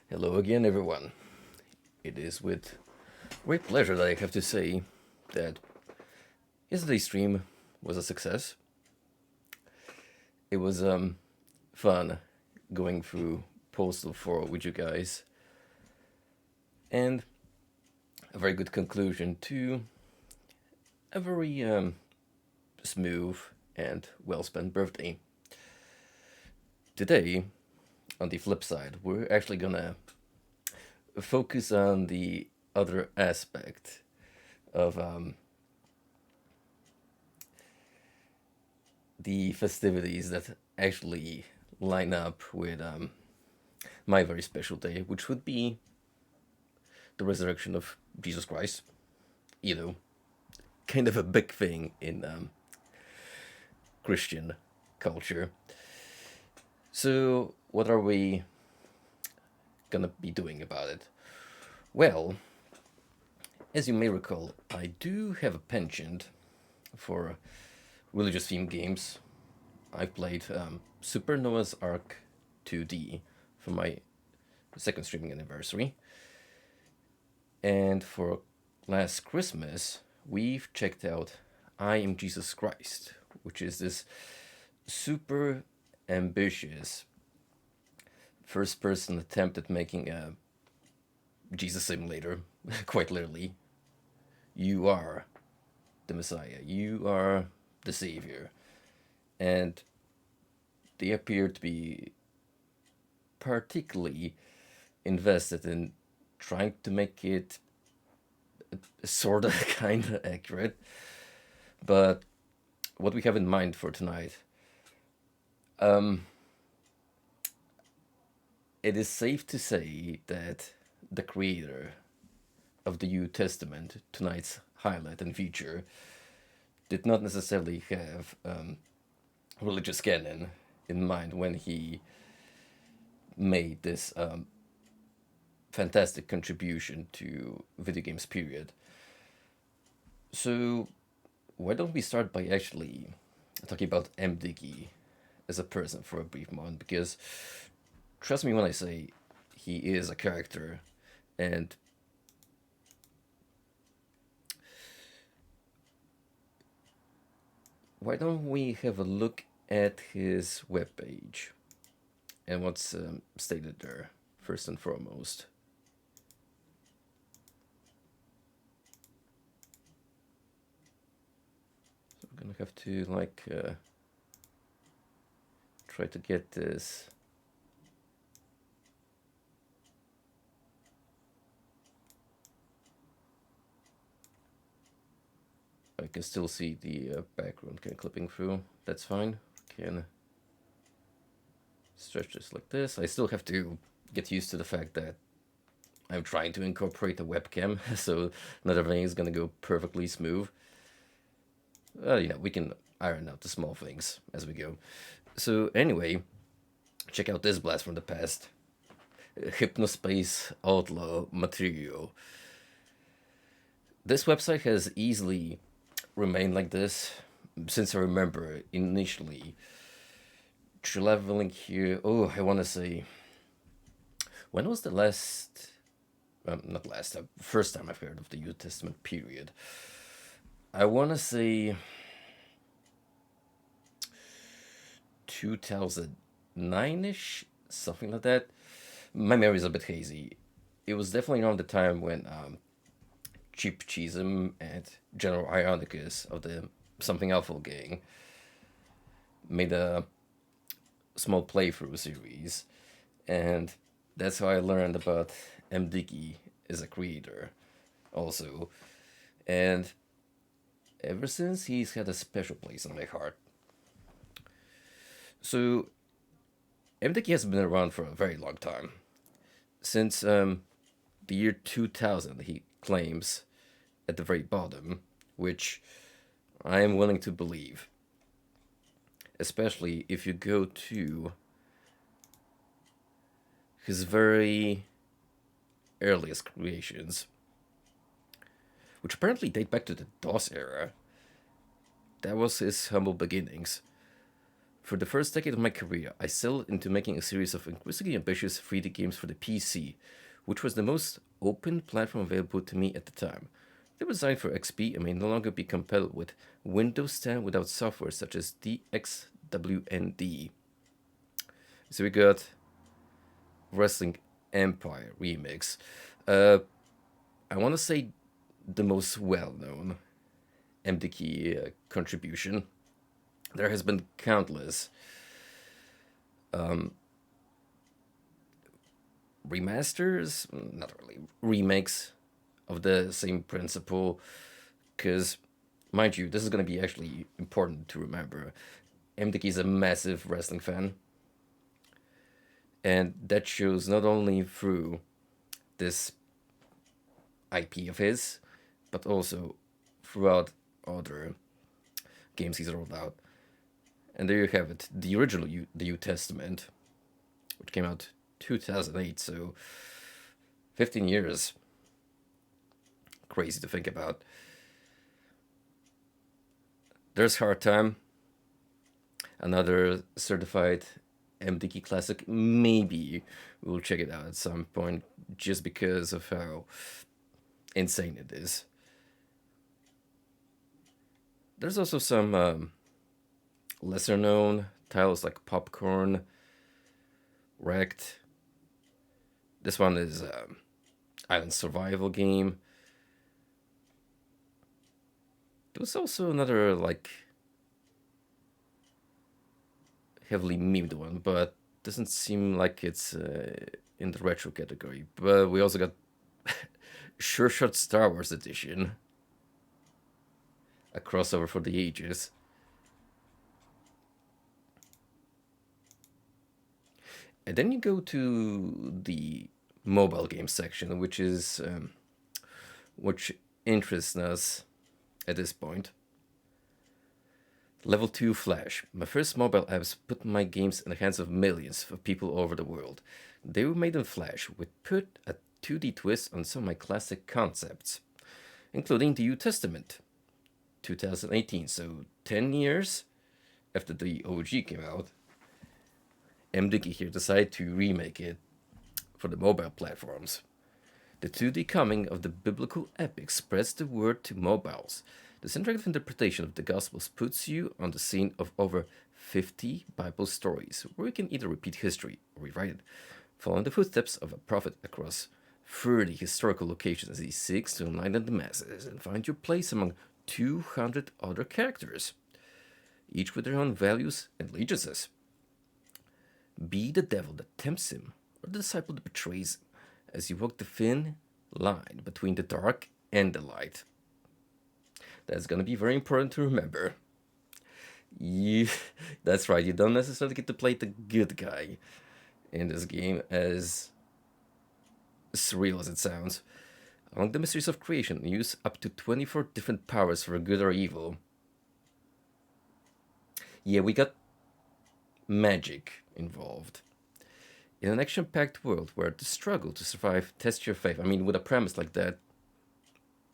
Hello again, everyone. It is with great pleasure that I have to say that yesterday's stream was a success. It was fun going through Postal 4 with you guys, and a very good conclusion to a very smooth and well spent birthday. Today, on the flip side, we're actually gonna focus on the other aspect of the festivities that actually line up with my very special day, which would be the resurrection of Jesus Christ. You know, kind of a big thing in Christian culture. So, what are we gonna be doing about it? Well, as you may recall, I do have a penchant for religious themed games. I've played Super Noah's Ark 2D for my second streaming anniversary. And for last Christmas, we've checked out I Am Jesus Christ, which is this super ambitious first person attempt at making a Jesus simulator, quite literally. You are the Messiah, you are the Savior. And they appear to be particularly invested in trying to make it sort of kind of accurate. But what we have in mind for tonight, it is safe to say that the creator of the New Testament, tonight's highlight and feature, did not necessarily have religious canon in mind when he made this fantastic contribution to video games period. So why don't we start by actually talking about MDG as a person for a brief moment, because trust me when I say he is a character, and why don't we have a look at his webpage and what's stated there first and foremost. So we're gonna have to try to get this. I can still see the background kind of clipping through. That's fine. Can stretch this like this. I still have to get used to the fact that I'm trying to incorporate a webcam, so not everything is gonna go perfectly smooth. We can iron out the small things as we go. So anyway, check out this blast from the past. Hypnospace Outlaw material. This website has easily remained like this since I remember initially traveling here. Oh, I want to say, when was the last? Not last time. First time I've heard of the New Testament period. I want to say 2009ish, something like that. My memory is a bit hazy. It was definitely around the time when Cheap Cheesem and General Ionicus of the Something Awful gang made a small playthrough series, and that's how I learned about MDigi as a creator, also. And ever since, he's had a special place in my heart. So, MDigi has been around for a very long time. Since the year 2000, he claims, at the very bottom, which I am willing to believe. Especially if you go to his very earliest creations, which apparently date back to the DOS era. That was his humble beginnings. For the first decade of my career, I settled into making a series of increasingly ambitious 3D games for the PC, which was the most open platform available to me at the time. They were designed for XP and may no longer be compatible with Windows 10 without software such as DXWND. So we got Wrestling Empire Remix. Uh, I want to say the most well known MDK contribution. There has been countless remasters, not really, remakes of the same principle. Because, mind you, this is going to be actually important to remember. MDK is a massive wrestling fan, and that shows not only through this IP of his, but also throughout other games he's rolled out. And there you have it, the original the New Testament, which came out 2008, so 15 years. Crazy to think about. There's Hard Time, another certified MDK classic. Maybe we'll check it out at some point, just because of how insane it is. There's also some lesser known titles like Popcorn, Wrecked. This one is island survival game. There was also another like heavily memed one, but doesn't seem like it's in the retro category. But we also got Sure Shot Star Wars Edition, a crossover for the ages. And then you go to the mobile game section, which is which interests us at this point. Level 2 Flash. My first mobile apps put my games in the hands of millions of people all over the world. They were made in Flash, which put a 2D twist on some of my classic concepts, including the New Testament, 2018, so 10 years after the OG came out. MDK here decided to remake it for the mobile platforms. The 2D coming of the biblical epic spreads the word to mobiles. This interactive interpretation of the Gospels puts you on the scene of over 50 Bible stories, where you can either repeat history or rewrite it, following the footsteps of a prophet across 30 historical locations as he seeks to enlighten the masses and find your place among 200 other characters, each with their own values and allegiances. Be the devil that tempts him, or the disciple that betrays him, as you walk the thin line between the dark and the light. That's going to be very important to remember. That's right, you don't necessarily get to play the good guy in this game, as surreal as it sounds. Among the mysteries of creation, use up to 24 different powers for good or evil. Yeah, we got magic involved. In an action packed world where the struggle to survive tests your faith, I mean, with a premise like that,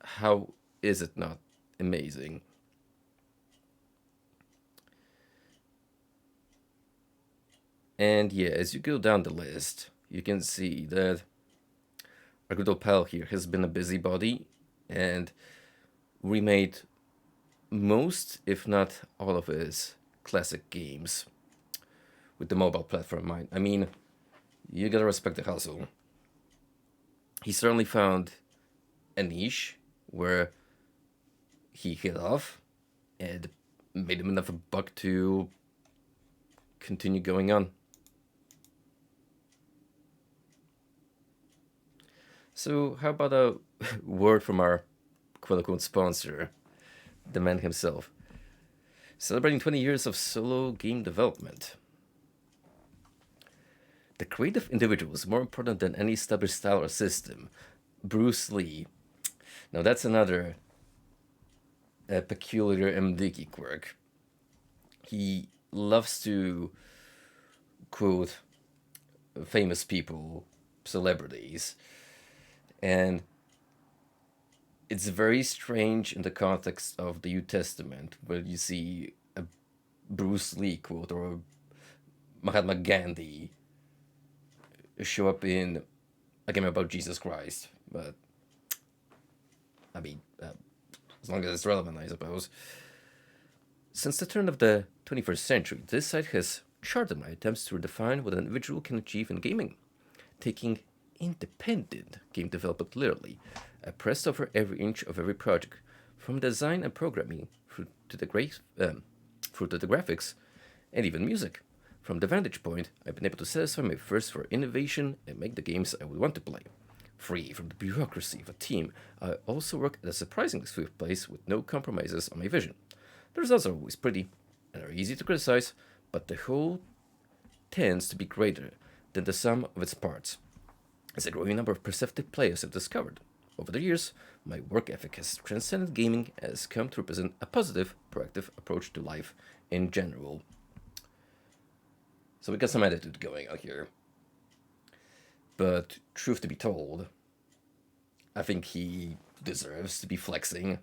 how is it not amazing? And yeah, as you go down the list, you can see that our good old pal here has been a busybody and remade most, if not all, of his classic games with the mobile platform in mind. I mean, you gotta respect the hustle. He certainly found a niche where he hit off and made him enough a buck to continue going on. So, how about a word from our quote unquote sponsor, the man himself? Celebrating 20 years of solo game development. The creative individual is more important than any established style or system. Bruce Lee. Now, that's another peculiar MDK quirk. He loves to quote famous people, celebrities, and it's very strange in the context of the New Testament, where you see a Bruce Lee quote or Mahatma Gandhi show up in a game about Jesus Christ. But I mean, as long as it's relevant, I suppose. Since the turn of the 21st century, this site has charted my attempts to redefine what an individual can achieve in gaming, taking independent game development literally. I pressed over every inch of every project, from design and programming through to the graphics and even music. From the vantage point, I've been able to satisfy my thirst for innovation and make the games I would want to play. Free from the bureaucracy of a team, I also work at a surprisingly swift pace with no compromises on my vision. The results are always pretty and are easy to criticize, but the whole tends to be greater than the sum of its parts. As a growing number of perceptive players have discovered, over the years, my work ethic has transcended gaming and has come to represent a positive, proactive approach to life in general. So we got some attitude going on here. But truth to be told, I think he deserves to be flexing,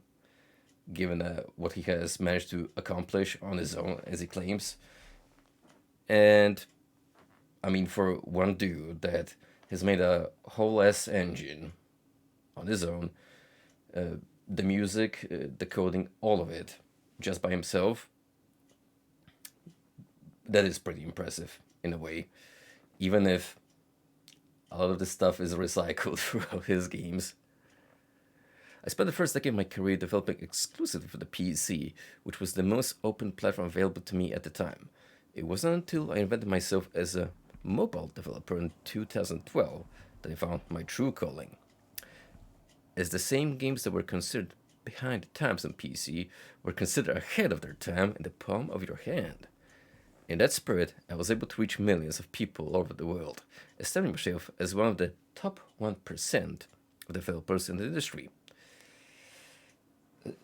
given what he has managed to accomplish on his own, as he claims. And I mean, for one dude that has made a whole ass engine on his own, the music, the coding, all of it, just by himself, that is pretty impressive in a way. Even if a lot of this stuff is recycled throughout his games. I spent the first decade of my career developing exclusively for the PC, which was the most open platform available to me at the time. It wasn't until I invented myself as a mobile developer in 2012 that I found my true calling. As the same games that were considered behind the times on PC were considered ahead of their time in the palm of your hand. In that spirit, I was able to reach millions of people all over the world, establishing myself as one of the top 1% of developers in the industry.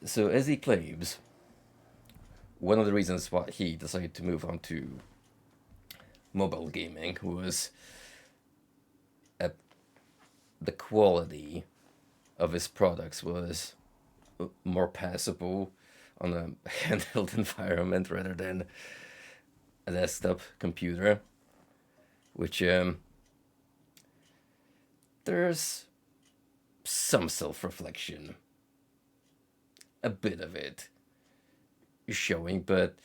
So, as he claims, one of the reasons why he decided to move on to mobile gaming was the quality of his products was more passable on a handheld environment rather than a desktop computer, which there's some self-reflection, a bit of it showing, but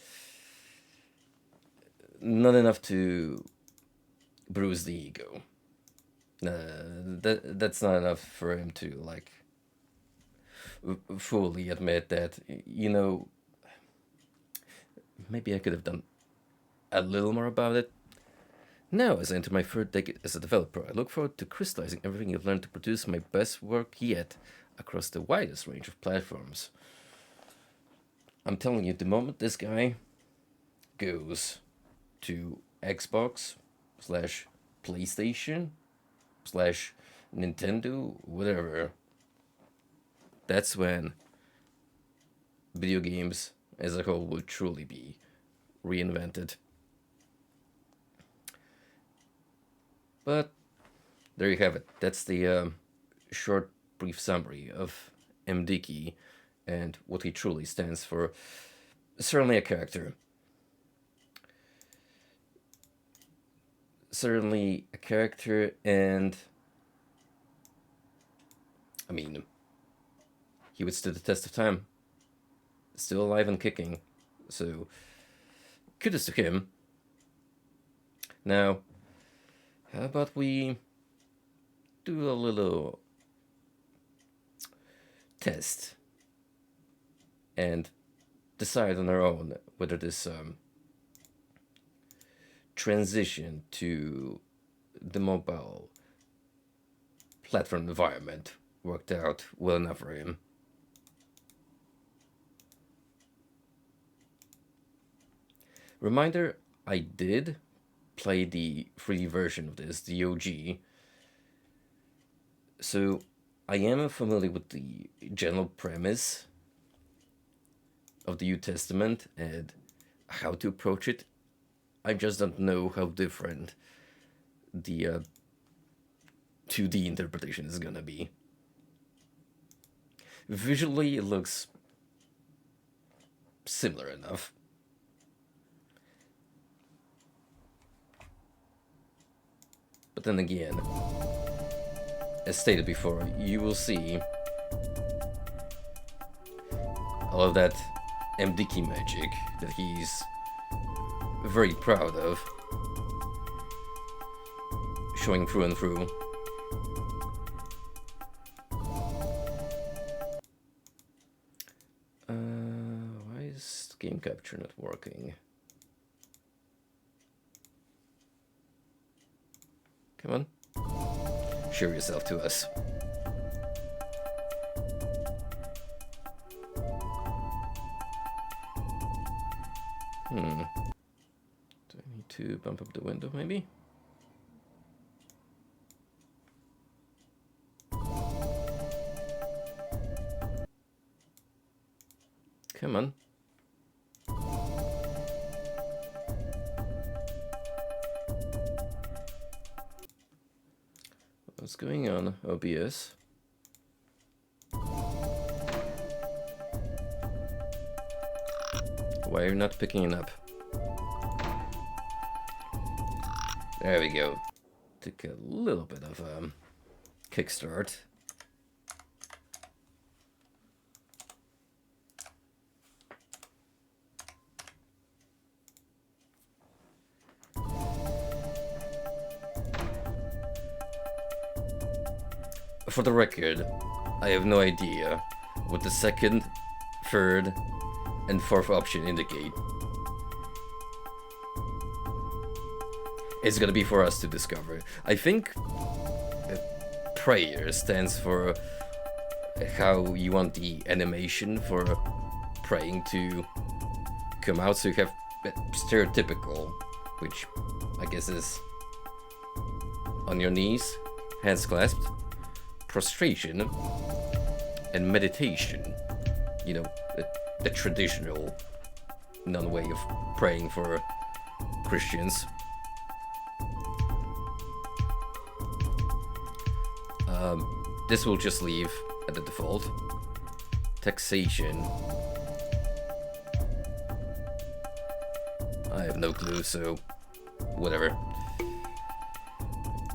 not enough to bruise the ego. That's not enough for him to like fully admit that, maybe I could have done a little more about it. Now, as I enter my third decade as a developer, I look forward to crystallizing everything I've learned to produce my best work yet across the widest range of platforms. I'm telling you, the moment this guy goes to Xbox slash PlayStation slash Nintendo, whatever, that's when video games as a whole will truly be reinvented. But there you have it. That's the short, brief summary of MDK and what he truly stands for. Certainly a character. Certainly a character, and I mean, he withstood the test of time. Still alive and kicking. So, kudos to him. Now, how about we do a little test and decide on our own whether this transition to the mobile platform environment worked out well enough for him. Reminder, I did play the free version of this, the OG. So I am familiar with the general premise of the New Testament and how to approach it. I just don't know how different the 2D interpretation is gonna be. Visually, it looks similar enough. But then again, as stated before, you will see all of that MDK magic that he's very proud of, showing through and through. Why is game capture not working? Come on. Show yourself to us. Do I need to bump up the window, maybe? Come on. What's going on, OBS? Why are you not picking it up? There we go. Took a little bit of kickstart. For the record, I have no idea what the second, third, and fourth option indicate. It's gonna be for us to discover. I think prayer stands for how you want the animation for praying to come out, so you have stereotypical, which I guess is on your knees, hands clasped, prostration, and meditation. You know, the traditional non-way of praying for Christians. This will just leave at the default. Taxation. I have no clue, so whatever.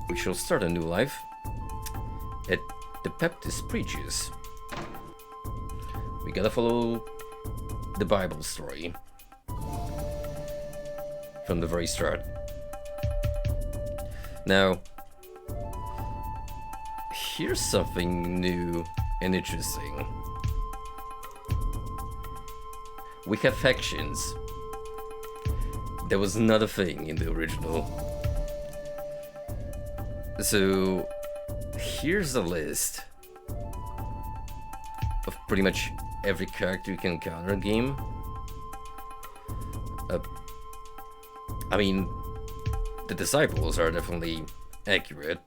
We shall start a new life at the Baptist preaches. We gotta follow the Bible story from the very start. Now, here's something new and interesting. We have factions. That was not a thing in the original. So, here's a list of pretty much every character you can encounter in a game. I mean, the disciples are definitely accurate.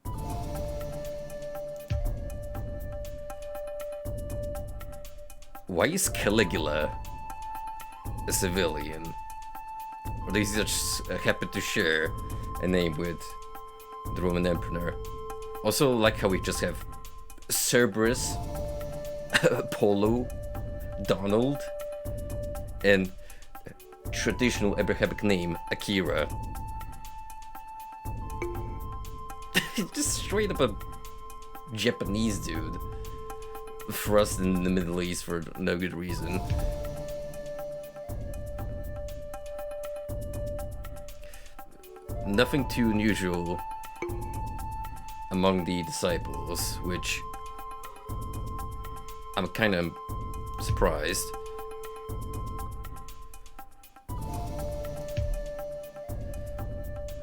Why is Caligula a civilian? Or does he just happen to share a name with the Roman Emperor? Also, like how we just have Cerberus, Apollo, Donald, and traditional Abrahamic name Akira. Just straight up a Japanese dude thrust in the Middle East for no good reason. Nothing too unusual among the disciples, which I'm kind of surprised.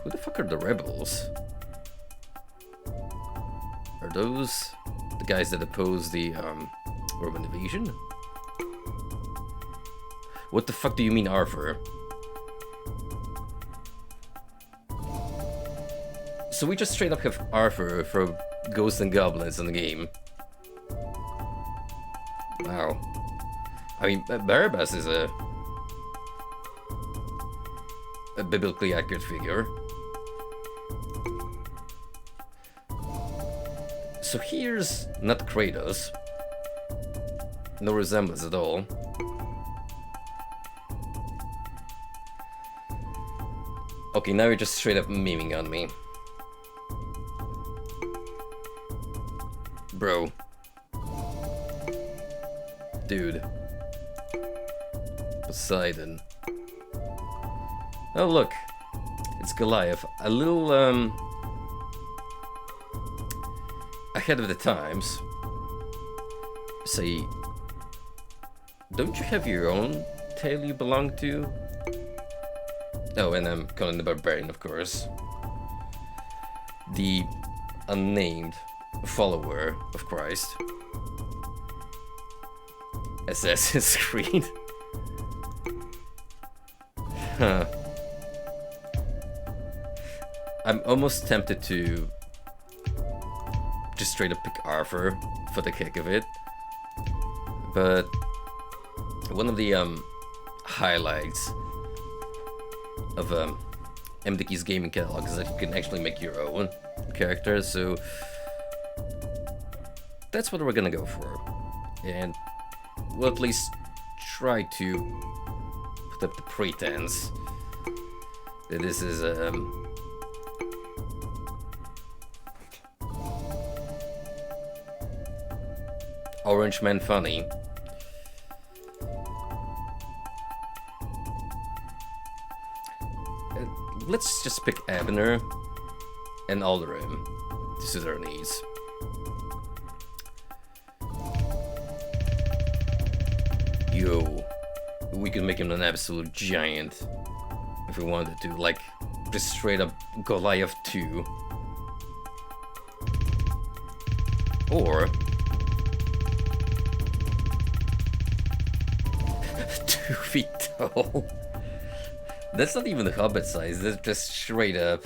Who the fuck are the rebels? Are those the guys that oppose the Roman invasion? What the fuck do you mean, Arthur? So we just straight up have Arthur throw ghosts and goblins in the game. Wow. I mean, Barabbas is a biblically accurate figure. So here's not Kratos. No resemblance at all. Okay, now you're just straight up memeing on me. Bro. Dude. Poseidon. Oh look, it's Goliath. A little ahead of the times. Say, don't you have your own tale you belong to? Oh, and I'm Conan the Barbarian, of course. The unnamed follower of Christ. Assassin's Creed. Huh. I'm almost tempted to just straight up pick Arthur for the kick of it. But one of the highlights of MDK's gaming catalog is that you can actually make your own character, so that's what we're gonna go for. And we'll at least try to put up the pretense that this is Orange Man funny. Let's just pick Abner and Alderaan to suit our needs. Yo, we could make him an absolute giant if we wanted to, like just straight up Goliath 2. Or 2 feet tall. That's not even the hobbit size, that's just straight up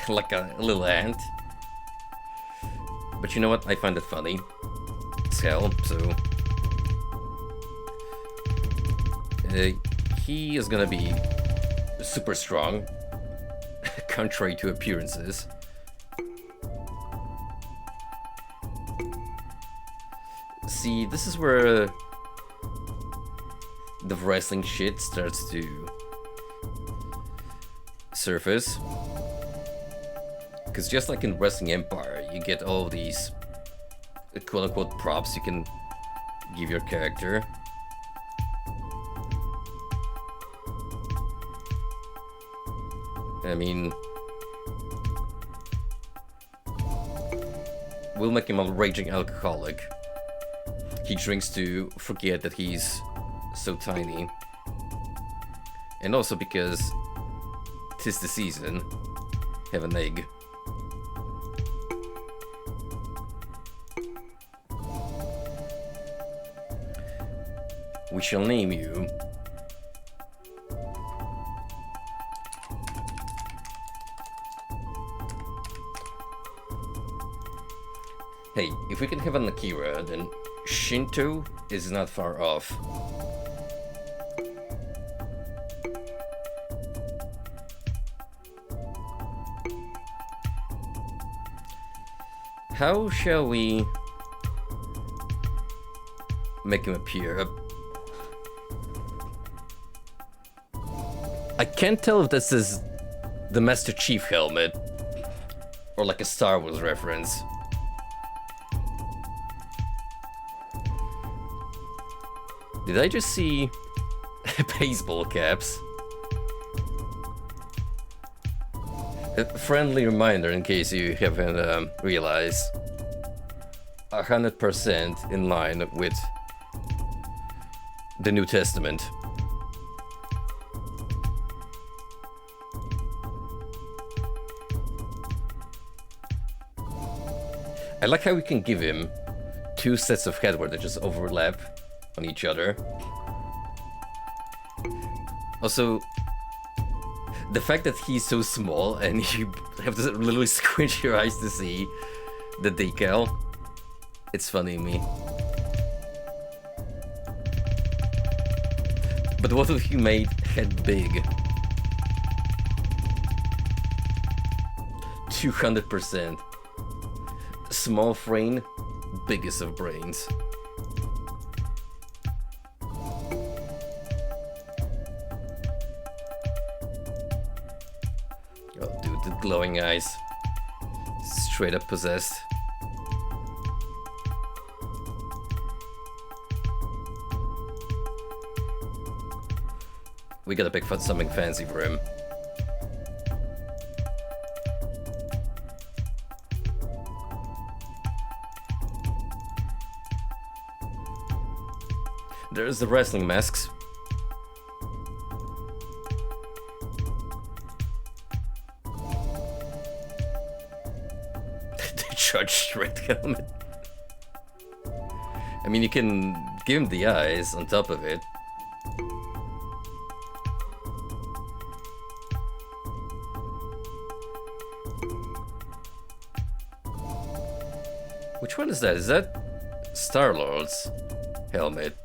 like a little ant. But you know what? I find it funny as hell, so he is gonna be super strong, contrary to appearances. See, this is where the wrestling shit starts to surface. Because just like in Wrestling Empire, you get all these quote-unquote props you can give your character. I mean, we'll make him a raging alcoholic. He drinks to forget that he's so tiny. And also because 'tis the season, have an egg. We shall name you Hey, if we can have an Akira, then Shinto is not far off. How shall we make him appear? I can't tell if this is the Master Chief helmet or like a Star Wars reference. Did I just see baseball caps? A friendly reminder in case you haven't realized. 100% in line with the New Testament. I like how we can give him 2 sets of headwear that just overlap on each other. Also, the fact that he's so small and you have to literally squint your eyes to see the decal, it's funny to me. But what if you made head big? 200%. Small frame, biggest of brains. Oh dude, the glowing eyes. Straight up possessed. We gotta pick something fancy for him. There's the wrestling masks. The Judge Red helmet. I mean, you can give him the eyes on top of it. Which one is that? Is that Star-Lord's helmet?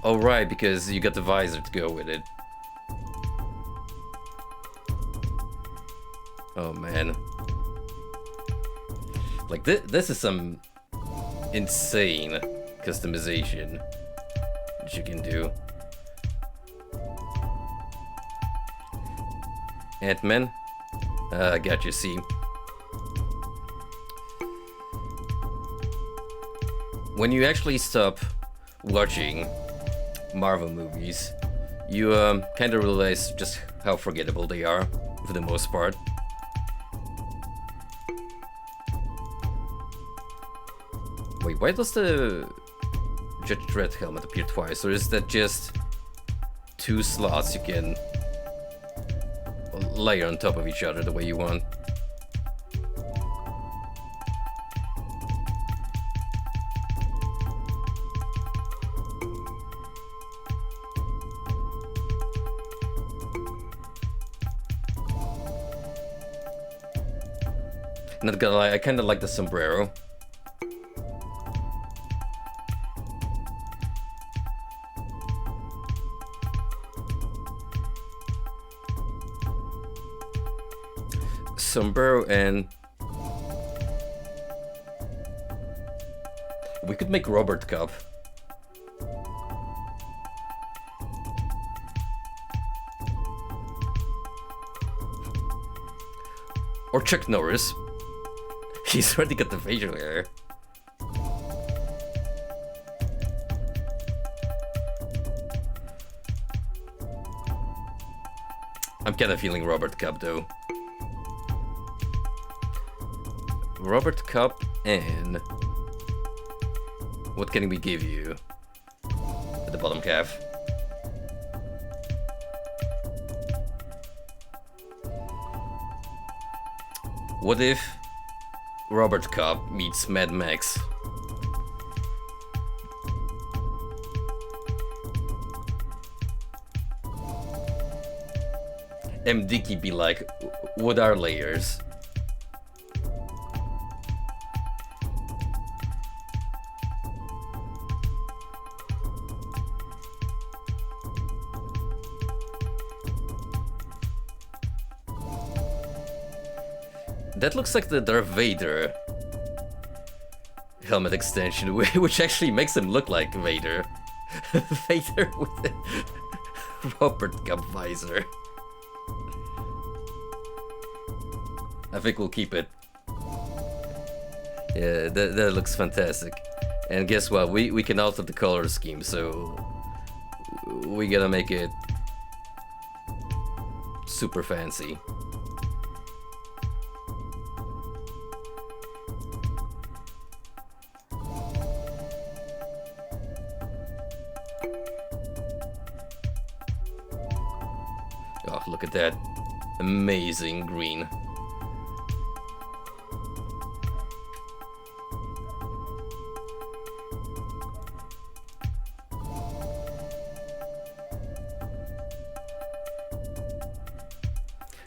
Oh right, because you got the visor to go with it. Oh man. Like this is some insane customization that you can do. Ant-Man? I got you, see. When you actually stop watching Marvel movies, you kind of realize just how forgettable they are, for the most part. Wait, why does the Judge Dredd helmet appear twice, or is that just two slots you can layer on top of each other the way you want? Not gonna lie, I kinda like the sombrero. Sombrero, and we could make Robert Cup. Or Chuck Norris. He's already got the facial hair. I'm kinda feeling Robert Cup though. Robert Cup, and what can we give you at the bottom calf? What if Robert Cup meets Mad Max? M. Dickey be like, what are layers? That looks like the Darth Vader helmet extension, which actually makes him look like Vader. Vader with the Robert Cup visor. I think we'll keep it. Yeah, that looks fantastic. And guess what? We can alter the color scheme, so we gotta make it super fancy. Oh, look at that amazing green.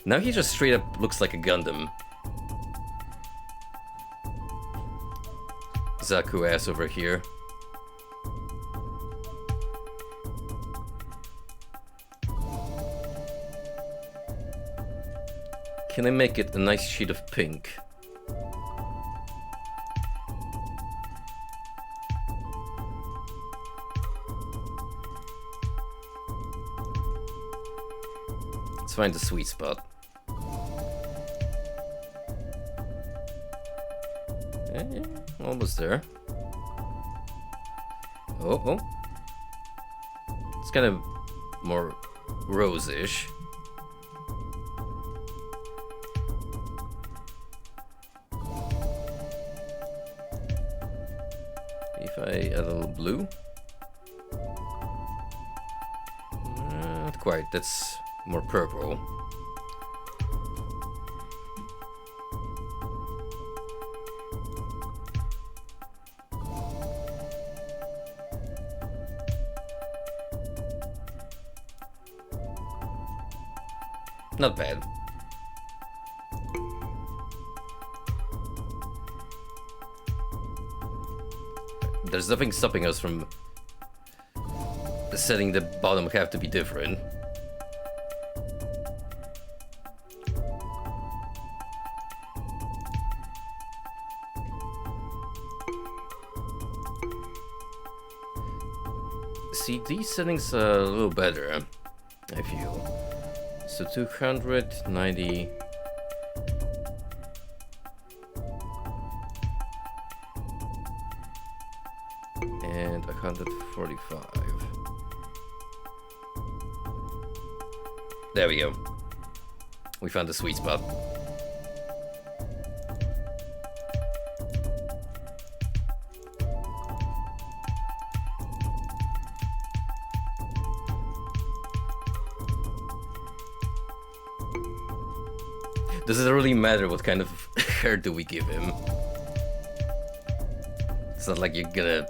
Now he just straight up looks like a Gundam. Zaku ass over here. Can I make it a nice shade of pink? Let's find the sweet spot. Yeah, almost there. Oh. It's kind of more rose-ish. If I add a little blue. Not quite, that's more purple. Not bad. There's nothing stopping us from setting the bottom half to be different. See, these settings are a little better, I feel. So 290. And 145. There we go. We found the sweet spot. Does it really matter what kind of hair do we give him? It's not like you're gonna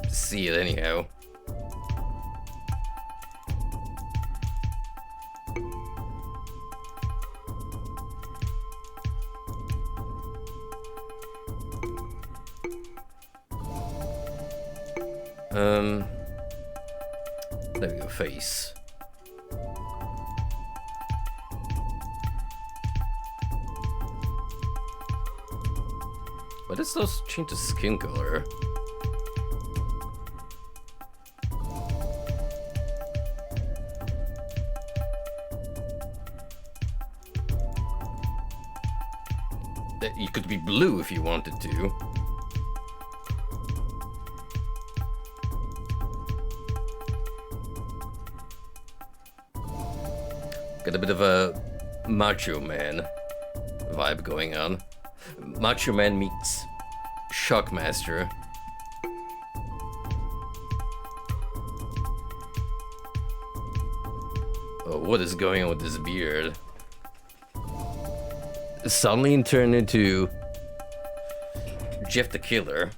see it anyhow. There we go, face. But this does change the skin color. You could be blue if you wanted to. Got a bit of a Macho Man vibe going on. Macho Man meets Shockmaster. Oh, what is going on with this beard? Suddenly turned into Jeff the Killer.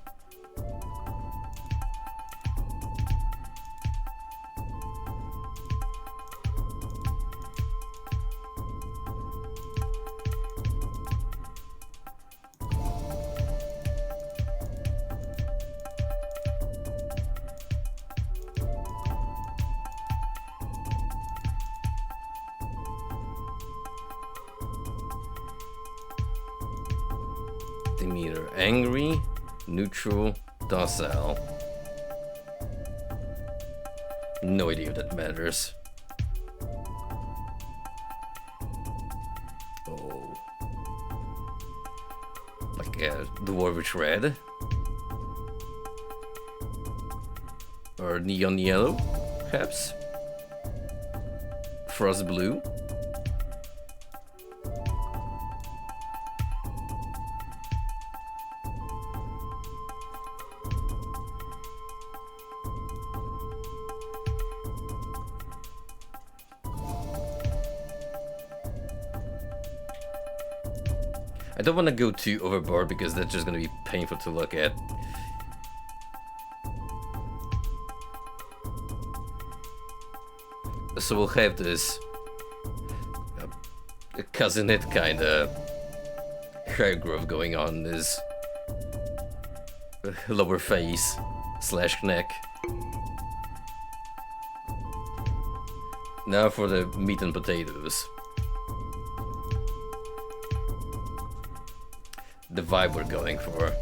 Demeanor: angry, neutral, docile. No idea if that matters. Oh. Like Dwarvish red? Or neon yellow, perhaps? Frost blue? I don't want to go too overboard because that's just going to be painful to look at. So we'll have this cousin-it kind of hair growth going on this lower face / neck. Now for the meat and potatoes. The vibe we're going for.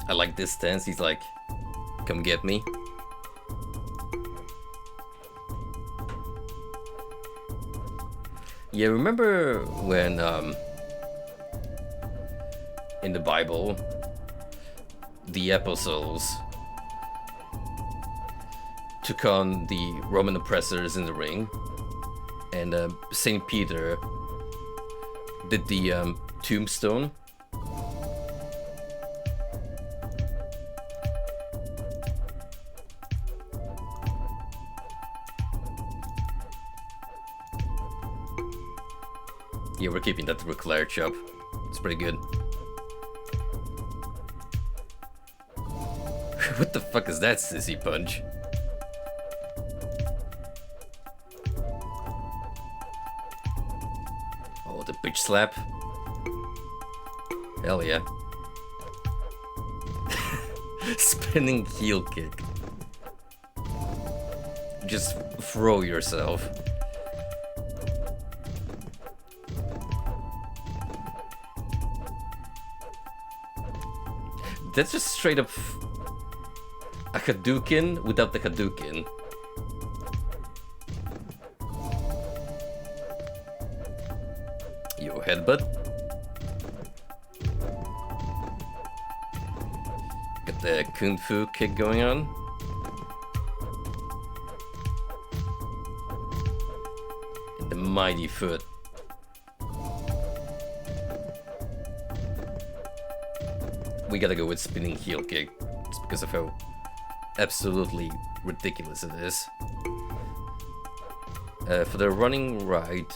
I like this stance. He's like, come get me. Yeah, remember when in the Bible the apostles took on the Roman oppressors in the ring, and Saint Peter did the tombstone. Yeah, we're keeping that Reclair chop. It's pretty good. What the fuck is that sissy punch? Oh, the bitch slap. Hell yeah. Spinning heel kick. Just throw yourself. That's just straight up a Hadouken without the Hadouken. Yo, headbutt. Got the Kung Fu kick going on. And the mighty foot. We gotta go with spinning heel kick, just because of how absolutely ridiculous it is. For the running right,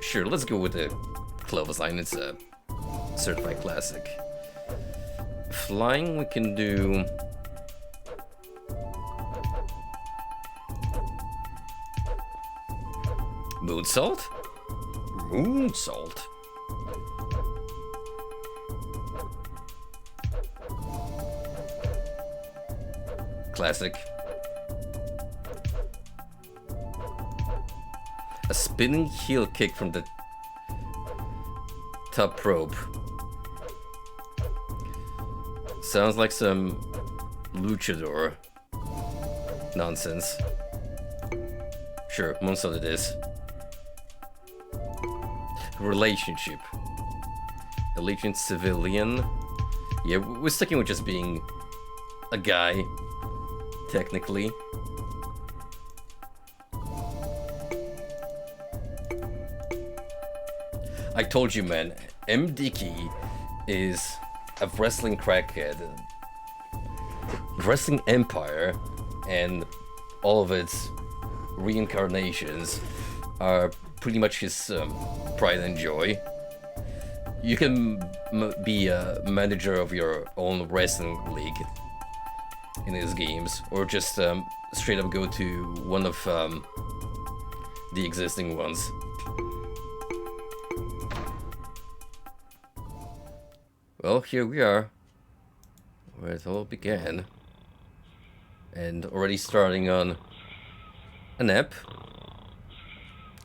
sure, let's go with the clothesline. It's a certified classic. Flying, we can do moonsault. Moonsault. Classic. A spinning heel kick from the top rope. Sounds like some luchador nonsense. Sure, moonsault it is. Relationship. Allegiant civilian. Yeah, we're sticking with just being a guy. Technically. I told you, man, MDK is a wrestling crackhead. Wrestling Empire and all of its reincarnations are pretty much his pride and joy. You can be a manager of your own wrestling league in his games, or just straight up go to one of the existing ones. Well, here we are, where it all began, and already starting on a nap,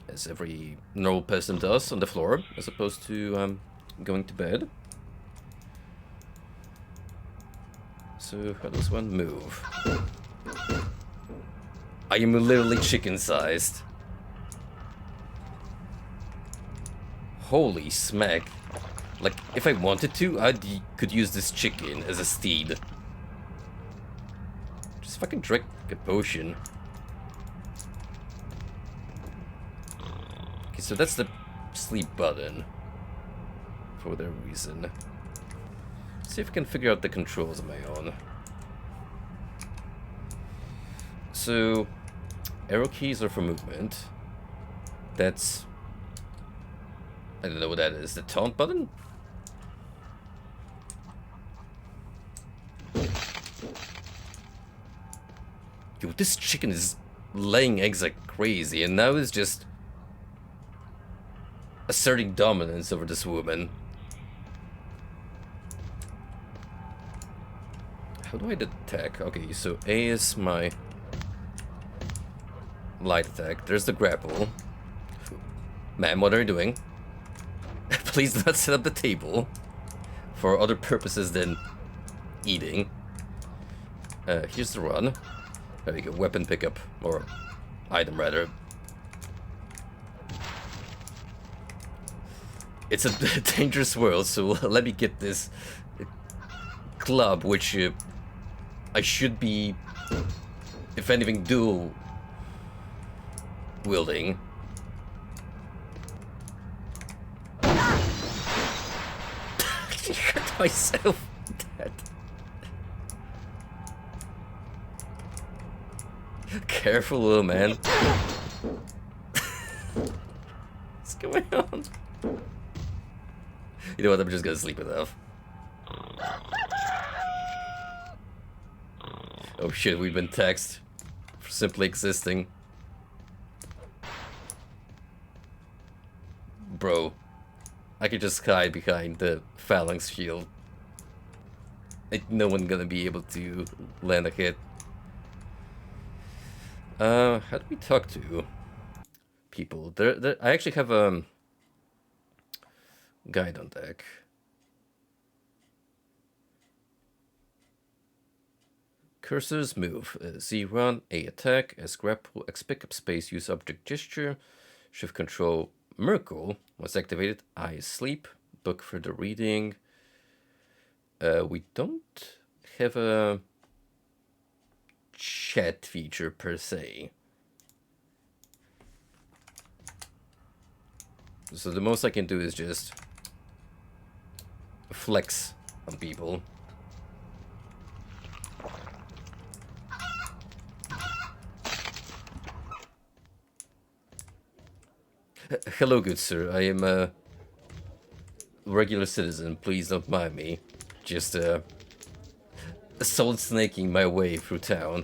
as every normal person does on the floor, as opposed to going to bed. So how does one move? I am literally chicken-sized. Holy smack. Like, if I wanted to, I could use this chicken as a steed. Just fucking drink a potion. Okay, so that's the sleep button. For whatever reason. See if I can figure out the controls on my own. So, arrow keys are for movement. That's... I don't know what that is. The taunt button? Yo, this chicken is laying eggs like crazy, and now is just asserting dominance over this woman. How do I attack? Okay, so A is my light attack. There's the grapple. Ma'am, what are you doing? Please do not set up the table for other purposes than eating. Here's the run. There we go, weapon pickup, or item rather. It's a dangerous world, so let me get this club, which I should be, if anything, dual wielding. I hurt myself dead. Careful, little man. What's going on? You know what? I'm just gonna sleep it off. Oh shit, we've been taxed for simply existing. Bro, I could just hide behind the phalanx shield. Ain't no one gonna be able to land a hit. How do we talk to people? I actually have a guide on deck. Cursors move. Z run, A attack, S grapple, X pick up space, use object gesture, shift control Merkle. Once activated, I sleep, book for the reading. We don't have a chat feature per se. So the most I can do is just flex on people. Hello, good sir. I am a regular citizen. Please don't mind me. Just solid snaking my way through town.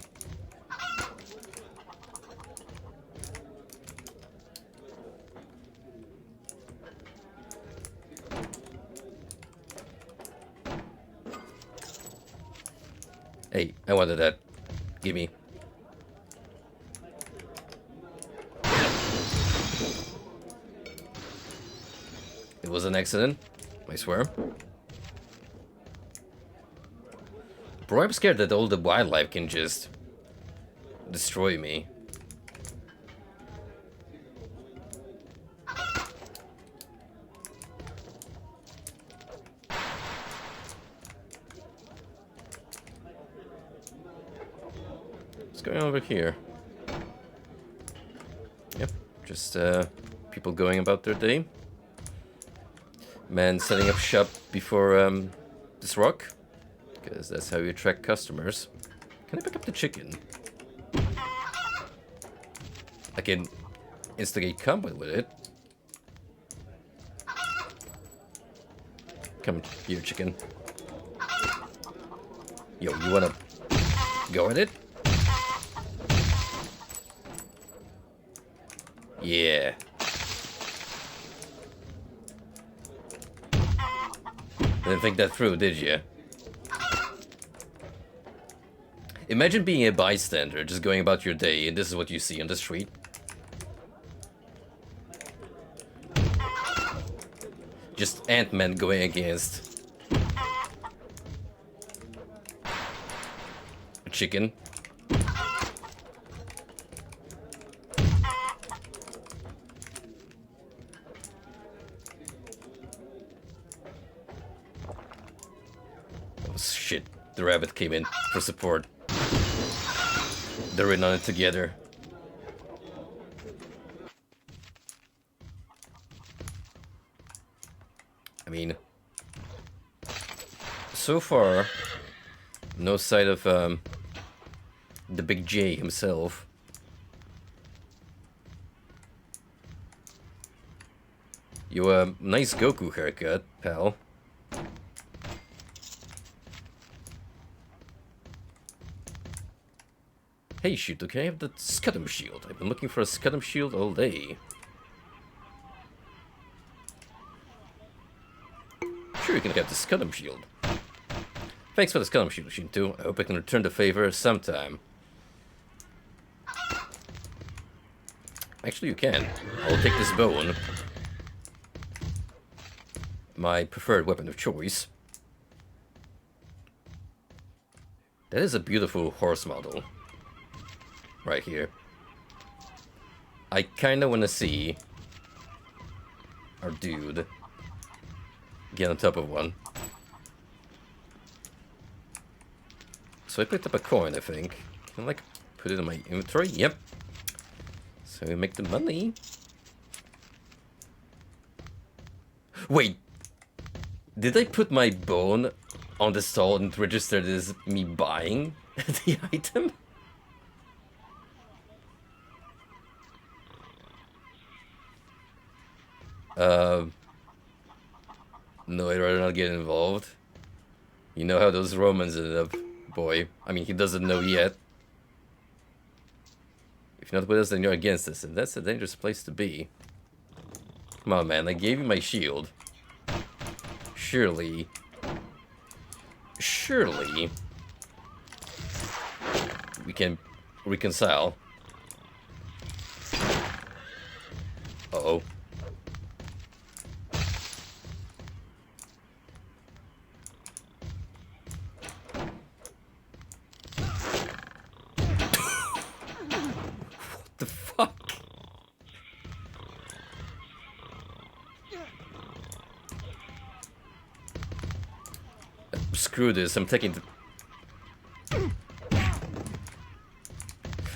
Hey, I wanted that. Gimme. It was an accident, I swear. Bro, I'm scared that all the wildlife can just destroy me. What's going on over here? Yep, just people going about their day. Man setting up shop before this rock, because that's how you attract customers. Can I pick up the chicken? I can instigate combat with it. Come here, chicken. Yo, you wanna go at it? Yeah. Didn't think that through, did you? Imagine being a bystander, just going about your day, and this is what you see on the street. Just Ant-Man going against a chicken. Oh shit, the rabbit came in for support. They're in on it together. I mean, so far, no sight of the big J himself. You nice Goku haircut, pal. Hey, Shuto, can I have the Scudam shield? I've been looking for a Scudam shield all day. Sure, you can get the Scudam shield. Thanks for the Scudam shield, Shinto. I hope I can return the favor sometime. Actually, you can. I'll take this bone. My preferred weapon of choice. That is a beautiful horse model. Right here. I kinda wanna see our dude get on top of one. So I picked up a coin, I think. Can I, like, put it in my inventory? Yep. So we make the money. Wait. Did I put my bone on the stall and register this as me buying the item? No, I'd rather not get involved. You know how those Romans ended up, boy. I mean, he doesn't know yet. If you're not with us, then you're against us, and that's a dangerous place to be. Come on, man, I gave you my shield. Surely... Surely... we can reconcile. Uh-oh. What the fuck? Screw this, I'm taking the...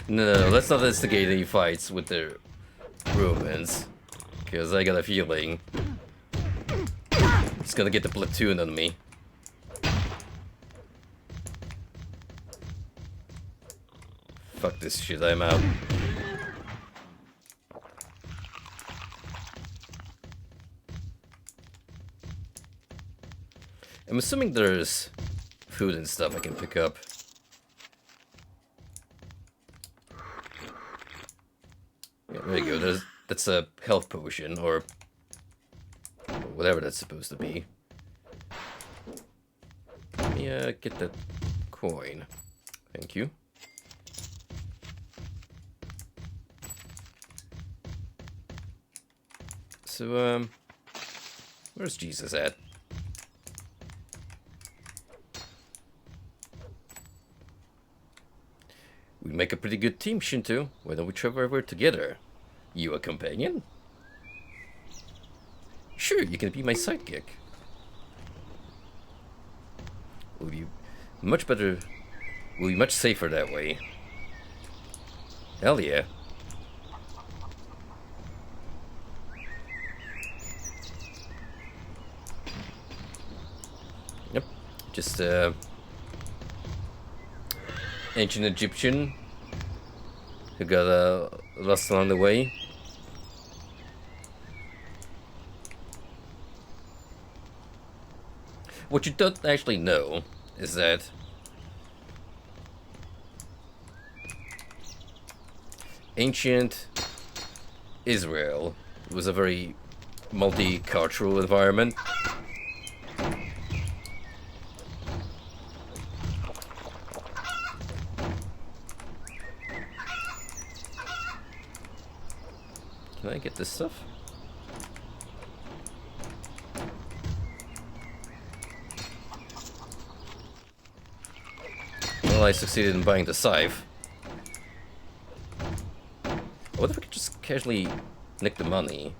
No, let's not instigate any fights with the Romans. Because I got a feeling it's gonna get the platoon on me. Fuck this shit, I'm out. I'm assuming there's food and stuff I can pick up. Yeah, there you go. That's a health potion, or whatever that's supposed to be. Let me get that coin. Thank you. So, where's Jesus at? We make a pretty good team, Shinto. Why don't we travel over together? You a companion? Sure, you can be my sidekick. Will be much better. Will be much safer that way. Hell yeah. Yep. Just ancient Egyptian who got lost along the way. What you don't actually know is that ancient Israel was a very multicultural environment. Can I get this stuff? Well, I succeeded in buying the scythe. What if I could just casually nick the money?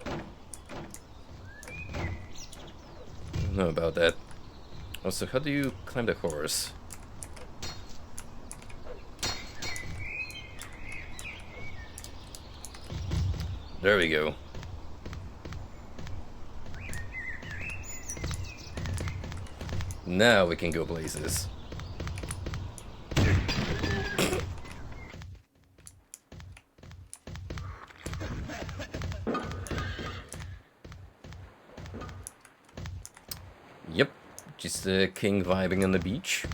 I don't know about that. Also, how do you climb the horse? There we go. Now we can go places. Yep, just the king vibing on the beach.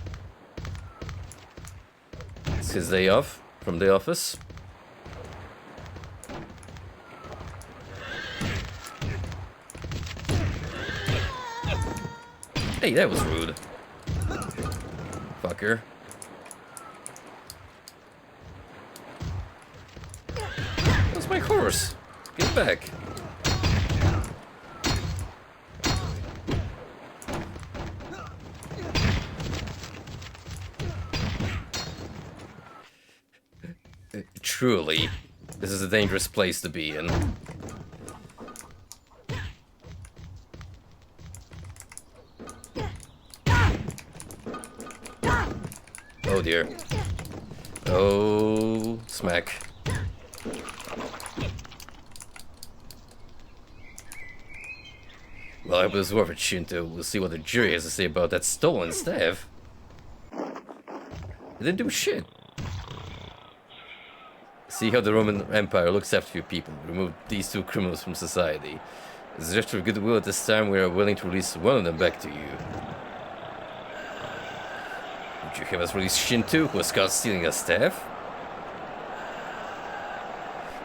It's his day off from the office. Hey, that was rude. Fucker. That's my horse. Get back. Truly, this is a dangerous place to be in. Oh dear. Oh, smack. Well, it was worth it, Shinto. We'll see what the jury has to say about that stolen staff. It didn't do shit. See how the Roman Empire looks after you people. Remove these two criminals from society. As a gesture of goodwill at this time, we are willing to release one of them back to you. Would you have us release Shinto, who was caught stealing a staff?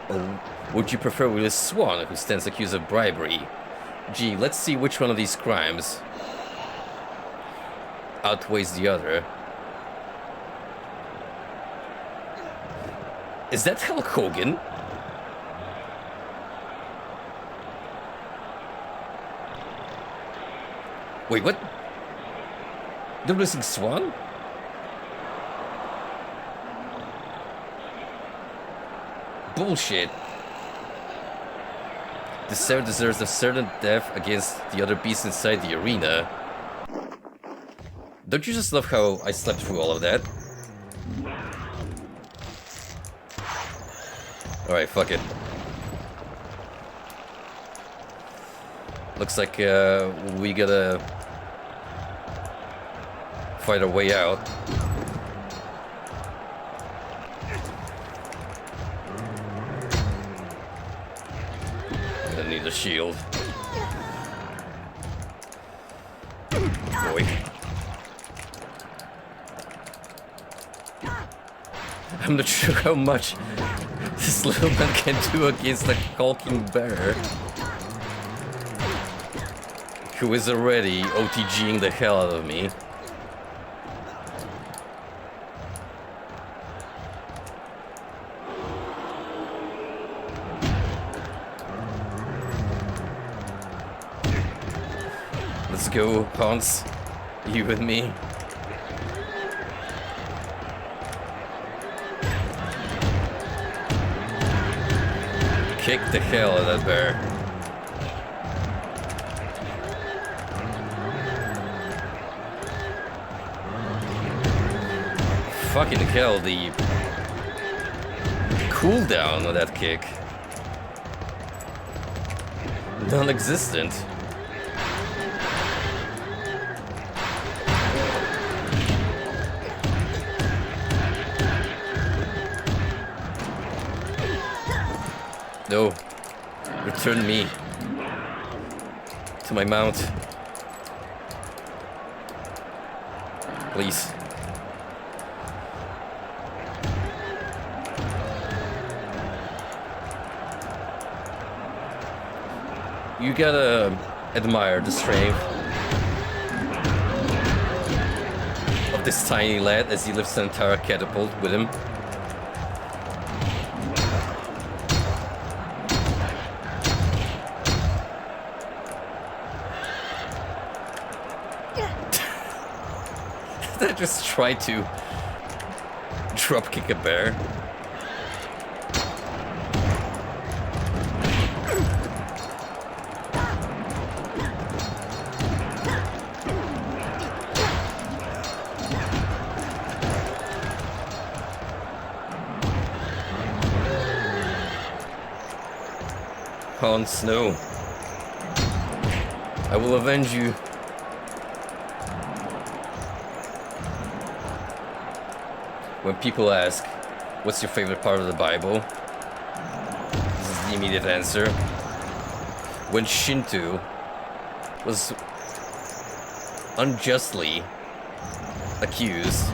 Or would you prefer we release Swan, who stands accused of bribery? Gee, let's see which one of these crimes outweighs the other. Is that Hulk Hogan? Wait, what? They're releasing Swan? Bullshit. The Sarah deserves a certain death against the other beasts inside the arena. Don't you just love how I slept through all of that? Alright, fuck it. Looks like we gotta fight our way out. I need a shield. Boy. I'm not sure how much this little man can do against the hulking bear, who is already OTGing the hell out of me. Let's go, Hans. You and me. Kick the hell out of that bear. Fucking hell, the cooldown of that kick. Non-existent. No. Return me to my mount. Please. You gotta admire the strength of this tiny lad as he lifts an entire catapult with him. I just try to drop kick a bear. Hans, no. I will avenge you. When people ask, what's your favorite part of the Bible? This is the immediate answer. When Shinto was unjustly accused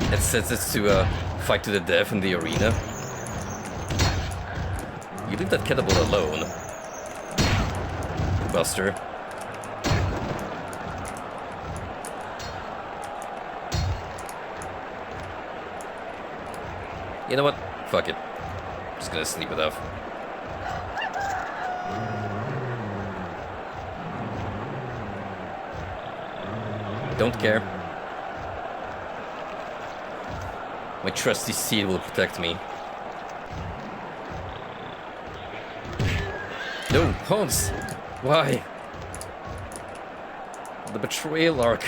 and sentenced to a fight to the death in the arena. You leave that catapult alone, Buster. You know what? Fuck it. I'm just gonna sleep it off. Don't care. My trusty seed will protect me. No, Hans! Why? The betrayal arc.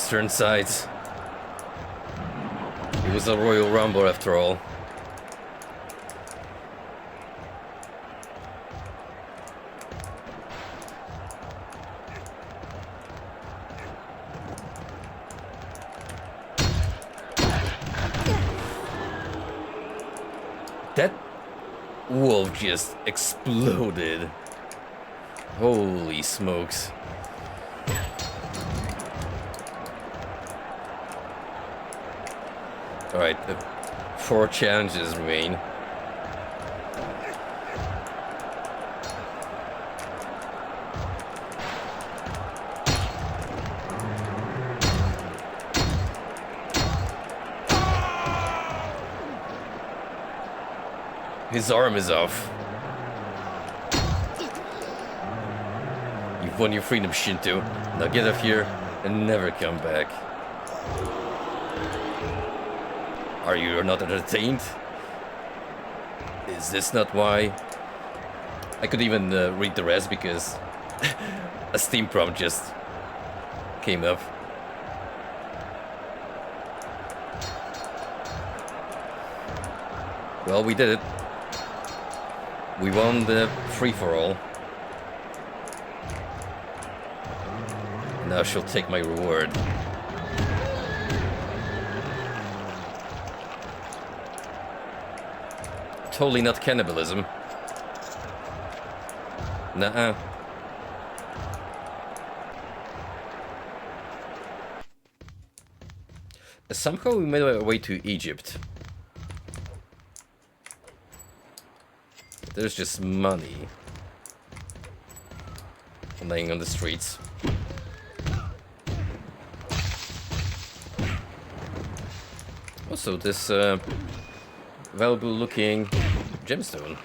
Please turn sides. It was a Royal Rumble after all. That wolf just exploded. Holy smokes. Alright, 4 challenges remain. His arm is off. You've won your freedom, Shinto. Now get off here and never come back. Are you not entertained? Is this not why? I could even read the rest because a Steam prompt just came up. Well, we did it. We won the free-for-all. Now she'll take my reward. Totally not cannibalism. Nuh-uh. Somehow we made our way to Egypt. There's just money laying on the streets. Also, this valuable looking gemstone.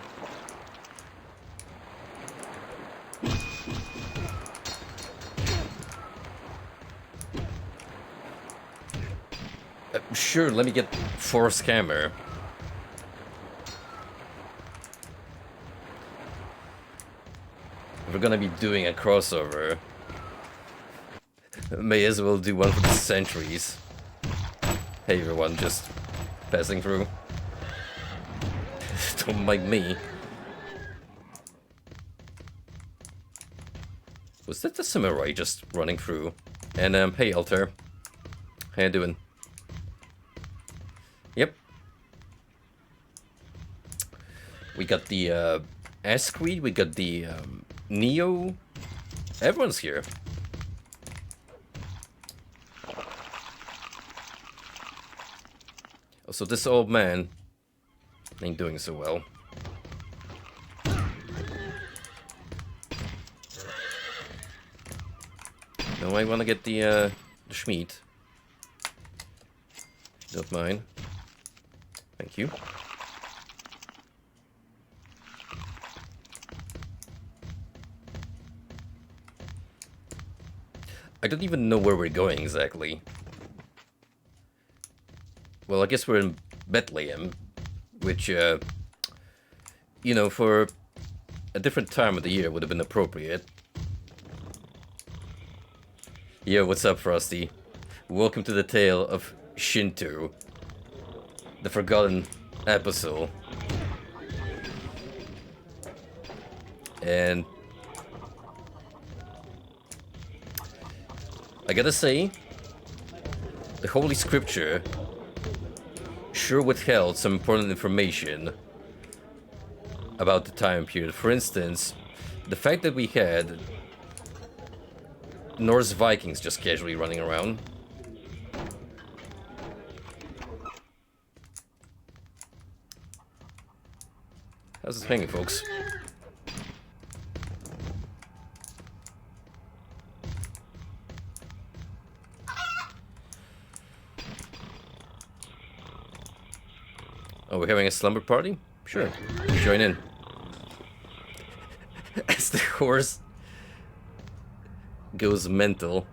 Sure, let me get 4 scammer. We're gonna be doing a crossover. May as well do one for the centuries. Hey everyone, just passing through. Don't mind me. Was that the samurai just running through? And hey Alter. How you doing? Yep. We got the Asquith, we got the Neo. Everyone's here. Also, this old man ain't doing so well. No, I want to get the Schmied. Don't mind. Thank you. I don't even know where we're going exactly. Well, I guess we're in Bethlehem, which, you know, for a different time of the year would have been appropriate. Yo, what's up, Frosty? Welcome to the tale of Shinto, the forgotten episode. And I gotta say, the Holy Scripture sure withheld some important information about the time period. For instance, the fact that we had Norse Vikings just casually running around. How's it hanging, folks? Oh, we're having a slumber party? Sure, join in. As the horse goes mental.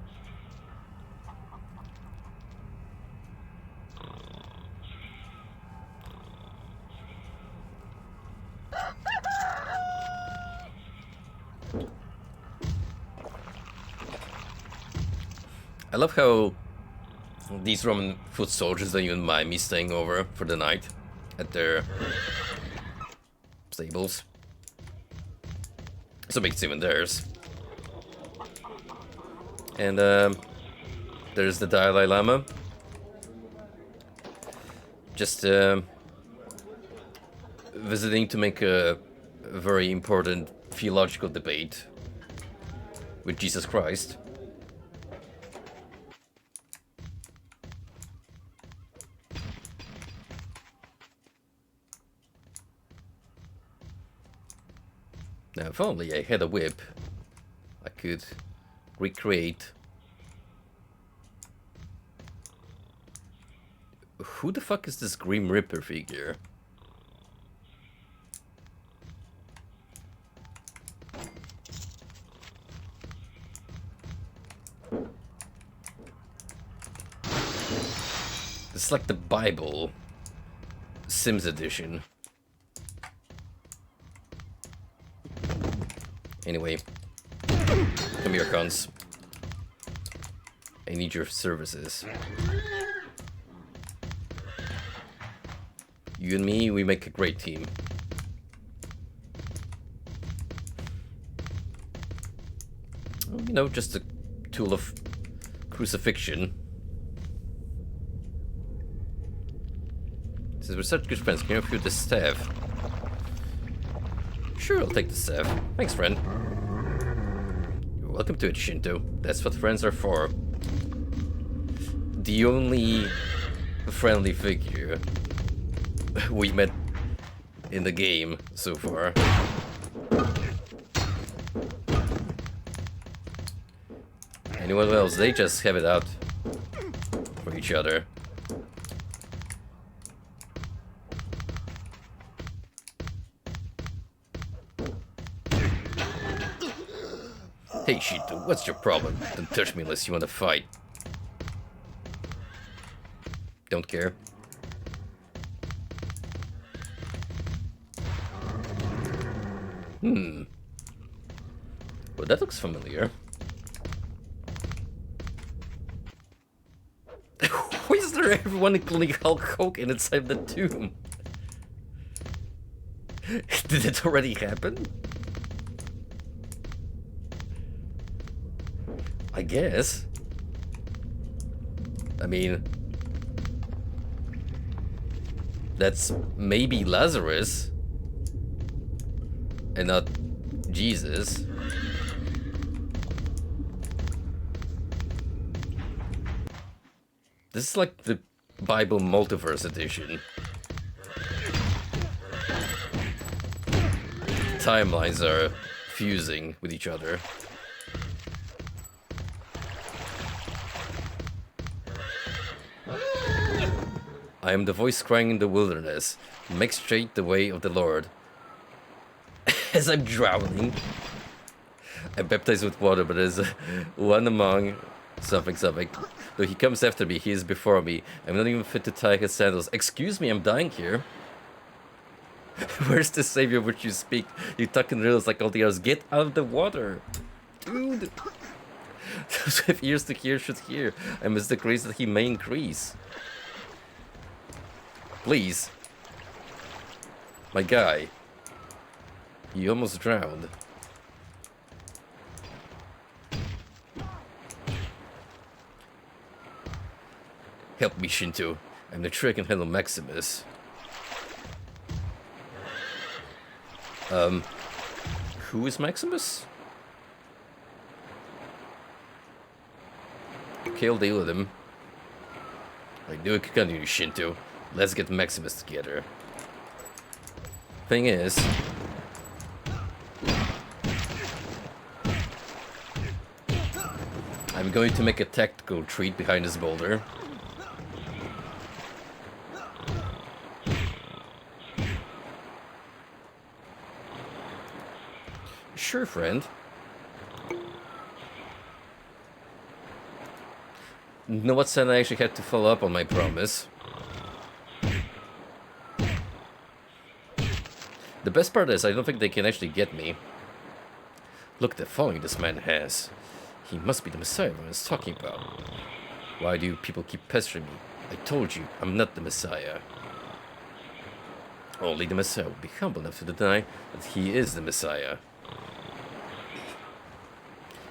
I love how These Roman foot soldiers don't even mind me staying over for the night at their stables. So it's even theirs. And there's the Dalai Lama. Just visiting to make a very important theological debate with Jesus Christ. Now, if only I had a whip, I could recreate. Who the fuck is this Grim Reaper figure? It's like the Bible Sims edition. Anyway, come here, cons. I need your services. You and me, we make a great team. You know, just a tool of crucifixion. Since we're such good friends, can you refute the staff? Sure, I'll take the staff. Thanks, friend. You're welcome to it, Shinto. That's what friends are for. The only friendly figure we met in the game so far. Anyone else, they just have it out for each other. Hey Shinto, what's your problem? Don't touch me unless you want to fight. Don't care. Well, that looks familiar. Why is there everyone including Hulk Hogan inside the tomb? Did it already happen? I guess. I mean, that's maybe Lazarus and not Jesus. This is like the Bible Multiverse edition. Timelines are fusing with each other. I am the voice crying in the wilderness. Make straight the way of the Lord. As I'm drowning, I'm baptized with water, but as one among something. Though he comes after me, he is before me. I'm not even fit to tie his sandals. Excuse me, I'm dying here. Where's the savior of which you speak? You talk in riddles like all the others. Get out of the water, dude. Those who have ears to hear should hear. I miss the grace that he may increase. Please. My guy. You almost drowned. Help me, Shinto. I'm not sure I can handle Maximus. Who is Maximus? Okay, I'll deal with him. I knew it could continue, Shinto. Let's get Maximus together. Thing is, I'm going to make a tactical retreat behind this boulder. Sure, friend. You know what, Sen? I actually had to follow up on my promise. The best part is, I don't think they can actually get me. Look at the following this man has. He must be the Messiah I was talking about. Why do you people keep pestering me? I told you, I'm not the Messiah. Only the Messiah will be humble enough to deny that he is the Messiah.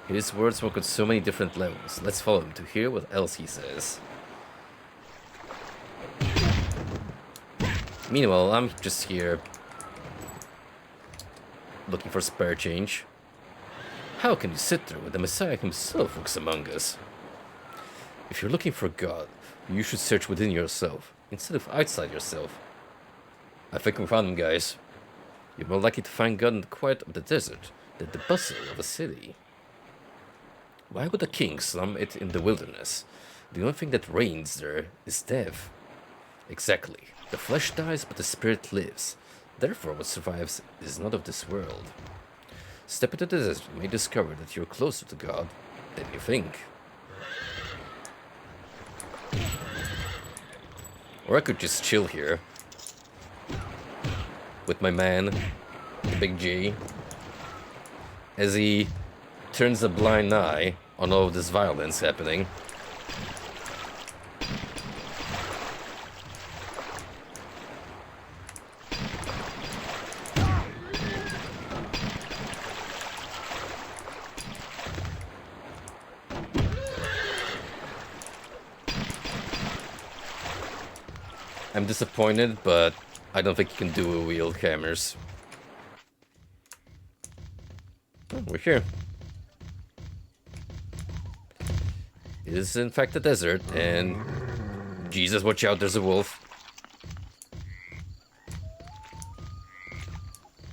His words work on so many different levels. Let's follow him to hear what else he says. Meanwhile, I'm just here looking for spare change. How can you sit there when the Messiah himself walks among us? If you're looking for God, you should search within yourself, instead of outside yourself. I think we found him, guys. You're more likely to find God in the quiet of the desert than the bustle of a city. Why would a king slum it in the wilderness? The only thing that reigns there is death. Exactly. The flesh dies, but the spirit lives. Therefore, what survives is not of this world. Step into the desert and you may discover that you're closer to God than you think. Or I could just chill here with my man, the Big G, as he turns a blind eye on all of this violence happening. I'm disappointed, but I don't think you can do a wield hammers. Oh, we're here. It is in fact a desert, and Jesus, watch out, there's a wolf.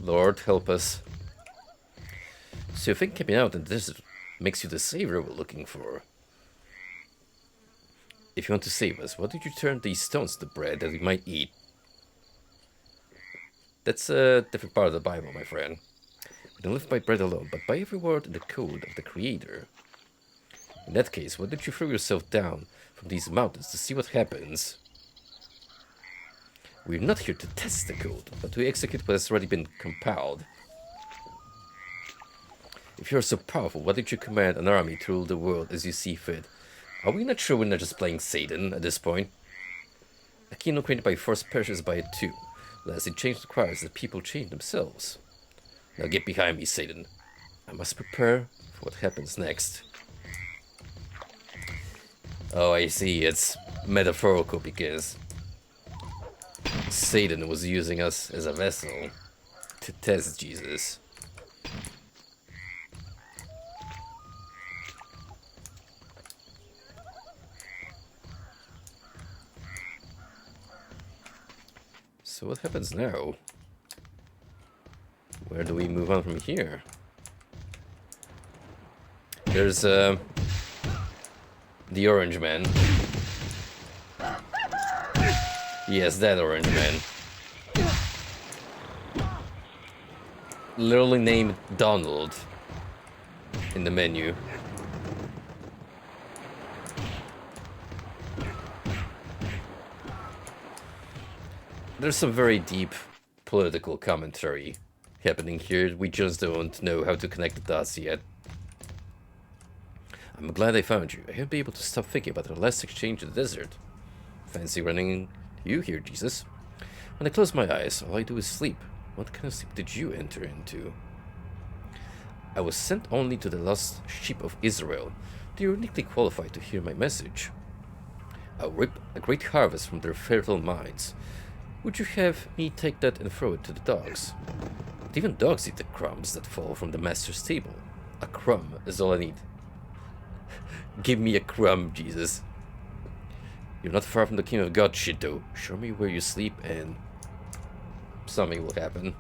Lord, help us. So you think camping out in the desert makes you the savior we're looking for? If you want to save us, why don't you turn these stones to bread that we might eat? That's a different part of the Bible, my friend. We don't live by bread alone, but by every word in the code of the Creator. In that case, why don't you throw yourself down from these mountains to see what happens? We're not here to test the code, but to execute what has already been compiled. If you're so powerful, why don't you command an army to rule the world as you see fit? Are we not sure we're not just playing Satan at this point? A kingdom created by force perishes by it too. Lasting change requires that people change themselves. Now get behind me, Satan. I must prepare for what happens next. Oh, I see. It's metaphorical because Satan was using us as a vessel to test Jesus. So what happens now? Where do we move on from here? There's the orange man. Yes, that orange man. Literally named Donald in the menu. There's some very deep political commentary happening here. We just don't know how to connect the dots yet. I'm glad I found you. I haven't been able to stop thinking about our last exchange in the desert. Fancy running you here, Jesus. When I close my eyes, all I do is sleep. What kind of sleep did you enter into? I was sent only to the lost sheep of Israel. They are uniquely qualified to hear my message. I'll reap a great harvest from their fertile minds. Would you have me take that and throw it to the dogs? But even dogs eat the crumbs that fall from the master's table. A crumb is all I need. Give me a crumb, Jesus. You're not far from the kingdom of God, Shinto. Show me where you sleep and something will happen.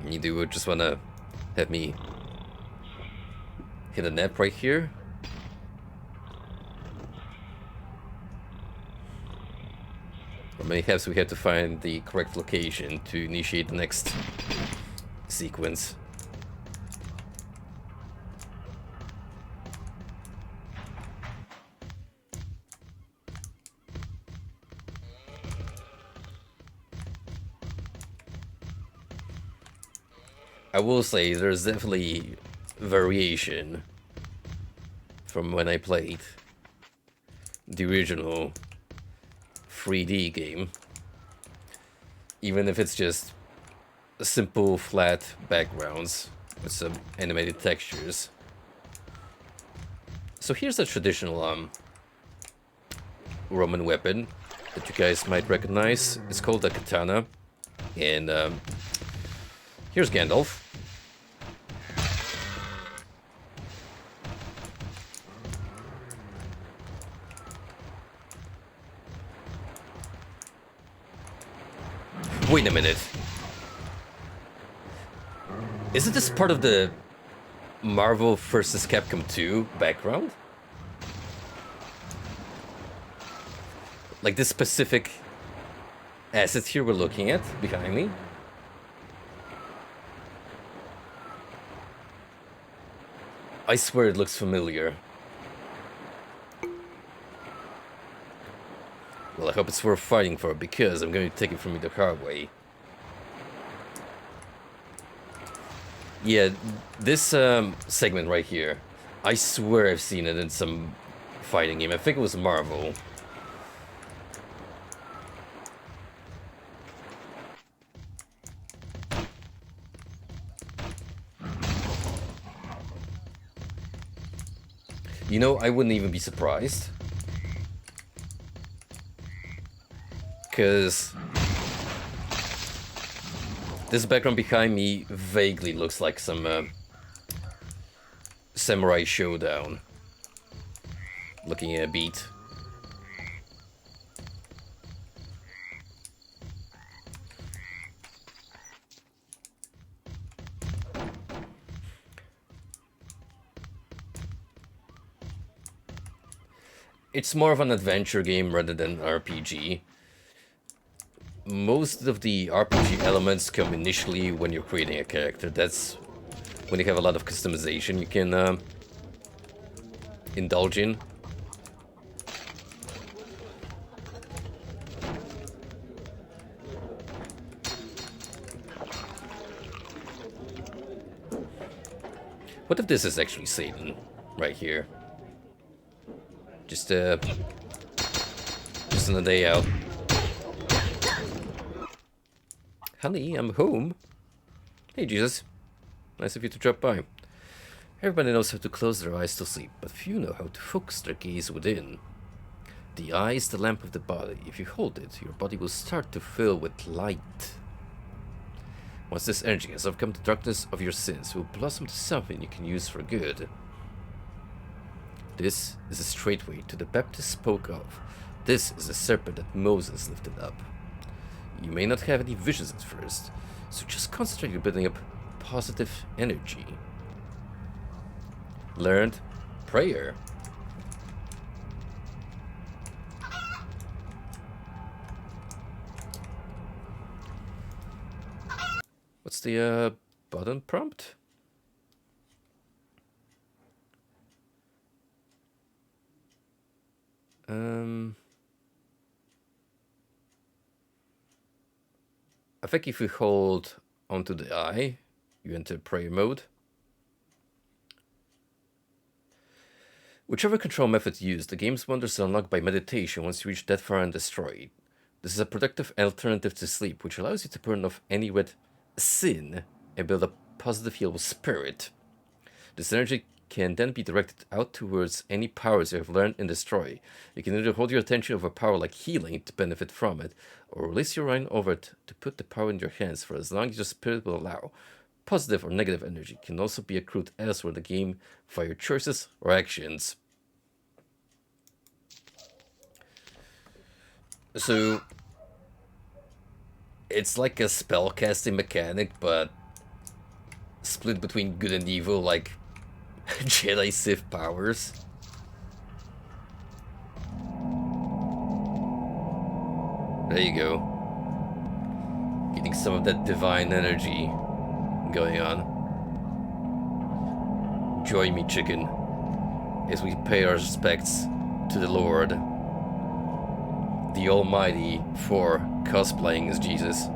You do just wanna have me hit a nap right here? Or perhaps we have to find the correct location to initiate the next sequence. I will say there's definitely variation from when I played the original 3D game. Even if it's just simple flat backgrounds with some animated textures. So here's a traditional Roman weapon that you guys might recognize. It's called a katana. And here's Gandalf. Wait a minute. Isn't this part of the Marvel vs. Capcom 2 background? Like this specific asset here we're looking at behind me? I swear it looks familiar. Well, I hope it's worth fighting for, because I'm going to take it from you the hard way. Yeah, this segment right here, I swear I've seen it in some fighting game. I think it was Marvel. You know, I wouldn't even be surprised. Because this background behind me vaguely looks like some Samurai Showdown. Looking at a beat. It's more of an adventure game rather than RPG. Most of the RPG elements come initially when you're creating a character. That's when you have a lot of customization you can indulge in. What if this is actually Satan right here? Just on a day out. Honey, I'm home. Hey, Jesus. Nice of you to drop by. Everybody knows how to close their eyes to sleep, but few know how to focus their gaze within. The eye is the lamp of the body. If you hold it, your body will start to fill with light. Once this energy has overcome the darkness of your sins, it will blossom to something you can use for good. This is a straight way to the Baptist spoke of. This is the serpent that Moses lifted up. You may not have any visions at first, so just concentrate on building up positive energy. Learned prayer. What's the button prompt? I think if you hold onto the eye, you enter prayer mode. Whichever control method used, the game's wonders are unlocked by meditation once you reach that far and destroy it. This is a productive alternative to sleep, which allows you to burn off any red sin and build a positive healable spirit. This energy can then be directed out towards any powers you have learned and destroy. You can either hold your attention over a power like healing to benefit from it, or release your mind over it to put the power in your hands for as long as your spirit will allow. Positive or negative energy can also be accrued elsewhere in the game via your choices or actions. So, it's like a spellcasting mechanic, but split between good and evil, like Jedi Sith powers. There you go. Getting some of that divine energy going on. Join me, chicken, as we pay our respects to the Lord, the Almighty, for cosplaying as Jesus.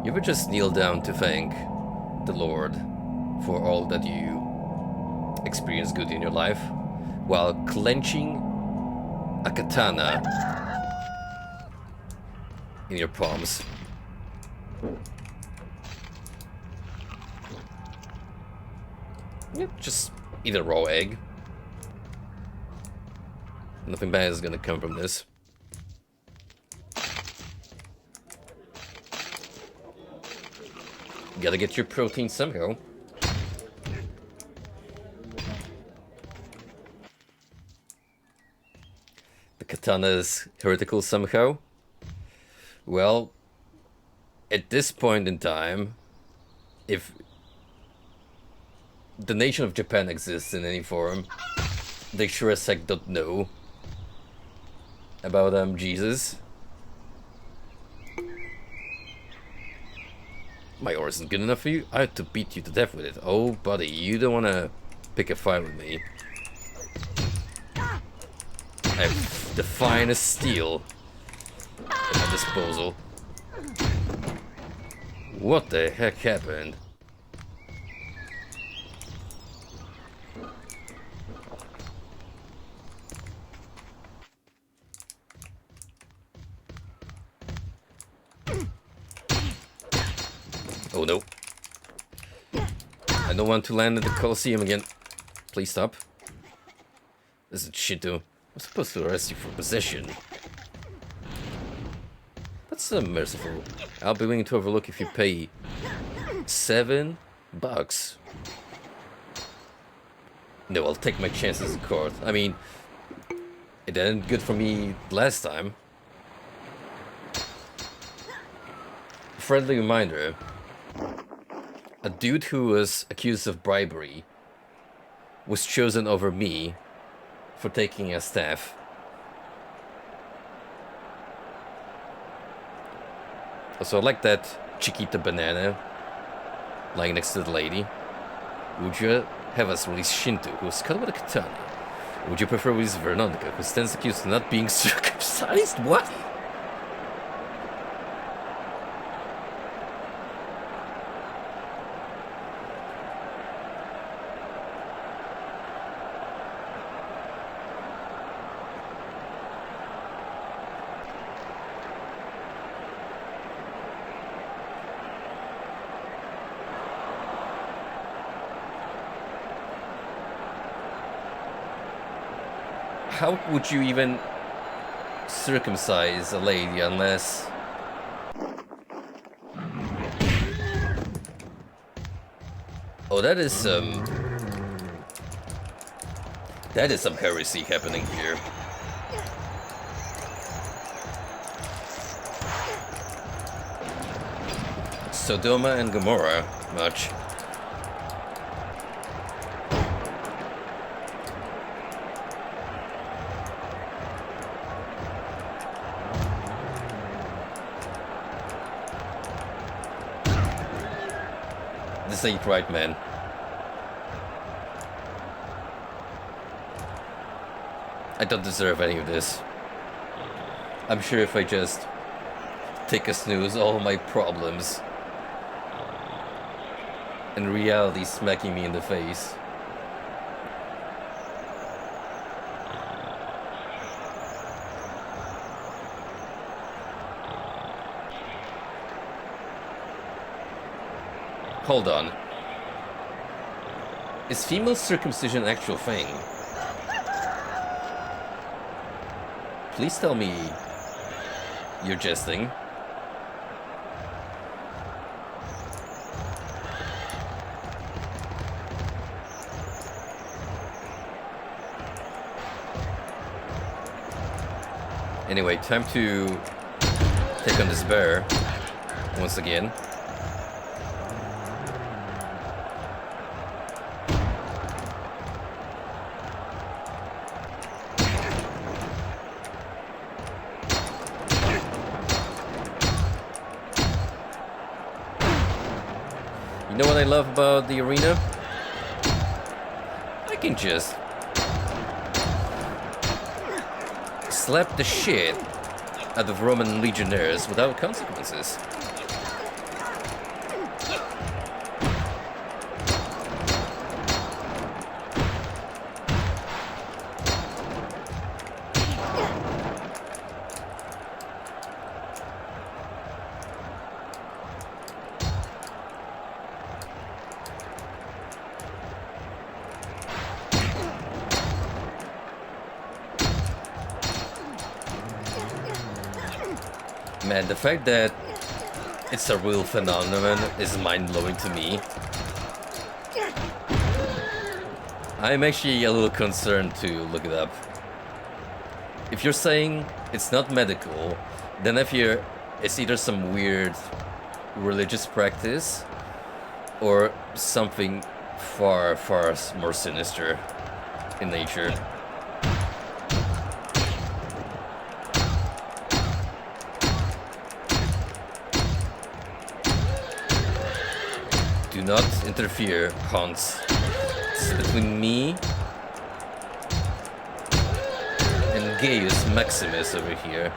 You ever just kneel down to thank the Lord for all that you experience good in your life while clenching a katana in your palms? Yep, just eat a raw egg. Nothing bad is gonna come from this. Gotta get your protein somehow. The katana is heretical somehow. Well, at this point in time, if the nation of Japan exists in any form, they sure as heck don't know about Jesus. My ore isn't good enough for you? I have to beat you to death with it. Oh, buddy, you don't want to pick a fight with me. I have the finest steel at my disposal. What the heck happened? Oh no. I don't want to land at the Colosseum again. Please stop. This is Shinto. I'm supposed to arrest you for possession. That's merciful. I'll be willing to overlook if you pay $7. No, I'll take my chances in court. I mean, it ended good for me last time. Friendly reminder. A dude who was accused of bribery was chosen over me for taking a staff. Also, I like that Chiquita banana lying next to the lady. Would you have us release Shinto, who was cut with a katana? Or would you prefer we release Veronica, who stands accused of not being circumcised? What? How would you even circumcise a lady unless... Oh, that is some heresy happening here. Sodoma and Gomorrah, much. This ain't right, man. I don't deserve any of this. I'm sure if I just take a snooze, all my problems and reality smacking me in the face. Hold on. Is female circumcision an actual thing? Please tell me you're jesting. Anyway, time to take on this bear once again. You know what I love about the arena? I can just slap the shit out of Roman legionnaires without consequences. Man, the fact that it's a real phenomenon is mind-blowing to me. I'm actually a little concerned to look it up. If you're saying it's not medical, then I fear it's either some weird religious practice or something far, far more sinister in nature. Do not interfere, Hans. It's between me and Gaius Maximus over here.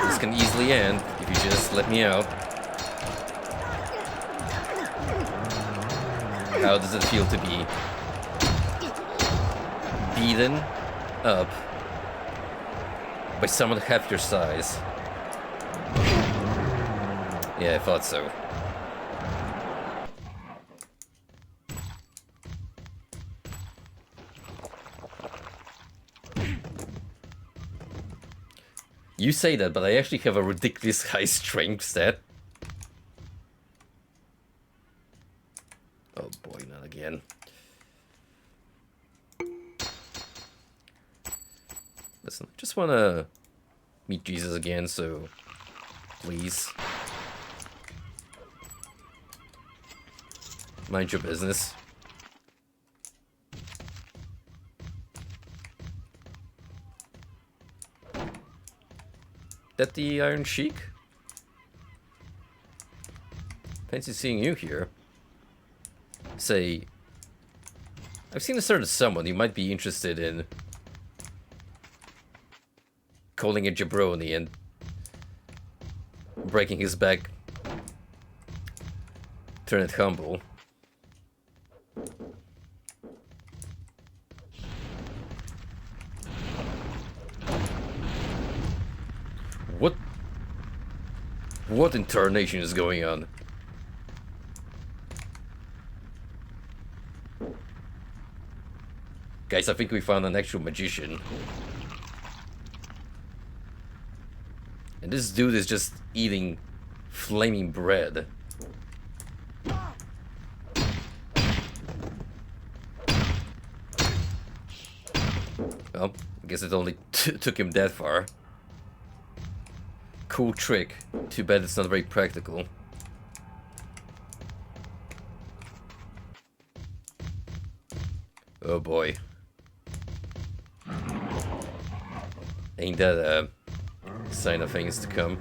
This can easily end if you just let me out. How does it feel to be beaten up by someone half your size? Yeah, I thought so. You say that, but I actually have a ridiculous high strength stat. Oh boy, not again. Listen, I just wanna meet Jesus again, so please. Mind your business. That the Iron Sheik? Fancy seeing you here. Say, I've seen a certain someone you might be interested in calling a jabroni and breaking his back. Turn it humble. What in tarnation is going on? Guys, I think we found an actual magician. And this dude is just eating flaming bread. Well, I guess it only took him that far. Cool trick. Too bad it's not very practical. Oh boy. Ain't that a sign of things to come?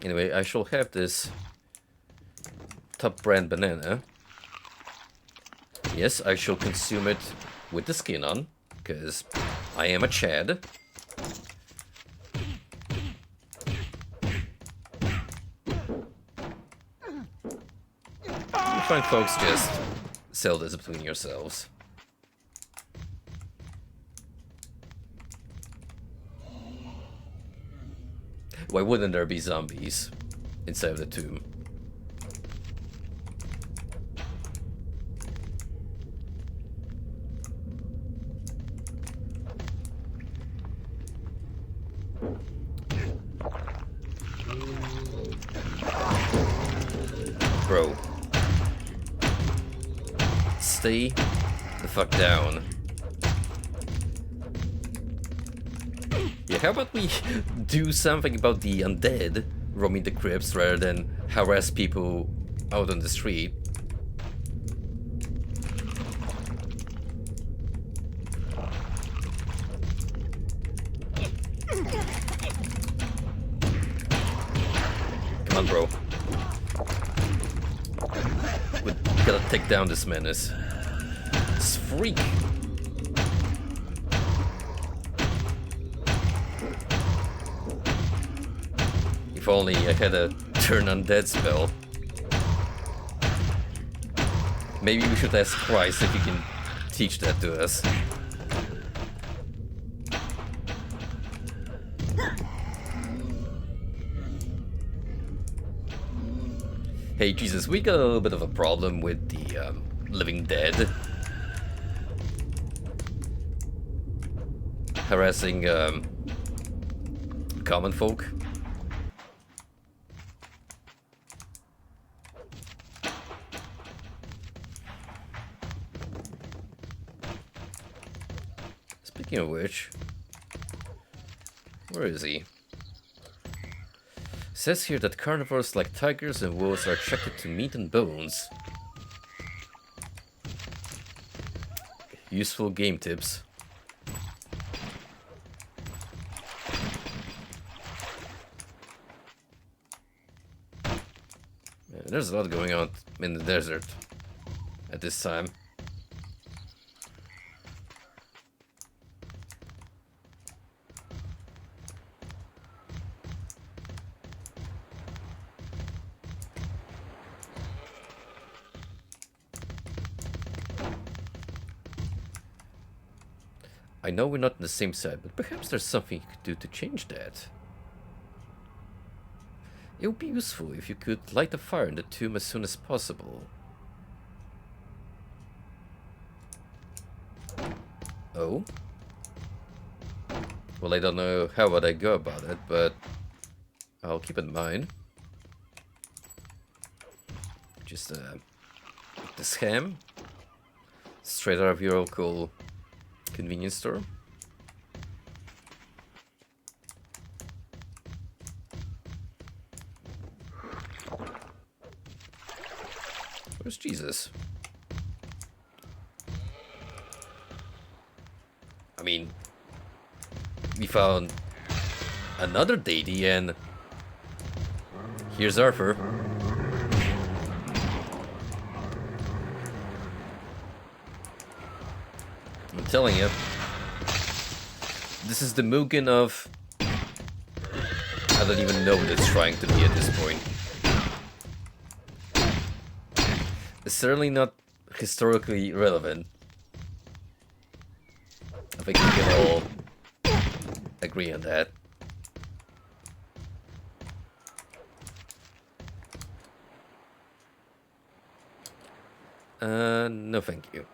Anyway, I shall have this top brand banana. Yes, I shall consume it with the skin on, because I am a Chad. You fine folks just sell this between yourselves. Why wouldn't there be zombies inside of the tomb? Bro. Stay the fuck down. Yeah, how about we do something about the undead roaming the crypts rather than harass people out on the street? Come on, bro. We gotta take down this menace. This freak. If only I had a turn undead spell. Maybe we should ask Christ if he can teach that to us. Hey, Jesus, we got a little bit of a problem with the living dead. Harassing common folk. Speaking of which, where is he? Says here that carnivores like tigers and wolves are attracted to meat and bones. Useful game tips. Yeah, there's a lot going on in the desert at this time. I know we're not on the same side, but perhaps there's something you could do to change that. It would be useful if you could light a fire in the tomb as soon as possible. Oh? Well, I don't know how would I go about it, but I'll keep it in mind. Just this ham, straight out of your local convenience store. Where's Jesus? I mean, we found another deity, and here's Arthur. I'm telling you, this is the Mugen of... I don't even know what it's trying to be at this point. It's certainly not historically relevant. I think we can all agree on that. No thank you.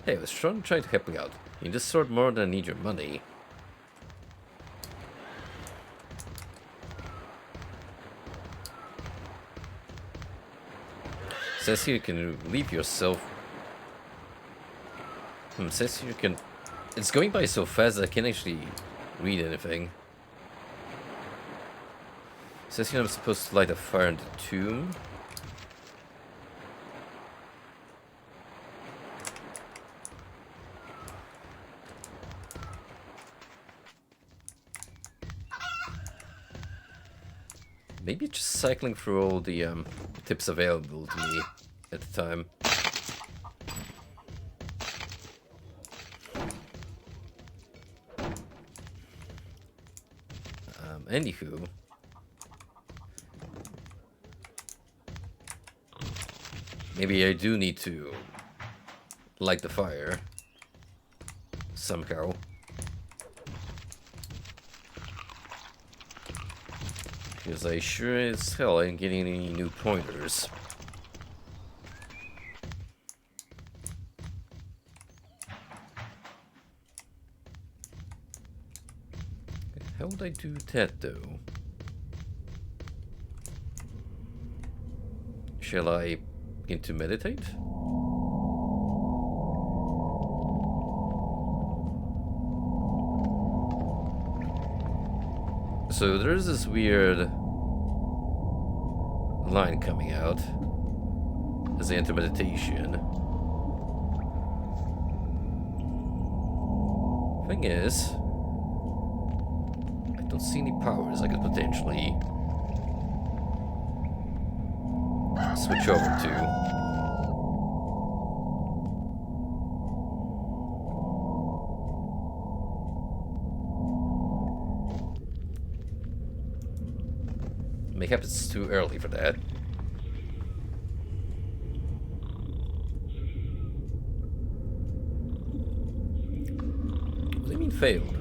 Hey, I was trying to help you out. You just sort more than I need your money. Says here you can leave yourself. Says here you can. It's going by so fast that I can't actually read anything. Says here I'm supposed to light a fire in the tomb. Maybe just cycling through all the tips available to me at the time. Anywho, maybe I do need to light the fire somehow. Because I sure as hell ain't getting any new pointers. How would I do that though? Shall I begin to meditate? So there's this weird line coming out as I enter meditation. Thing is, I don't see any powers I could potentially switch over to. Maybe it's too early for that. What do you failed.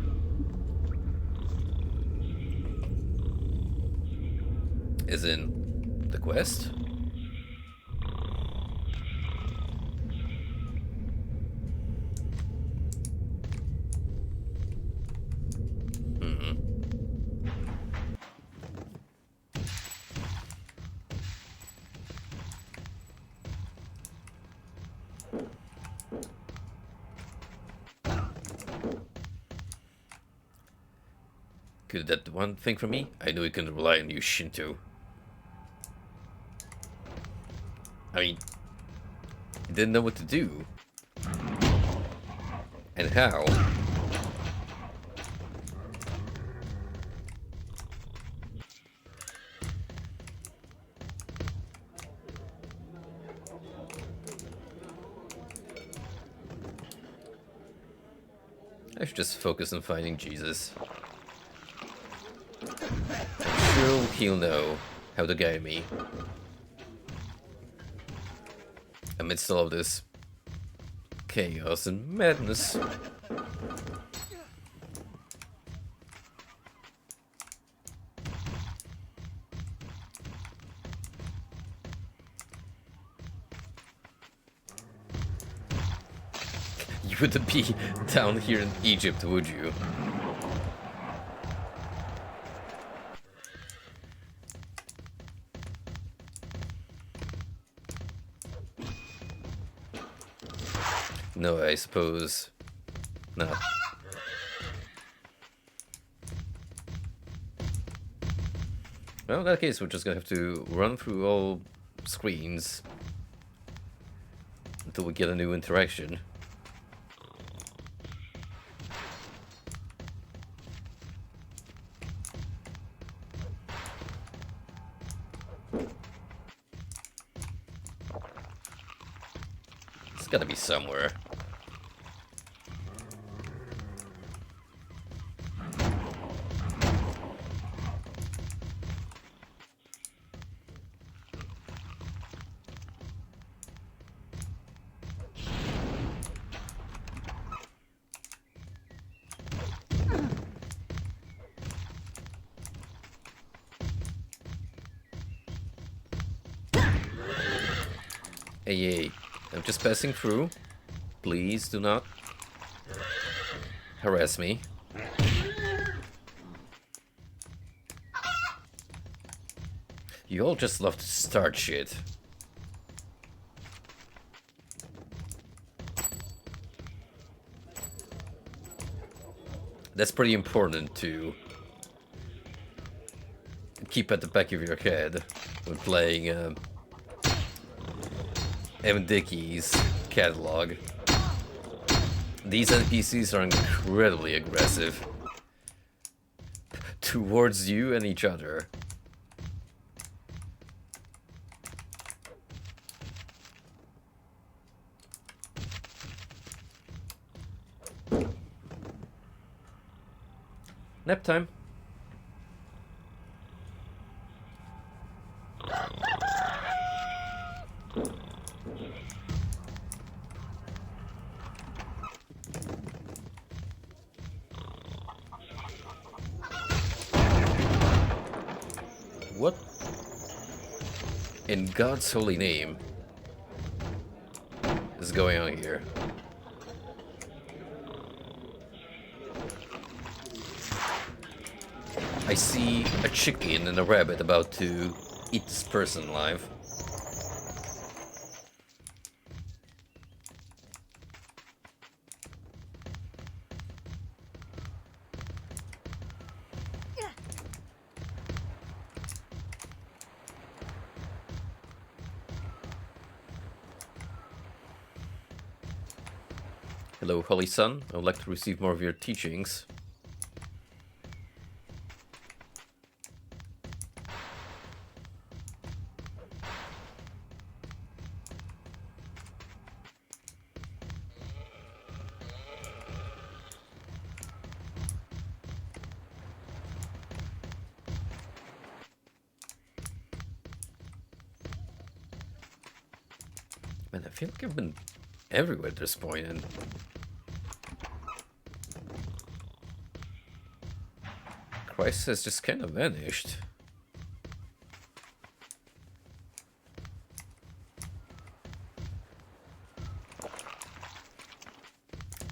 As in the quest? Could that one thing for me? I know you can rely on you, Shinto. I mean, you didn't know what to do. And how. I should just focus on finding Jesus. I'm sure he'll know how to guide me amidst all of this chaos and madness. You wouldn't be down here in Egypt, would you? No, I suppose not. Well, in that case, we're just gonna have to run through all screens until we get a new interaction. It's gotta be somewhere. Hey, I'm just passing through. Please do not harass me. You all just love to start shit. That's pretty important to keep at the back of your head when playing M. Dickey's catalog. These NPCs are incredibly aggressive towards you and each other. Nap time. What in God's holy name is going on here? I see a chicken and a rabbit about to eat this person alive. Hello, Holy Son. I would like to receive more of your teachings. Man, I feel like I've been everywhere at this point, and Christ has just kind of vanished.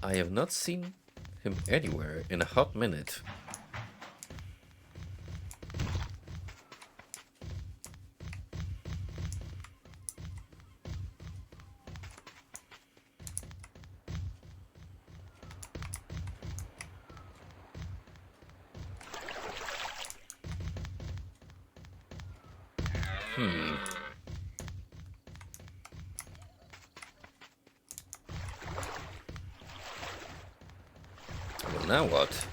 I have not seen him anywhere in a hot minute. Well, now what?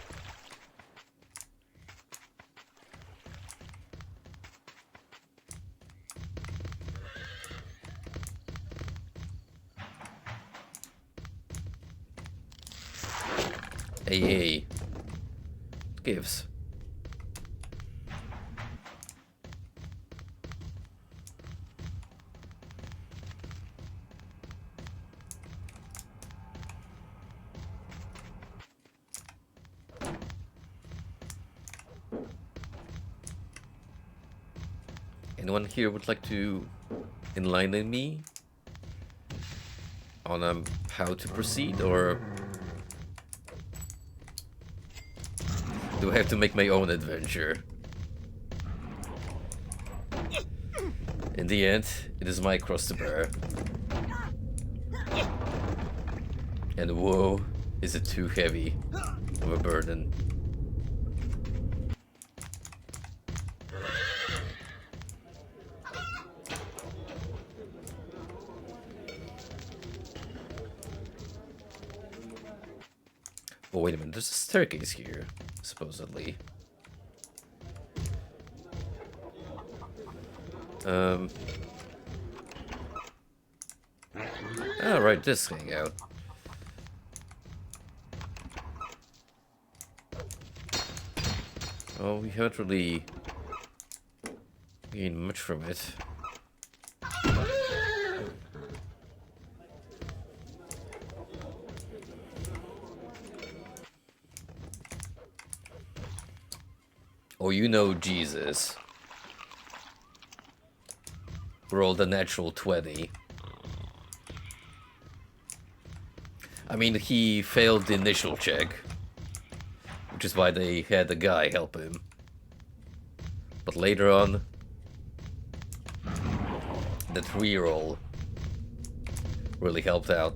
Hey, gives. Anyone here would like to enlighten me on how to proceed, or do I have to make my own adventure? In the end, it is my cross to bear. And whoa, is it too heavy of a burden? Oh, wait a minute, there's a staircase here, supposedly. Oh, right, this thing out. Oh, we haven't really gained much from it. Oh, you know Jesus. Rolled a natural 20. I mean, he failed the initial check, which is why they had the guy help him. But later on, that reroll really helped out.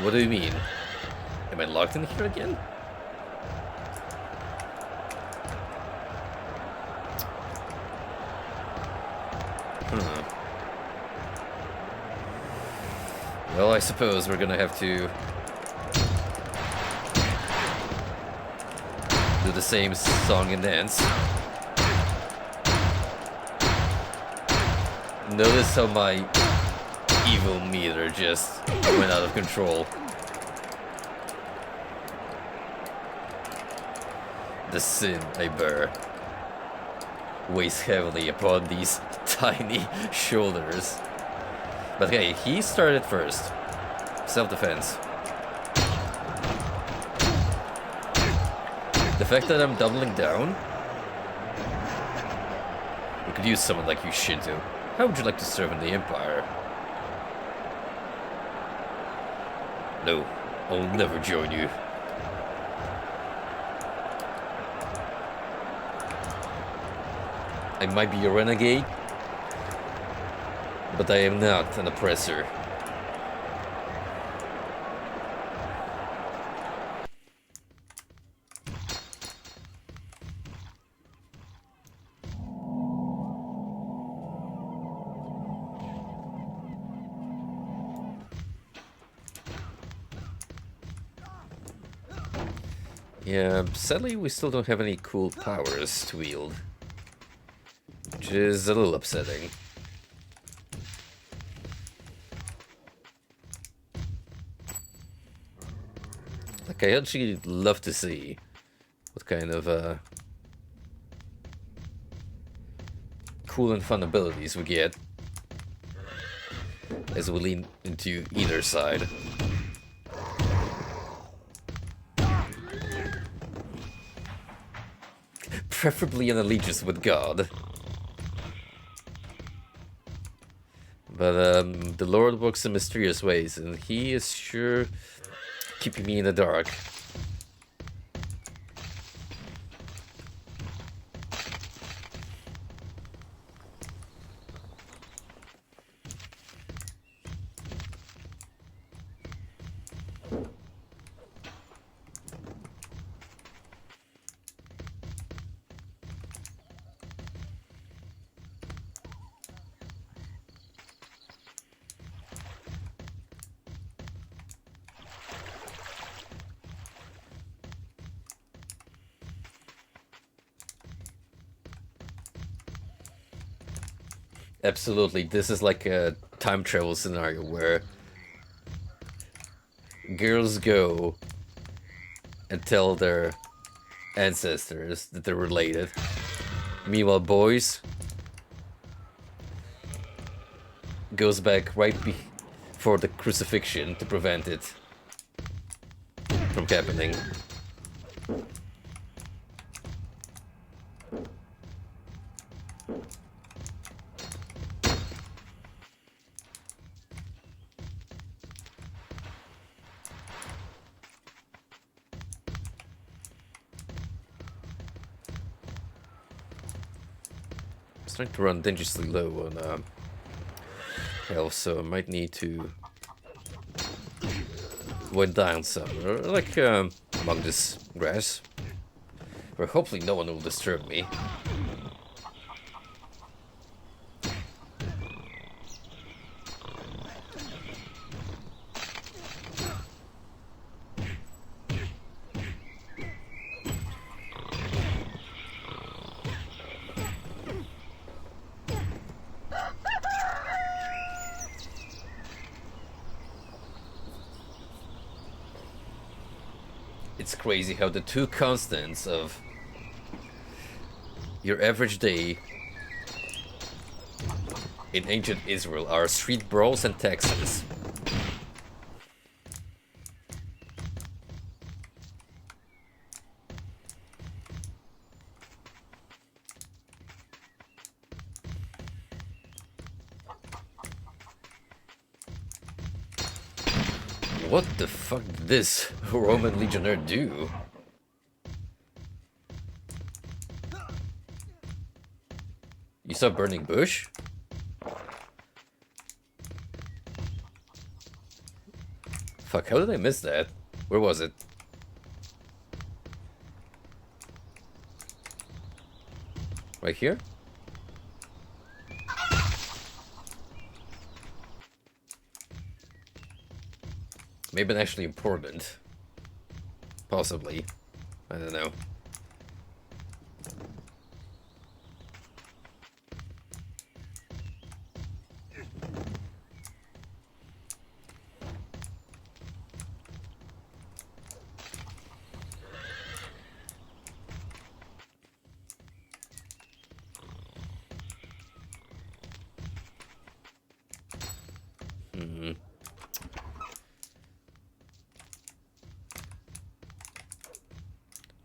What do you mean? Am I locked in here again? Well, I suppose we're gonna have to do the same song and dance. Notice how my evil meter just went out of control. The sin I bear weighs heavily upon these tiny shoulders. But hey, he started first. Self-defense. The fact that I'm doubling down? We could use someone like you, Shinto. How would you like to serve in the Empire? No, I'll never join you. I might be a renegade, but I am not an oppressor. Yeah, sadly we still don't have any cool powers to wield, which is a little upsetting. Like, I actually love to see what kind of cool and fun abilities we get as we lean into either side. Preferably an allegiance with God. But the Lord works in mysterious ways, and he is sure keeping me in the dark. Absolutely, this is like a time travel scenario where girls go and tell their ancestors that they're related. Meanwhile, boys goes back right before the crucifixion to prevent it from happening. Trying to run dangerously low on health, so I might need to wind down some, like among this grass, where hopefully no one will disturb me. It's crazy how the two constants of your average day in ancient Israel are street brawls and taxes. What the fuck did this Roman legionnaire do? You saw burning bush? Fuck, how did I miss that? Where was it? Right here? Maybe actually important. Possibly. I don't know.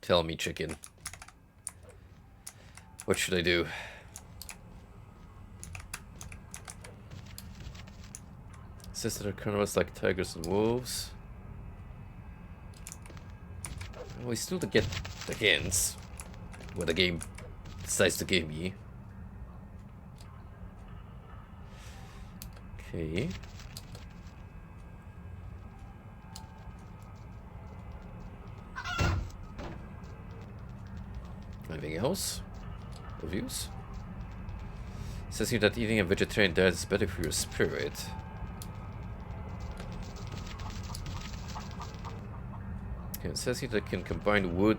Tell me, chicken. What should I do? It says that are carnivores like tigers and wolves. Well, we still to get the hints. What the game decides to give me. Okay. Anything else? Reviews? It says here that eating a vegetarian diet is better for your spirit. Okay, it says here that it can combine wood.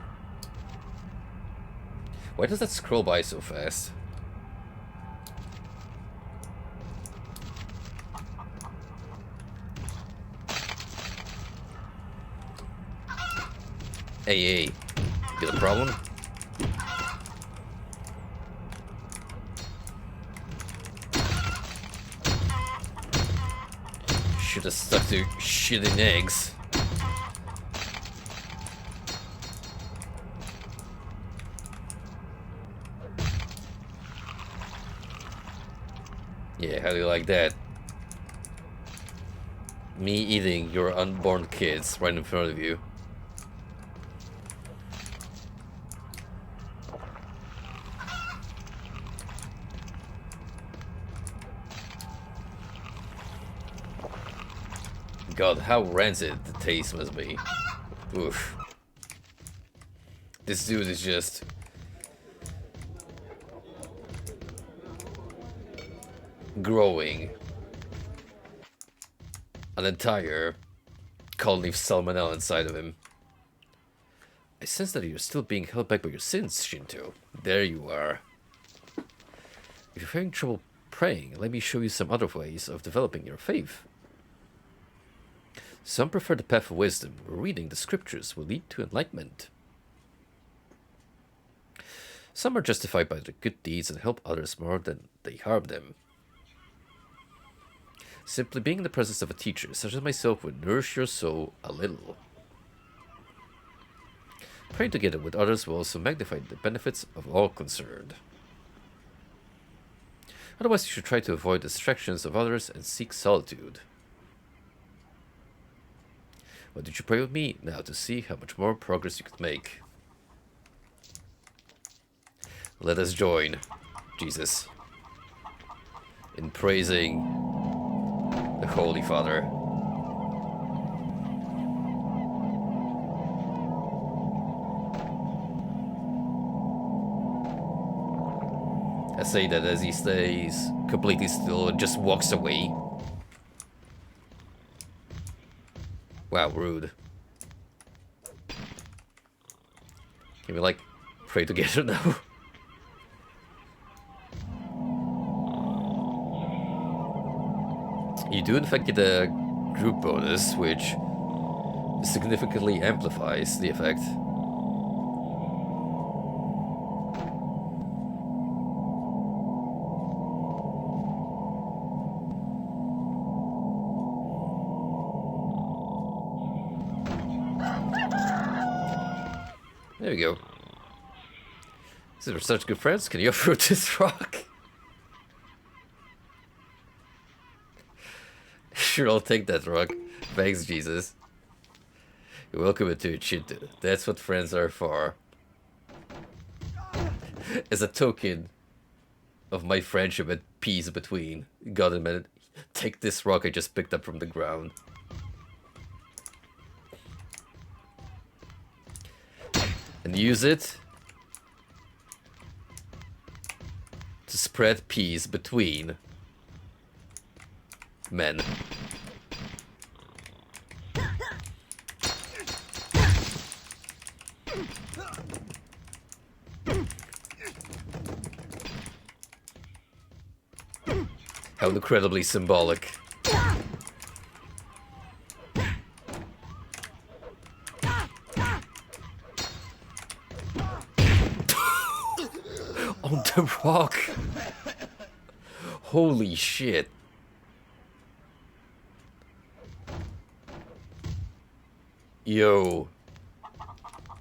Why does that scroll by so fast? Hey, got a problem? should have stuck to shitting eggs. Yeah, how do you like that? Me eating your unborn kids right in front of you. God, how rancid the taste must be. Oof. This dude is just... growing an entire colony of salmonella inside of him. I sense that you're still being held back by your sins, Shinto. There you are. If you're having trouble praying, let me show you some other ways of developing your faith. Some prefer the path of wisdom, where reading the scriptures will lead to enlightenment. Some are justified by their good deeds and help others more than they harm them. Simply being in the presence of a teacher, such as myself, would nourish your soul a little. Praying together with others will also magnify the benefits of all concerned. Otherwise, you should try to avoid distractions of others and seek solitude. Why don't you pray with me now to see how much more progress you could make? Let us join, Jesus, in praising the Holy Father. I say that as he stays completely still and just walks away. Wow, rude. Can we, like, pray together now? You do in fact get a group bonus, which significantly amplifies the effect. There we go. Since we're such good friends, can you uproot this rock? Sure, I'll take that rock. Thanks, Jesus. You're welcome to it, Shinto. That's what friends are for. As a token of my friendship and peace between God and man, take this rock I just picked up from the ground. And use it to spread peace between men. How incredibly symbolic. On the rock. Holy shit. Yo.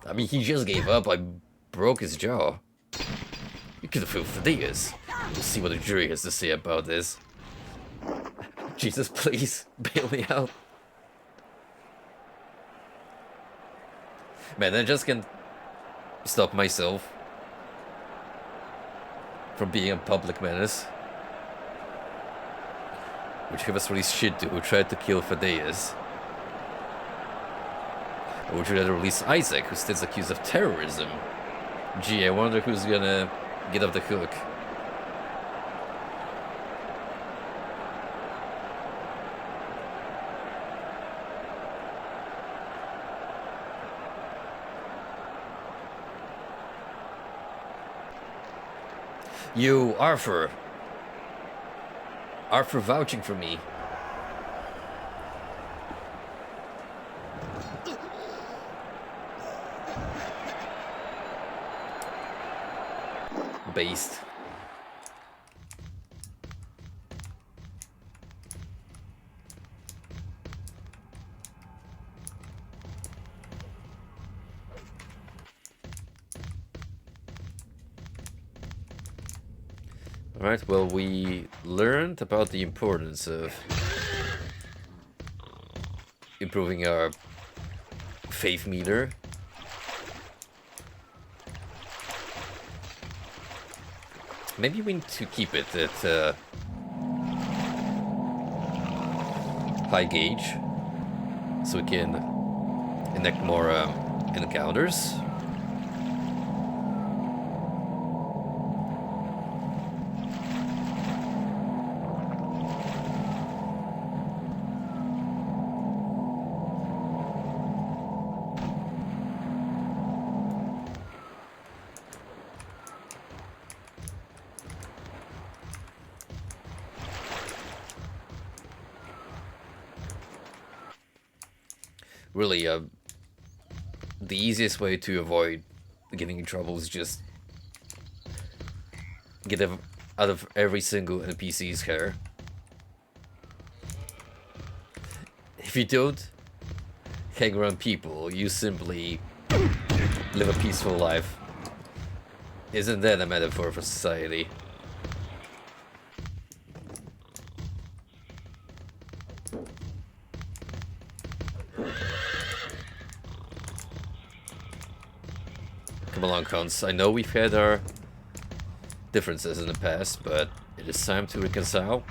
I mean, he just gave up. I broke his jaw. You could have filled for years. We'll see what the jury has to say about this. Jesus, please, bail me out. Man, I just can't stop myself from being a public menace. Which of us release Shinto, who tried to kill Thaddeus? Or would you rather release Isaac, who stands accused of terrorism? Gee, I wonder who's gonna get off the hook. You, Arthur. Arthur vouching for me. Based. Right, well, we learned about the importance of improving our faith meter. Maybe we need to keep it at high gauge, so we can enact more encounters. Really, the easiest way to avoid getting in trouble is just get out of every single NPC's hair. If you don't hang around people, you simply live a peaceful life. Isn't that a metaphor for society? Come along, cons. I know we've had our differences in the past, but it is time to reconcile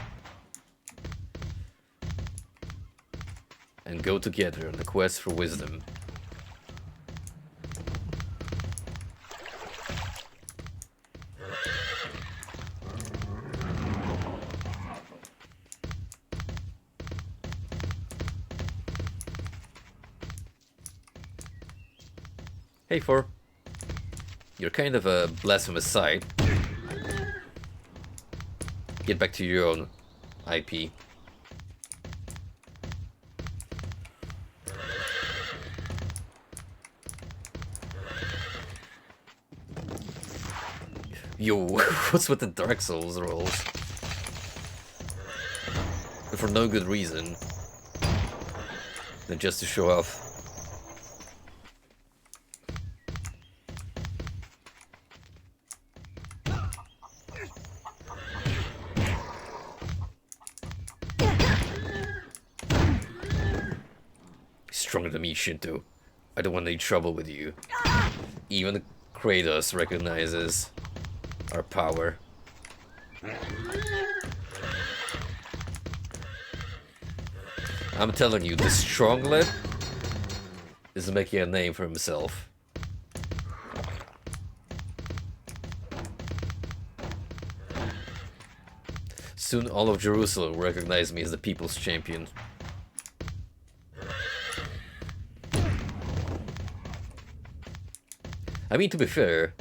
and go together on the quest for wisdom. Hey, Four. You're kind of a blasphemous sight. Get back to your own IP. Yo, what's with the Dark Souls rolls? For no good reason than just to show off. Stronger than me, Shinto. I don't want any trouble with you. Even Kratos recognizes our power. I'm telling you, this strong lad is making a name for himself. Soon all of Jerusalem will recognize me as the people's champion. I mean, to be fair,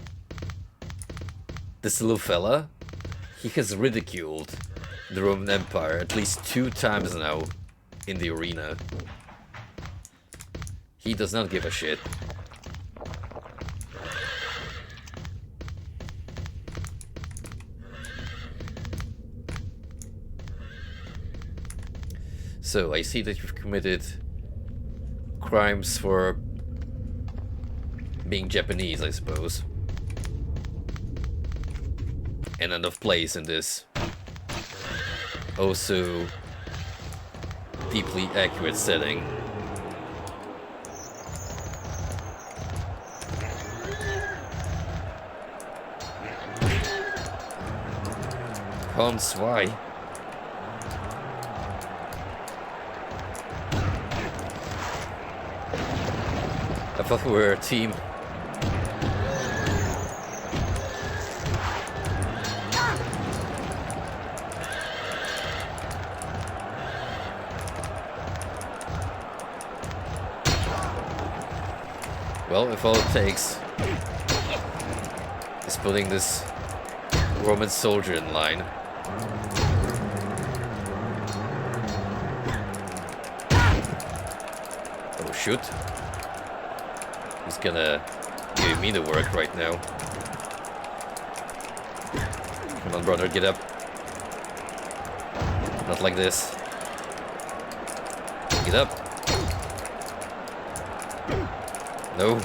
this little fella, he has ridiculed the Roman Empire at least 2 times now in the arena. He does not give a shit. So, I see that you've committed crimes for being Japanese, I suppose. And enough place in this also deeply accurate setting. Hans, why? I thought we were a team. Well, if all it takes is putting this Roman soldier in line. Oh shoot. He's gonna give me the work right now. Come on, brother, get up. Not like this. Get up. No.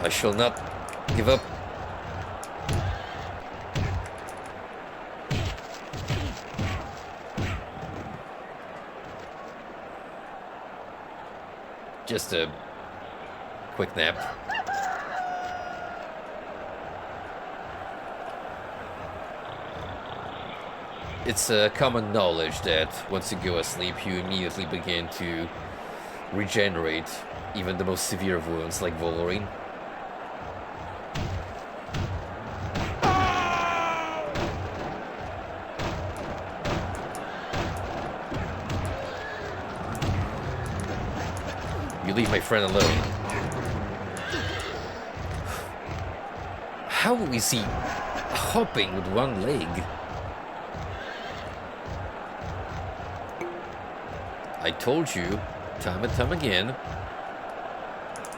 I shall not Give up. Just a quick nap. It's common knowledge that once you go asleep, you immediately begin to regenerate even the most severe wounds, like Wolverine. You leave my friend alone. How is he hopping with one leg? I told you, time and time again,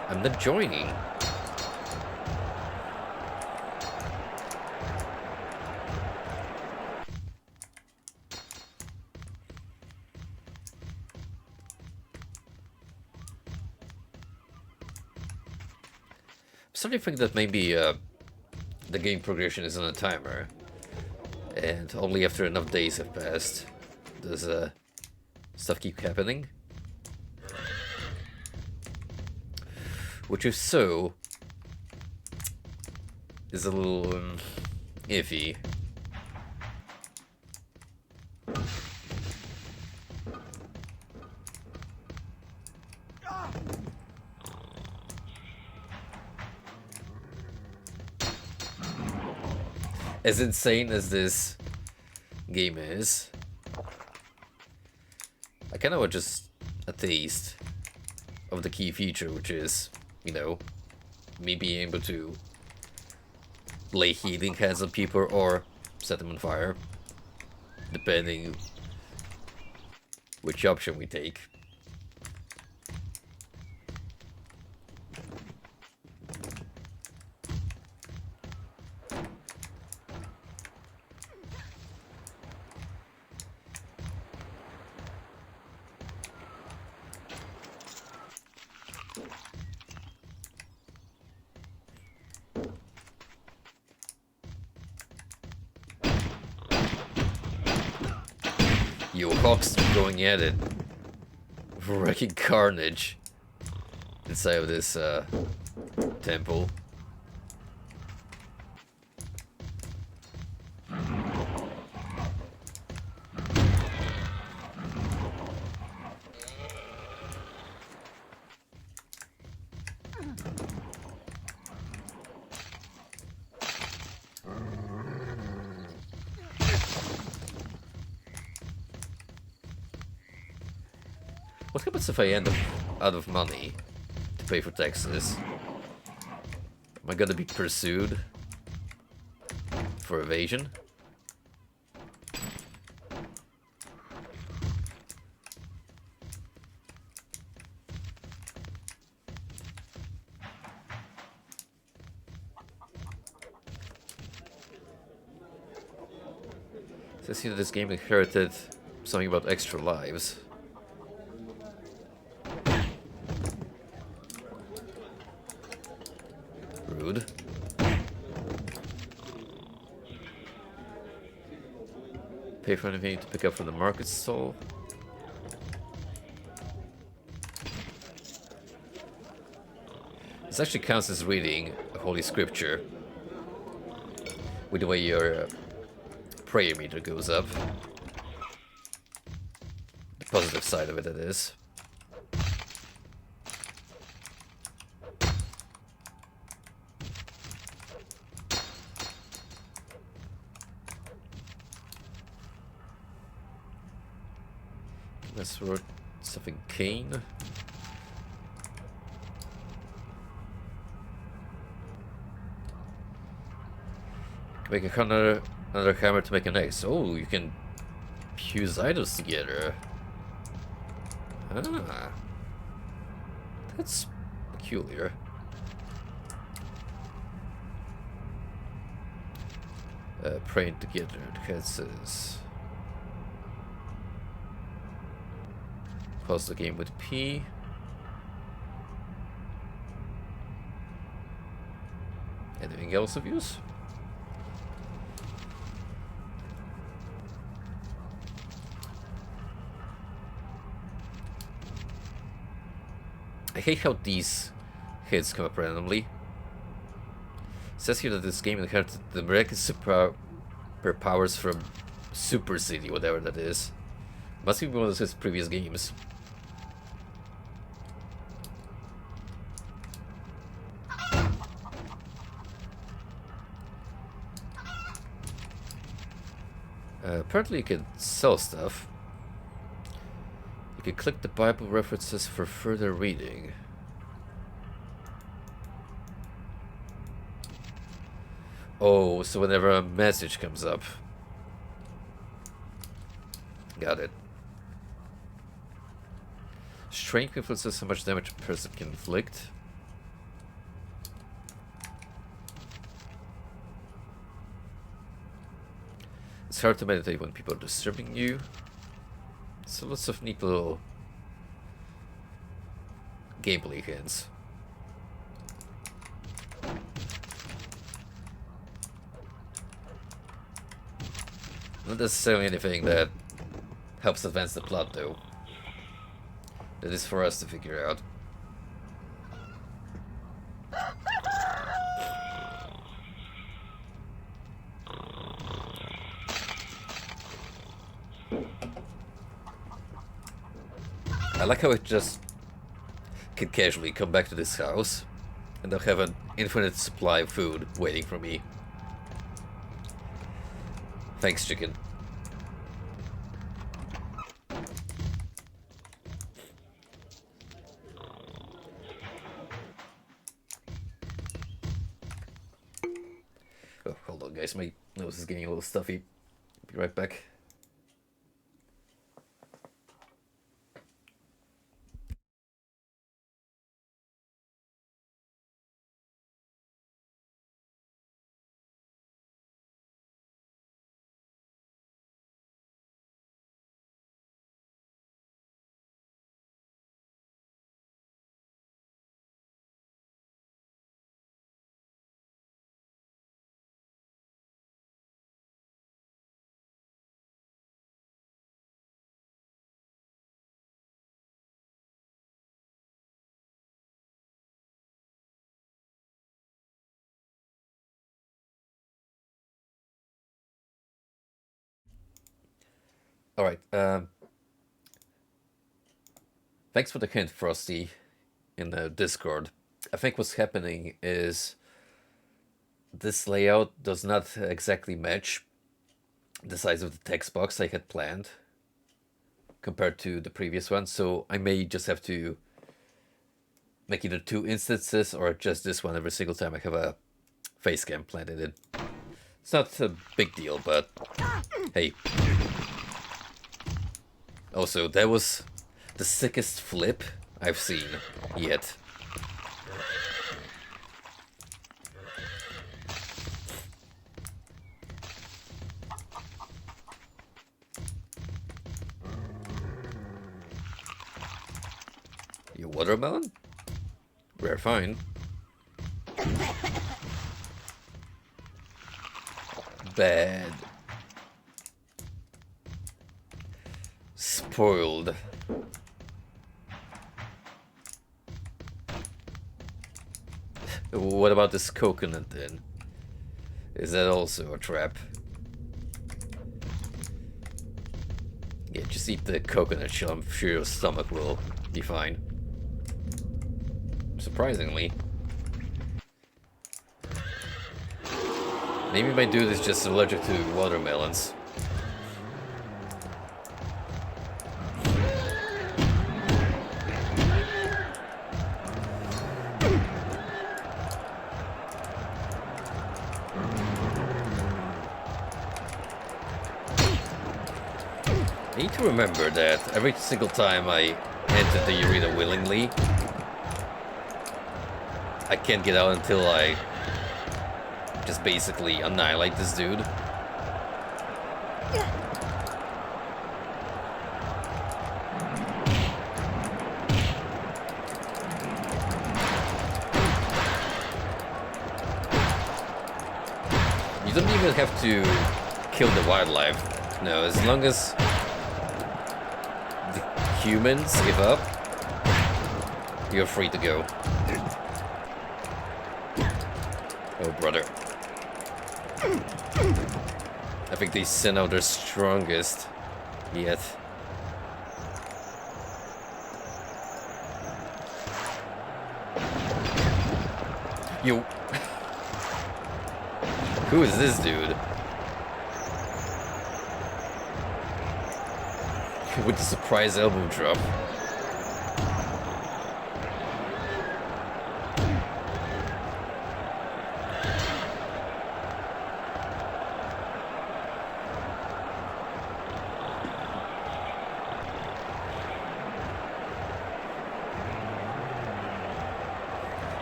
I'm not joining. I'm starting to think that maybe the game progression is on a timer, and only after enough days have passed does stuff keep happening. Which, if so, is a little iffy. As insane as this game is, I kind of want just a taste of the key feature, which is, you know, me being able to lay healing hands on people or set them on fire, depending which option we take. Yo, Hawks going at it, wrecking carnage inside of this temple. What happens if I end up out of money to pay for taxes? Am I gonna be pursued for evasion? So I see that this game inherited something about extra lives. Rude. Pay for anything to pick up from the market stall. This actually counts as reading a holy scripture, with the way your prayer meter goes up. The positive side of it, that is. Let's wrote something cane. Make another hammer to make an axe. Oh, you can fuse items together. Ah, that's peculiar. Praying together. The cat says. Pause the game with P. And anything else of use? I hate how these hits come up randomly. It says here that this game inherited the miraculous superpowers from Super City, whatever that is. Must be one of his previous games. Apparently you can sell stuff. You can click the Bible references for further reading. Oh, so whenever a message comes up. Got it. Strength influences how much damage a person can inflict. It's hard to meditate when people are disturbing you. So lots of neat little gameplay hints. Not necessarily anything that helps advance the plot, though. That is for us to figure out. I like how it just can casually come back to this house and they'll have an infinite supply of food waiting for me. Thanks, chicken. Oh, hold on, guys. My nose is getting a little stuffy. Be right back. Alright, thanks for the hint, Frosty, in the Discord. I think what's happening is this layout does not exactly match the size of the text box I had planned compared to the previous one, so I may just have to make either 2 instances or just this one every single time I have a face cam planted in. It's not a big deal, but hey. Also, that was the sickest flip I've seen yet. Your watermelon? Rare find. Bad. Spoiled. What about this coconut then? Is that also a trap? Yeah, just eat the coconut shell. I'm sure your stomach will be fine. Surprisingly. Maybe my dude is just allergic to watermelons. I need to remember that every single time I enter the arena willingly, I can't get out until I just basically annihilate this dude. You don't even have to kill the wildlife. No, as long as the humans give up, you're free to go. Oh, brother. I think they sent out their strongest yet. Yo. Who is this dude? With the surprise elbow drop.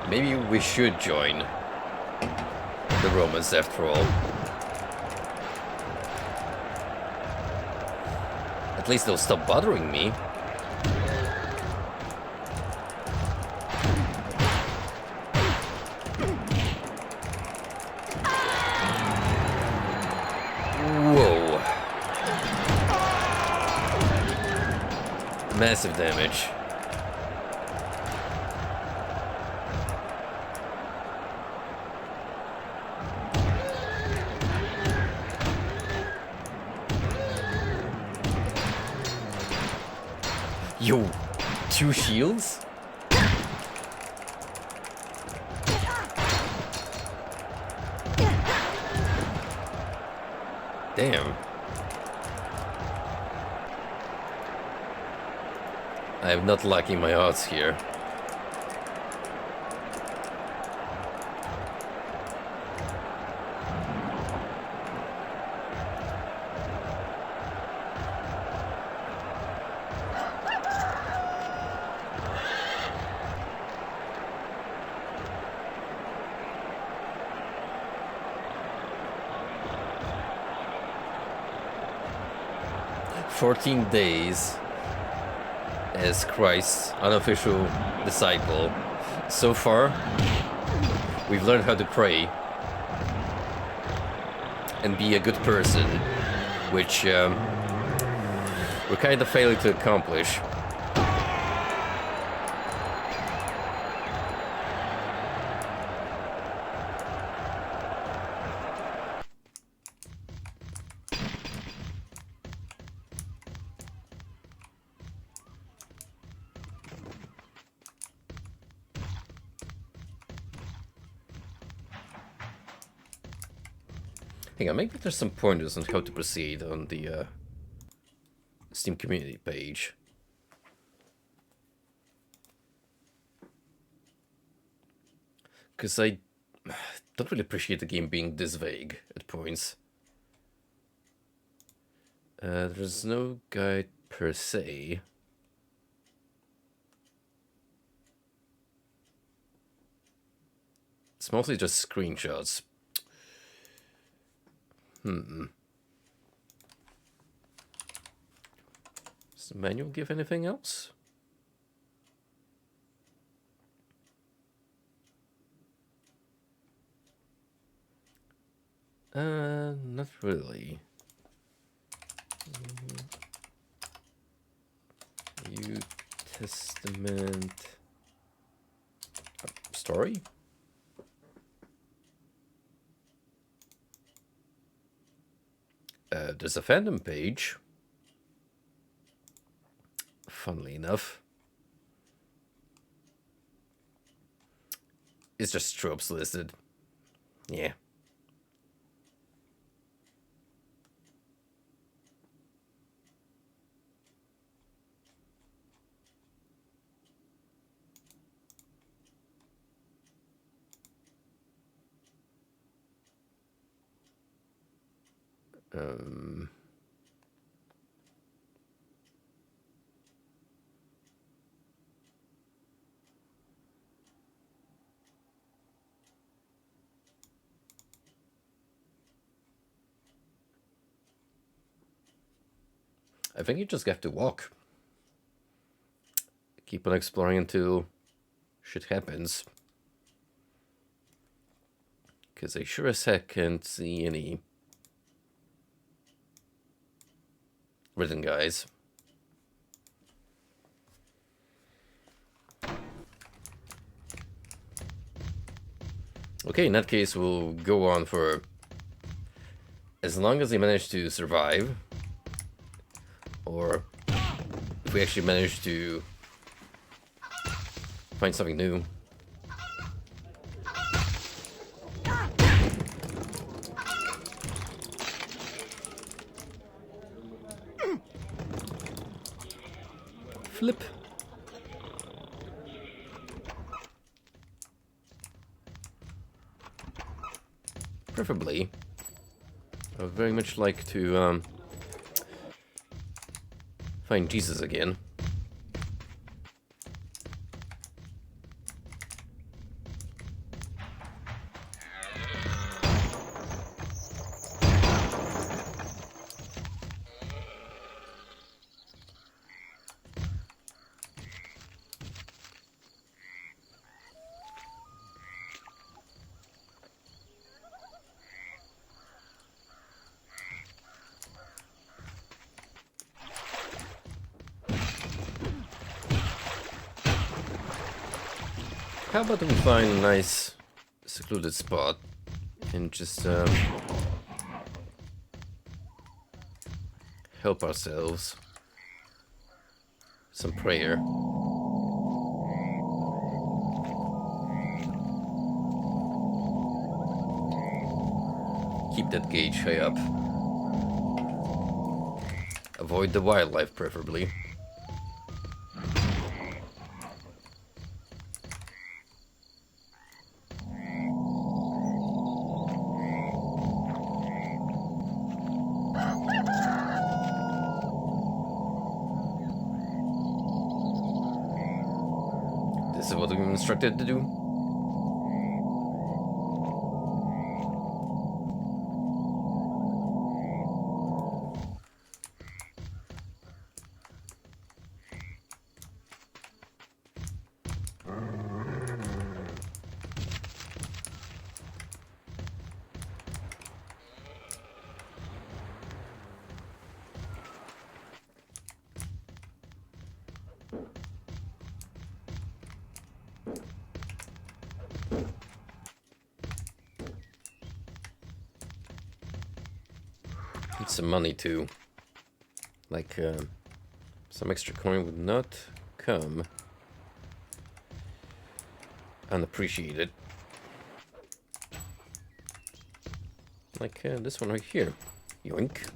Maybe we should join the Romans after all. At least they'll stop bothering me. Whoa. Massive damage. Yo, 2 shields? Damn. I'm not liking my odds here. "14 days as Christ's unofficial disciple. So far, we've learned how to pray and be a good person, which we're kind of failing to accomplish. Hang on, maybe there's some pointers on how to proceed on the Steam community page. Because I don't really appreciate the game being this vague at points. There's no guide per se. It's mostly just screenshots. Does the manual give anything else? Not really. New Testament story? There's a fandom page. Funnily enough. It's just tropes listed. Yeah. I think you just have to walk. Keep on exploring until shit happens. Because I sure as heck can't see any written guys. Okay, in that case, we'll go on for as long as they manage to survive, or if we actually manage to find something new. Flip. Preferably. I would very much like to find Jesus again. How about we find a nice secluded spot and just help ourselves. Some prayer. Keep that gauge high up. Avoid the wildlife, preferably. This is what we were instructed to do. Need some money too. Like, some extra coin would not come unappreciated. Like this one right here. Yoink.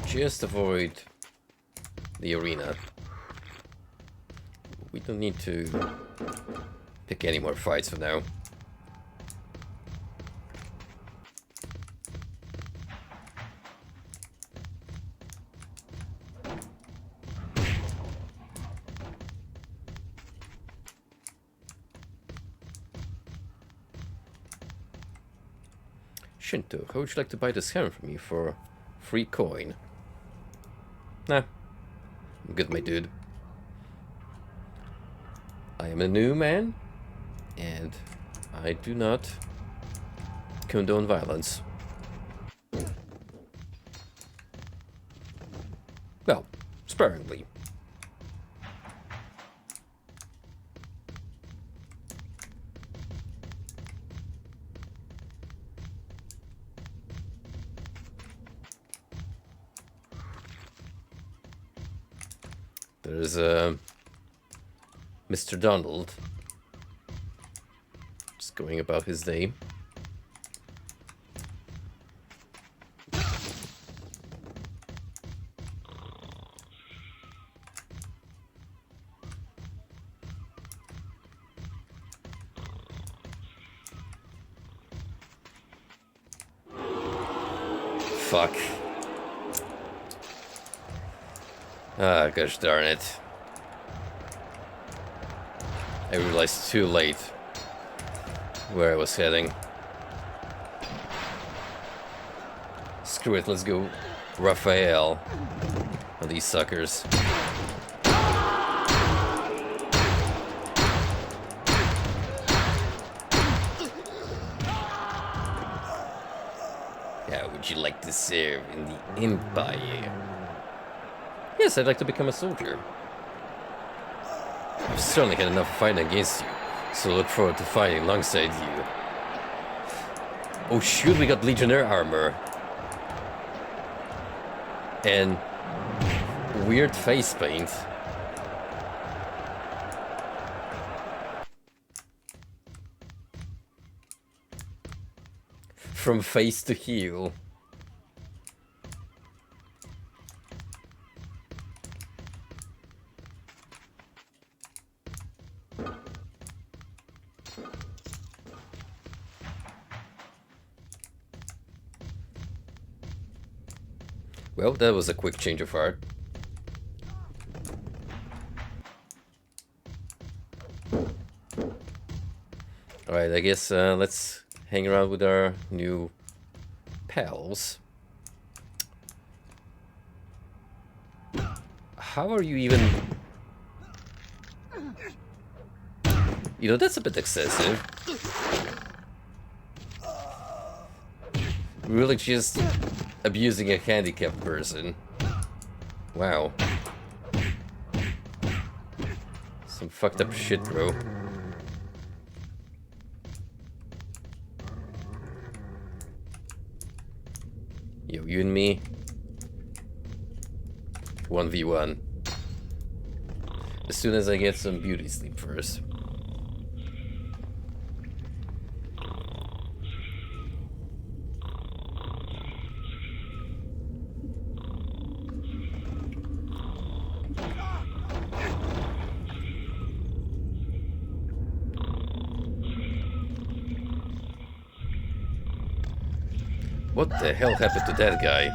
Just avoid the arena. We don't need to pick any more fights for now. Shinto, how would you like to buy this hammer from me for free coin? Nah, I'm good, my dude. I am a new man, and I do not condone violence. Well, sparingly. There's Mr. Donald, just going about his day. fuck. Ah, gosh darn it. I realized too late where I was heading. Screw it, let's go Raphael on these suckers. How would you like to serve in the Empire? Yes, I'd like to become a soldier. I've certainly had enough fighting against you, so look forward to fighting alongside you. Oh shoot, we got Legionnaire armor. And weird face paint. From face to heel. Well, that was a quick change of heart. Alright, I guess let's hang around with our new pals. How are you even... You know, that's a bit excessive. Really just abusing a handicapped person. Wow. Some fucked up shit, bro. Yo, you and me. 1v1. As soon as I get some beauty sleep first. What the hell happened to that guy?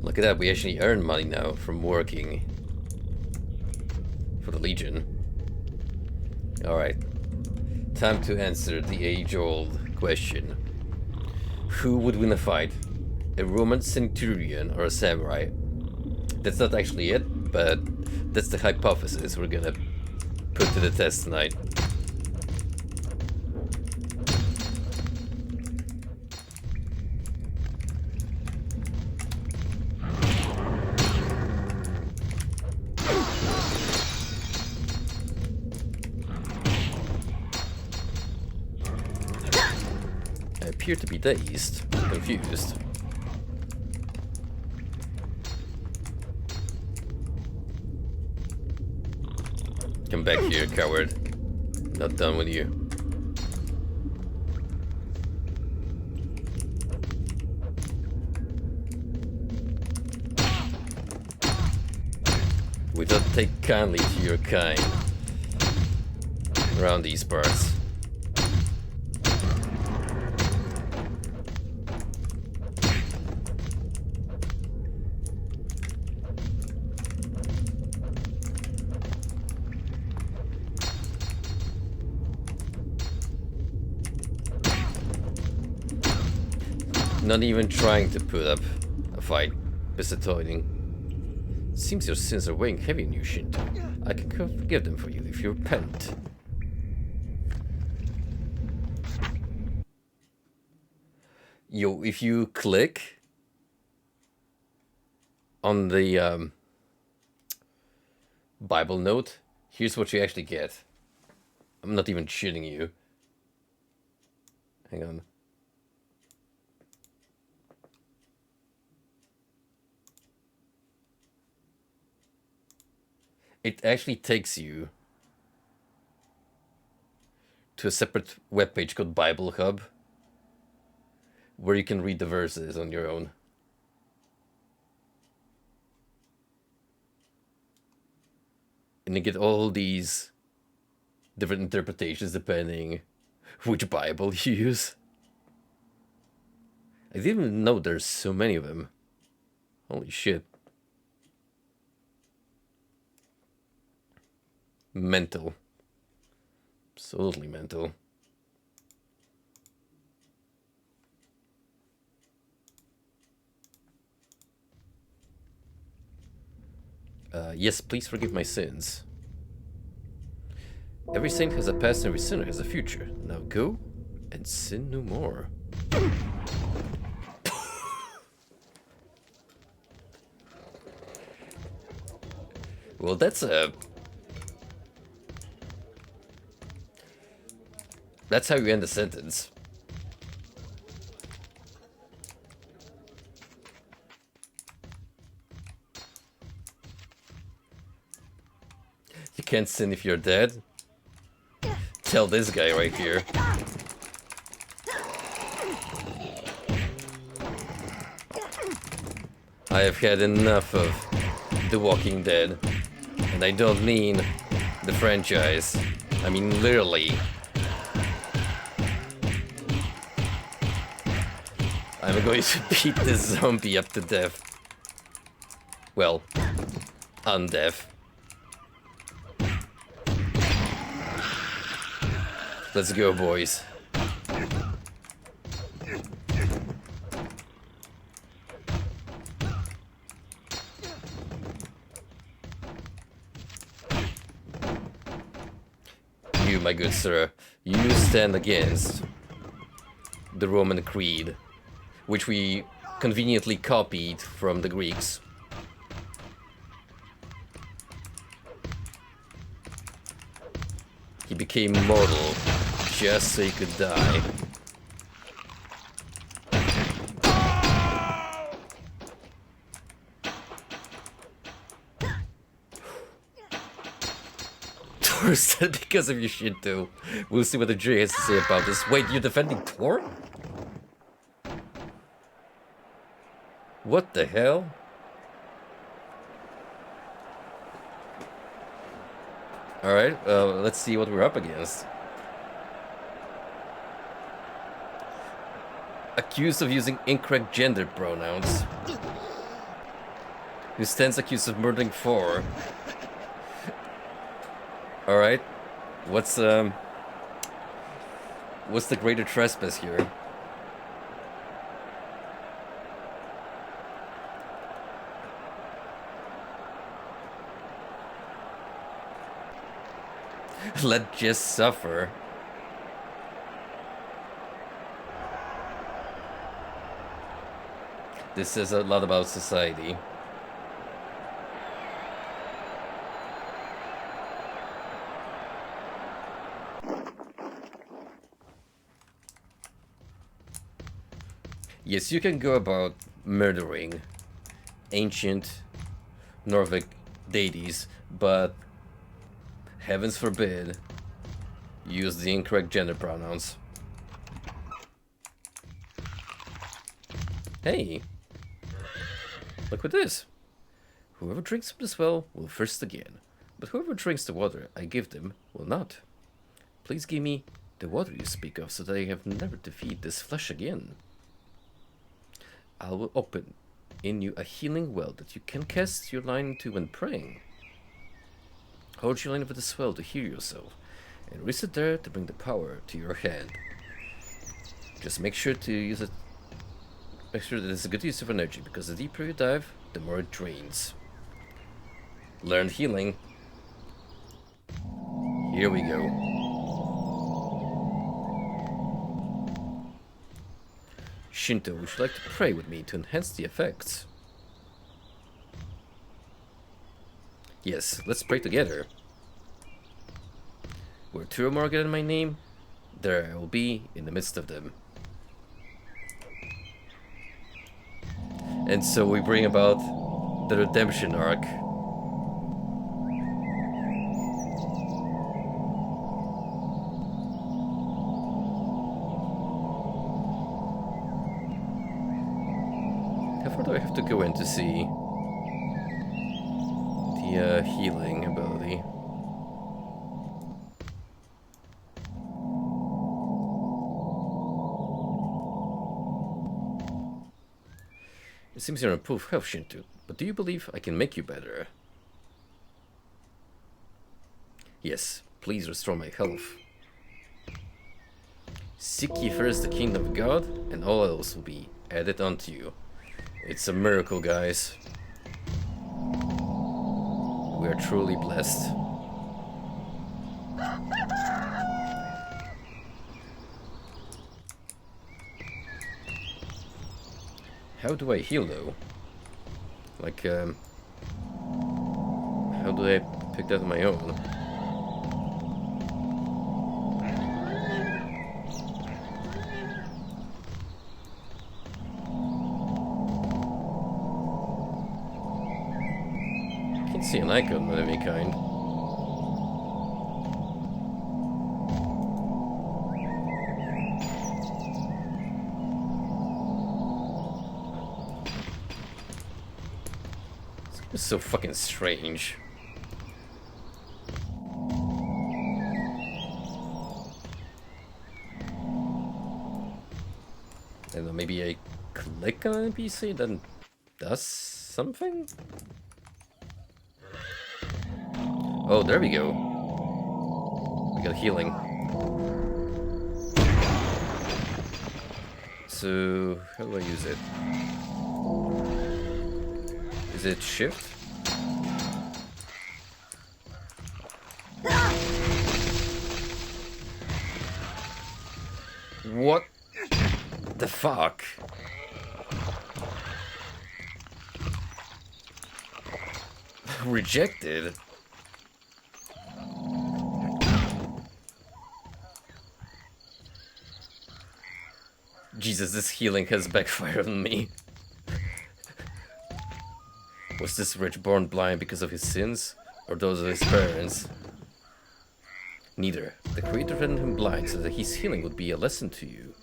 Look at that, we actually earn money now from working for the Legion. Alright. Time to answer the age-old question. Who would win a fight? A Roman centurion or a samurai? That's not actually it, but that's the hypothesis we're gonna put to the test tonight. Appear to be dazed, confused. Come back here, coward. Not done with you. We don't take kindly to your kind around these parts. Not even trying to put up a fight, disappointing. Seems your sins are weighing heavy on you, Shinto. I can forgive them for you if you repent. Yo, if you click on the Bible note, here's what you actually get. I'm not even shitting you. Hang on. It actually takes you to a separate webpage called Bible Hub, where you can read the verses on your own. And you get all these different interpretations depending which Bible you use. I didn't even know there's so many of them. Holy shit. Mental. Absolutely mental. Yes, please forgive my sins. Every saint has a past and every sinner has a future. Now go and sin no more. Well, that's how you end the sentence. You can't sin if you're dead. Tell this guy right here. I have had enough of The Walking Dead. And I don't mean the franchise. I mean literally. I'm going to beat this zombie up to death. Well, undeath. Let's go, boys. You, my good sir, you stand against the Roman creed, which we conveniently copied from the Greeks. He became mortal just so he could die. Thor's dead because of your shit too. We'll see what the jury has to say about this. Wait, you're defending Thor? What the hell? Alright, let's see what we're up against. Accused of using incorrect gender pronouns. Who stands accused of murdering Thor. Alright, what's the greater trespass here? Let Jess suffer. This says a lot about society. Yes, you can go about murdering ancient Nordic deities, but heavens forbid, use the incorrect gender pronouns. Hey, look at this. Whoever drinks from this well will thirst again, but whoever drinks the water I give them will not. Please give me the water you speak of so that I have never to feed this flesh again. I will open in you a healing well that you can cast your line into when praying. Hold your line over the well to heal yourself, and release it there to bring the power to your hand. Just make sure to use it. Make sure that it's a good use of energy, because the deeper you dive, the more it drains. Learn healing. Here we go. Shinto, would you like to pray with me to enhance the effects? Yes, let's pray together. Where two or more get in my name, there I will be in the midst of them. And so we bring about the redemption arc. How far do I have to go in to see the healing ability? It seems you're in improved health, Shinto, but do you believe I can make you better? Yes, please restore my health. Seek ye first the kingdom of God, and all else will be added unto you. It's a miracle, guys. We are truly blessed. How do I heal, though? Like, how do I pick that on my own? Can't see an icon of any kind. It's so fucking strange. I don't know, maybe I click on an NPC then does something? Oh, there we go. We got healing. So, how do I use it? Is it shift? What the fuck? Rejected? Jesus, this healing has backfired on me. Was this rich born blind because of his sins, or those of his parents? Neither. The Creator rendered him blind so that his healing would be a lesson to you.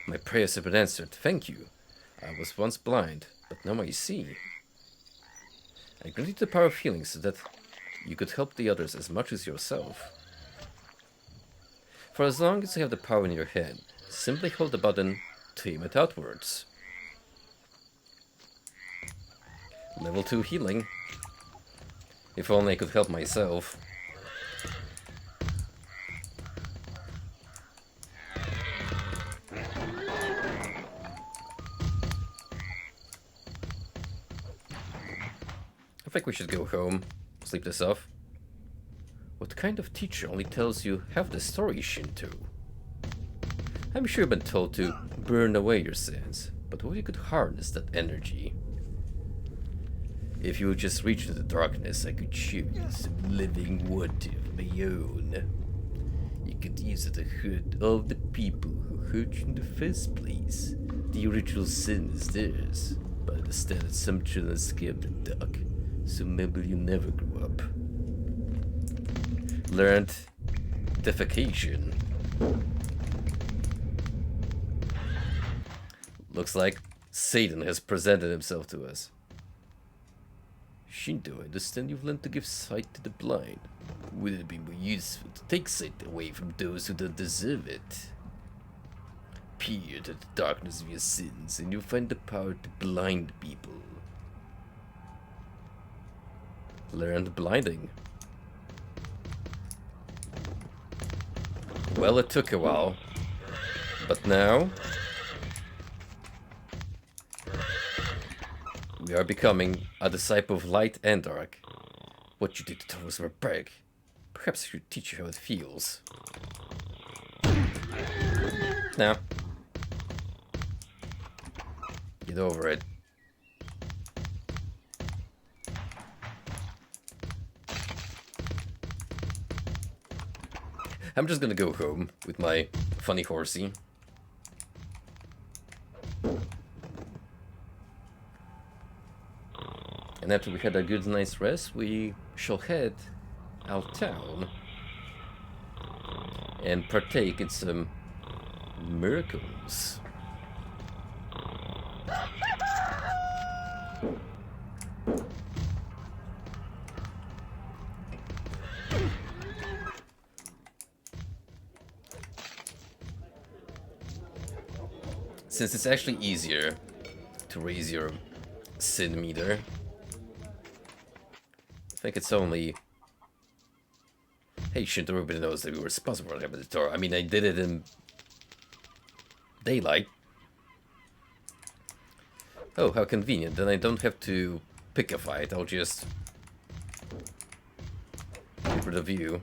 My prayers have been answered, thank you. I was once blind, but now I see. I granted you the power of healing so that you could help the others as much as yourself. For as long as you have the power in your head, simply hold the button to aim it outwards. Level 2 healing. If only I could help myself. I think we should go home, sleep this off. What kind of teacher only tells you half the story, Shinto? I'm sure you've been told to burn away your sins, but what if you could harness that energy? If you would just reach into the darkness, I could show you some living water of my own. You could use it to hurt all the people who hurt you in the first place. The original sin is theirs, but I understand that some children are scared of the dark, so maybe you never grew up. Learned defecation. Looks like Satan has presented himself to us. Shinto, I understand you've learned to give sight to the blind. Would it be more useful to take sight away from those who don't deserve it? Peer to the darkness of your sins, and you'll find the power to blind people. Learned blinding. Well, it took a while, but now we are becoming a disciple of light and dark. What you did to Thomas were big. Perhaps I should teach you how it feels. Now, get over it. I'm just gonna go home with my funny horsey. And after we had a good night's rest, we shall head out of town and partake in some miracles. since it's actually easier to raise your sin meter, I think it's only... Hey, shouldn't everybody knows that we were responsible for the door? I mean, I did it in daylight. Oh, how convenient. Then I don't have to pick a fight. I'll just get rid of you.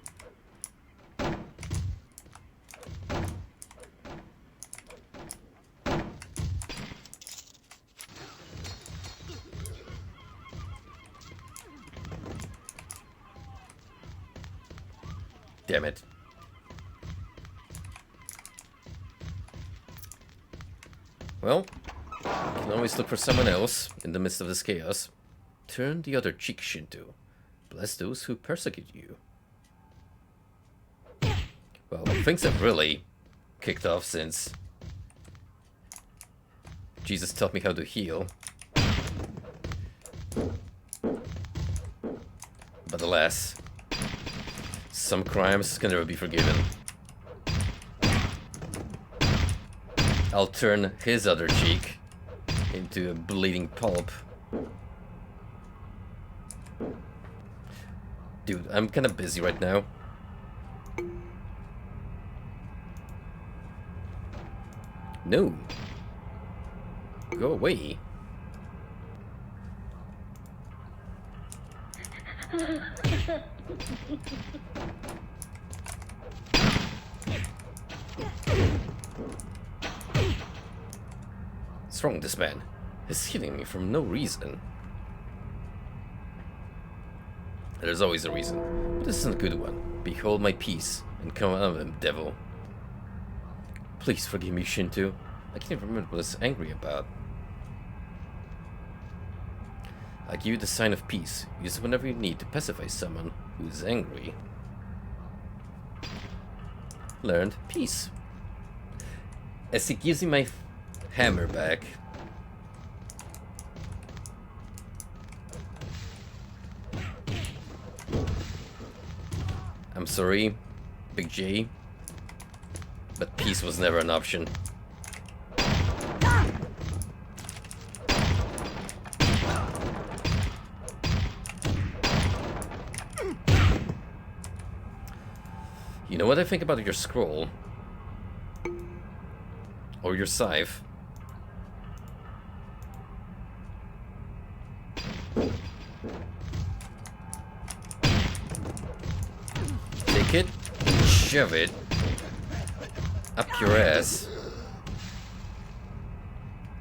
Damn it. Well, you can always look for someone else in the midst of this chaos. Turn the other cheek, Shinto. Bless those who persecute you. Well, things have really kicked off since Jesus taught me how to heal. But alas, some crimes can never be forgiven. I'll turn his other cheek into a bleeding pulp. Dude, I'm kinda busy right now. No. Go away. What's wrong with this man? He's hitting me for no reason. There's always a reason, but this isn't a good one. Behold my peace, and come out of him, devil. Please forgive me, Shinto. I can't remember what I was angry about. I give you the sign of peace. Use it whenever you need to pacify someone who is angry. Learned peace. As he gives me my hammer back, I'm sorry, Big J, but peace was never an option. You know what I think about your scroll? Or your scythe? Take it, shove it up your ass.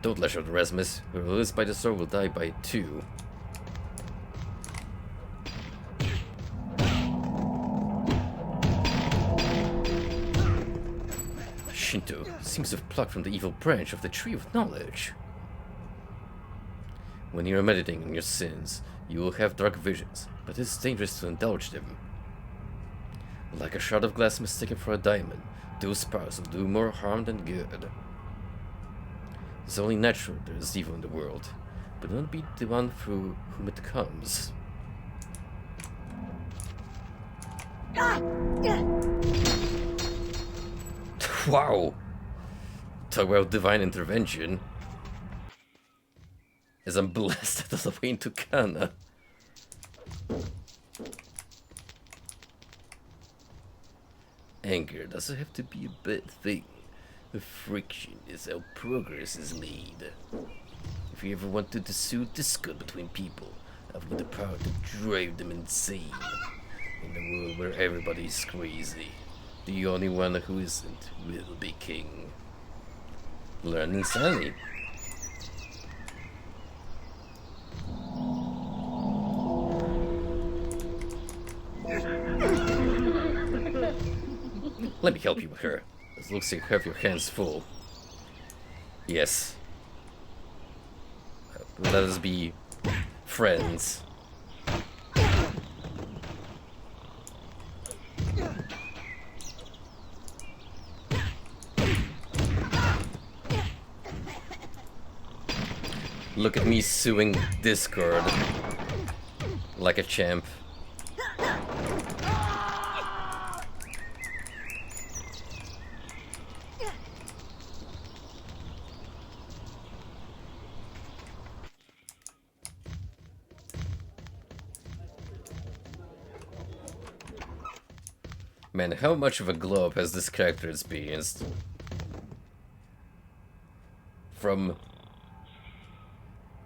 Don't lash out, Erasmus. Whoever lives by the sword will die by it too. Shinto seems to have plucked from the evil branch of the Tree of Knowledge. When you are meditating on your sins, you will have dark visions, but it is dangerous to indulge them. Like a shard of glass mistaken for a diamond, those powers will do more harm than good. It's only natural there is evil in the world, but don't be the one through whom it comes. Wow! Talk about divine intervention. As I'm blasted all the way into Kana. Anger doesn't have to be a bad thing. The friction is how progress is made. If you ever wanted to sow discord between people, I've got the power to drive them insane. In a world where everybody's crazy, the only one who isn't will be king. Learn insanity. Let me help you with her. It looks like you have your hands full. Yes. Let us be friends. Look at me suing Discord like a champ. Man, how much of a glow up has this character experienced? From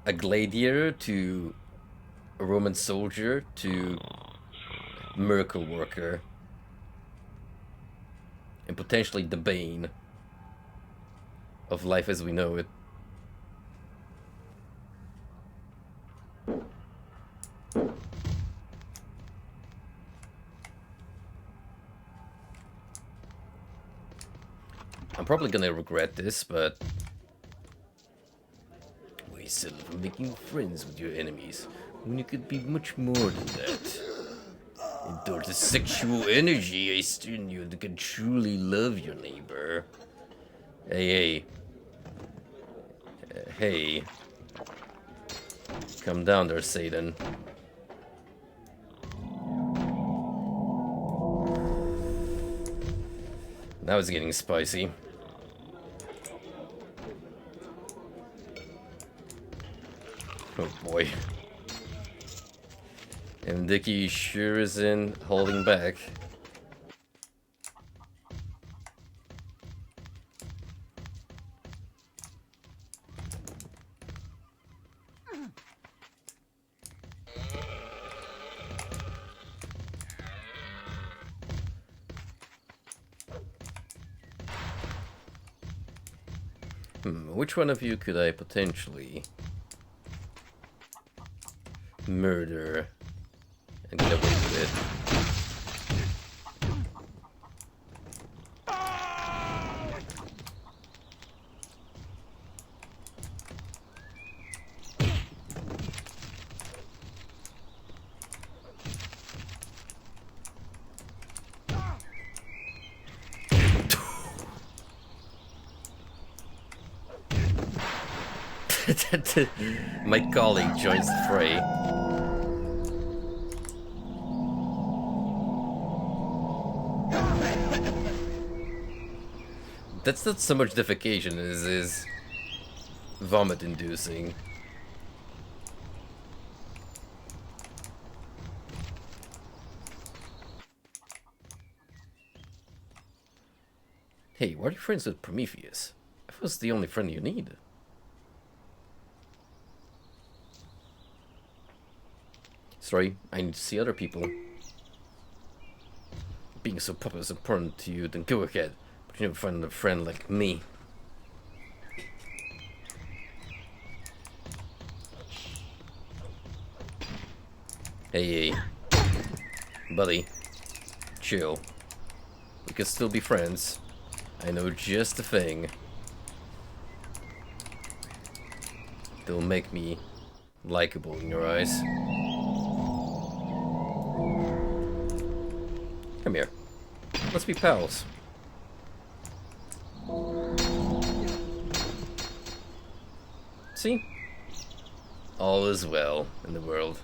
a gladiator to a Roman soldier to miracle worker. And potentially the bane of life as we know it. I'm probably gonna regret this, but why settle for making friends with your enemies when you could be much more than that? Endure the sexual energy I stir in you and can truly love your neighbor. Hey. Hey. Come down there, Satan. Now it's getting spicy. Oh boy. And Dickie sure isn't holding back. Which one of you could I potentially murder and get away with it? My colleague joins the fray. That's not so much defecation as is vomit inducing. Hey, why are you friends with Prometheus? I was the only friend you need. Sorry, I need to see other people. Being so popular is important to you, then go ahead. But you never find a friend like me. Hey, buddy. Chill. We can still be friends. I know just the thing that'll make me likable in your eyes. Come here. Let's be pals. See? All is well in the world.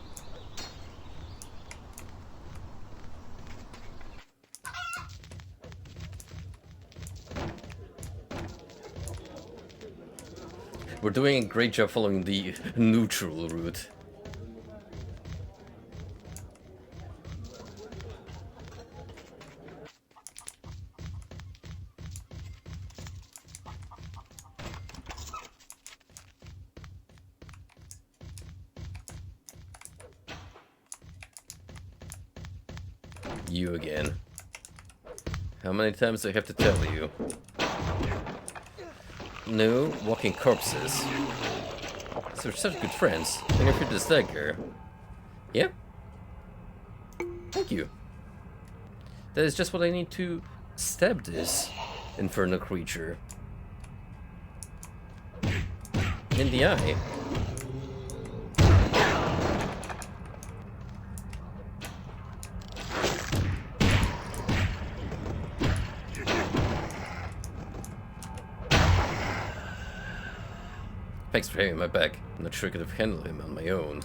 We're doing a great job following the neutral route. You again. How many times do I have to tell you? No, walking corpses. So we're such good friends. I'm gonna fit this dagger. Yep. Thank you. That is just what I need to stab this infernal creature in the eye. Thanks for having my back. I'm not sure I could have handled him on my own.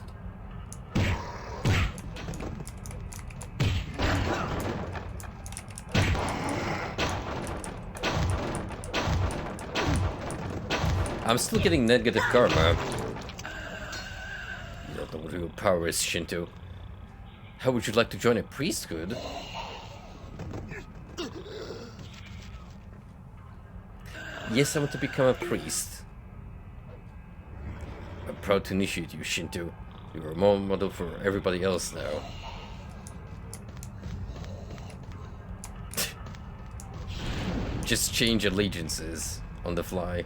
I'm still getting negative karma. You don't know what real power is, Shinto. How would you like to join a priesthood? Yes, I want to become a priest. I'm proud to initiate you, Shinto. You're a role model for everybody else now. Just change allegiances on the fly.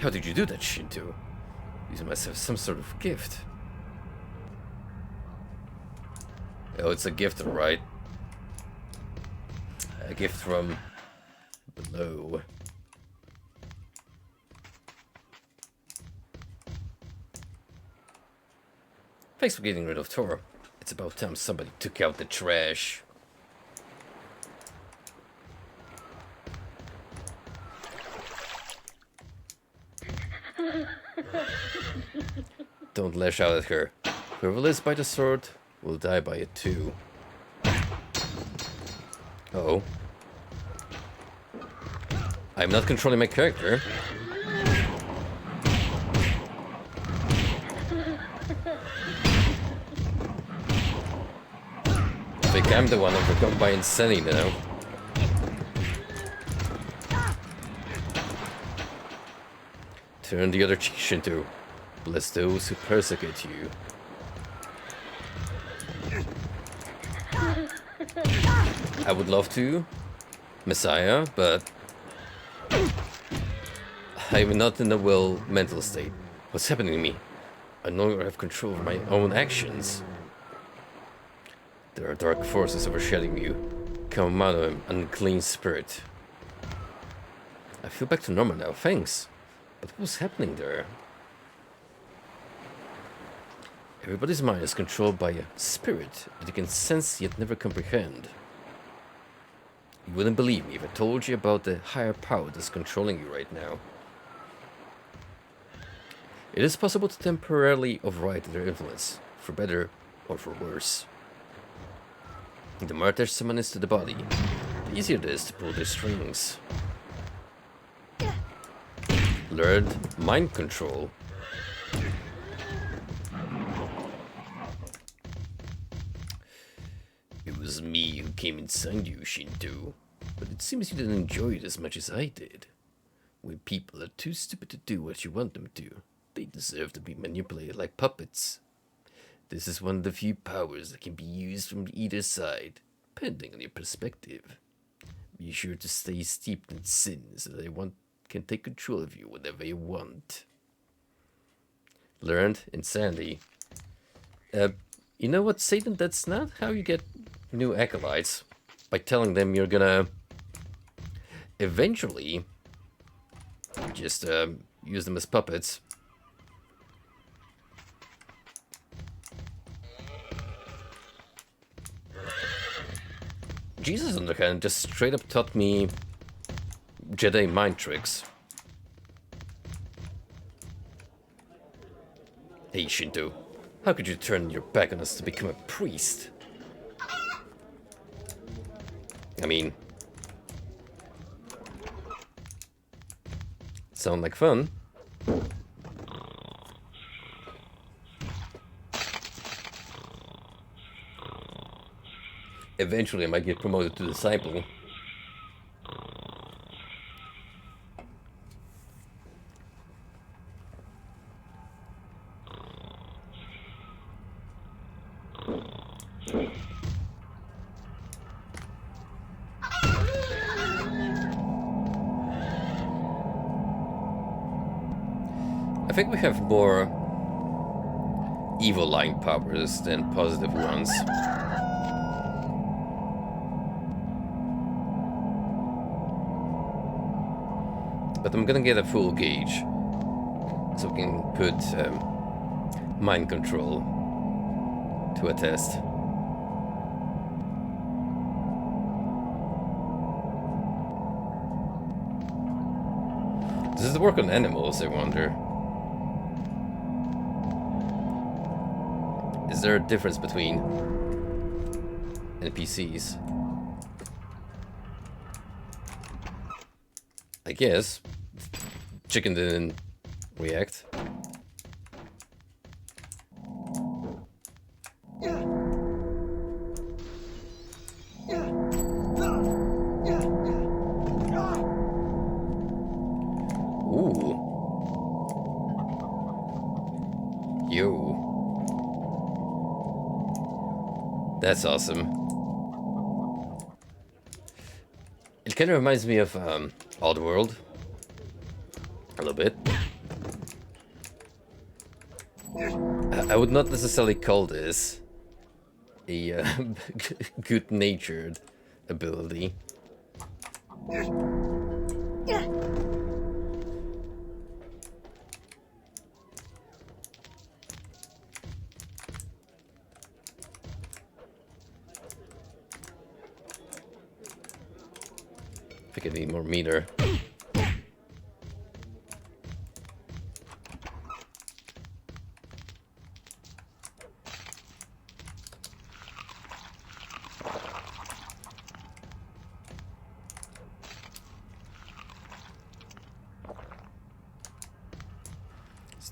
How did you do that, Shinto? You must have some sort of gift. Oh, it's a gift, right? A gift from below. Thanks for getting rid of Tor. It's about time somebody took out the trash. Don't lash out at her. Whoever lives by the sword will die by it too. Uh-oh. I'm not controlling my character. I think I'm the one overcome by insanity now. Turn the other cheek, Shinto. Bless those who persecute you. I would love to, Messiah, but I'm not in a well mental state. What's happening to me? I no longer have control of my own actions. There are dark forces overshadowing you. Come out of him, unclean spirit. I feel back to normal now, thanks. But what was happening there? Everybody's mind is controlled by a spirit that you can sense yet never comprehend. You wouldn't believe me if I told you about the higher power that's controlling you right now. It is possible to temporarily override their influence, for better or for worse. The more their summon is to the body, the easier it is to pull their strings. Learned mind control. It was me who came inside you, Shinto. But it seems you didn't enjoy it as much as I did. When people are too stupid to do what you want them to, they deserve to be manipulated like puppets. This is one of the few powers that can be used from either side, depending on your perspective. Be sure to stay steeped in sin so that they can take control of you whenever they want. Learned insanity. You know what, Satan? That's not how you get new acolytes. By telling them you're gonna eventually just use them as puppets. Jesus, on the other hand, just straight up taught me Jedi mind tricks. Hey, Shinto, how could you turn your back on us to become a priest? I mean, sound like fun. Eventually I might get promoted to disciple. I think we have more evil line powers than positive ones. But I'm gonna get a full gauge, so we can put mind control to a test. Does it work on animals, I wonder? Is there a difference between NPCs? I guess. Chicken didn't react. Yo. That's awesome. It kind of reminds me of Oddworld. A little bit. I would not necessarily call this a good-natured ability. I think I need more meter.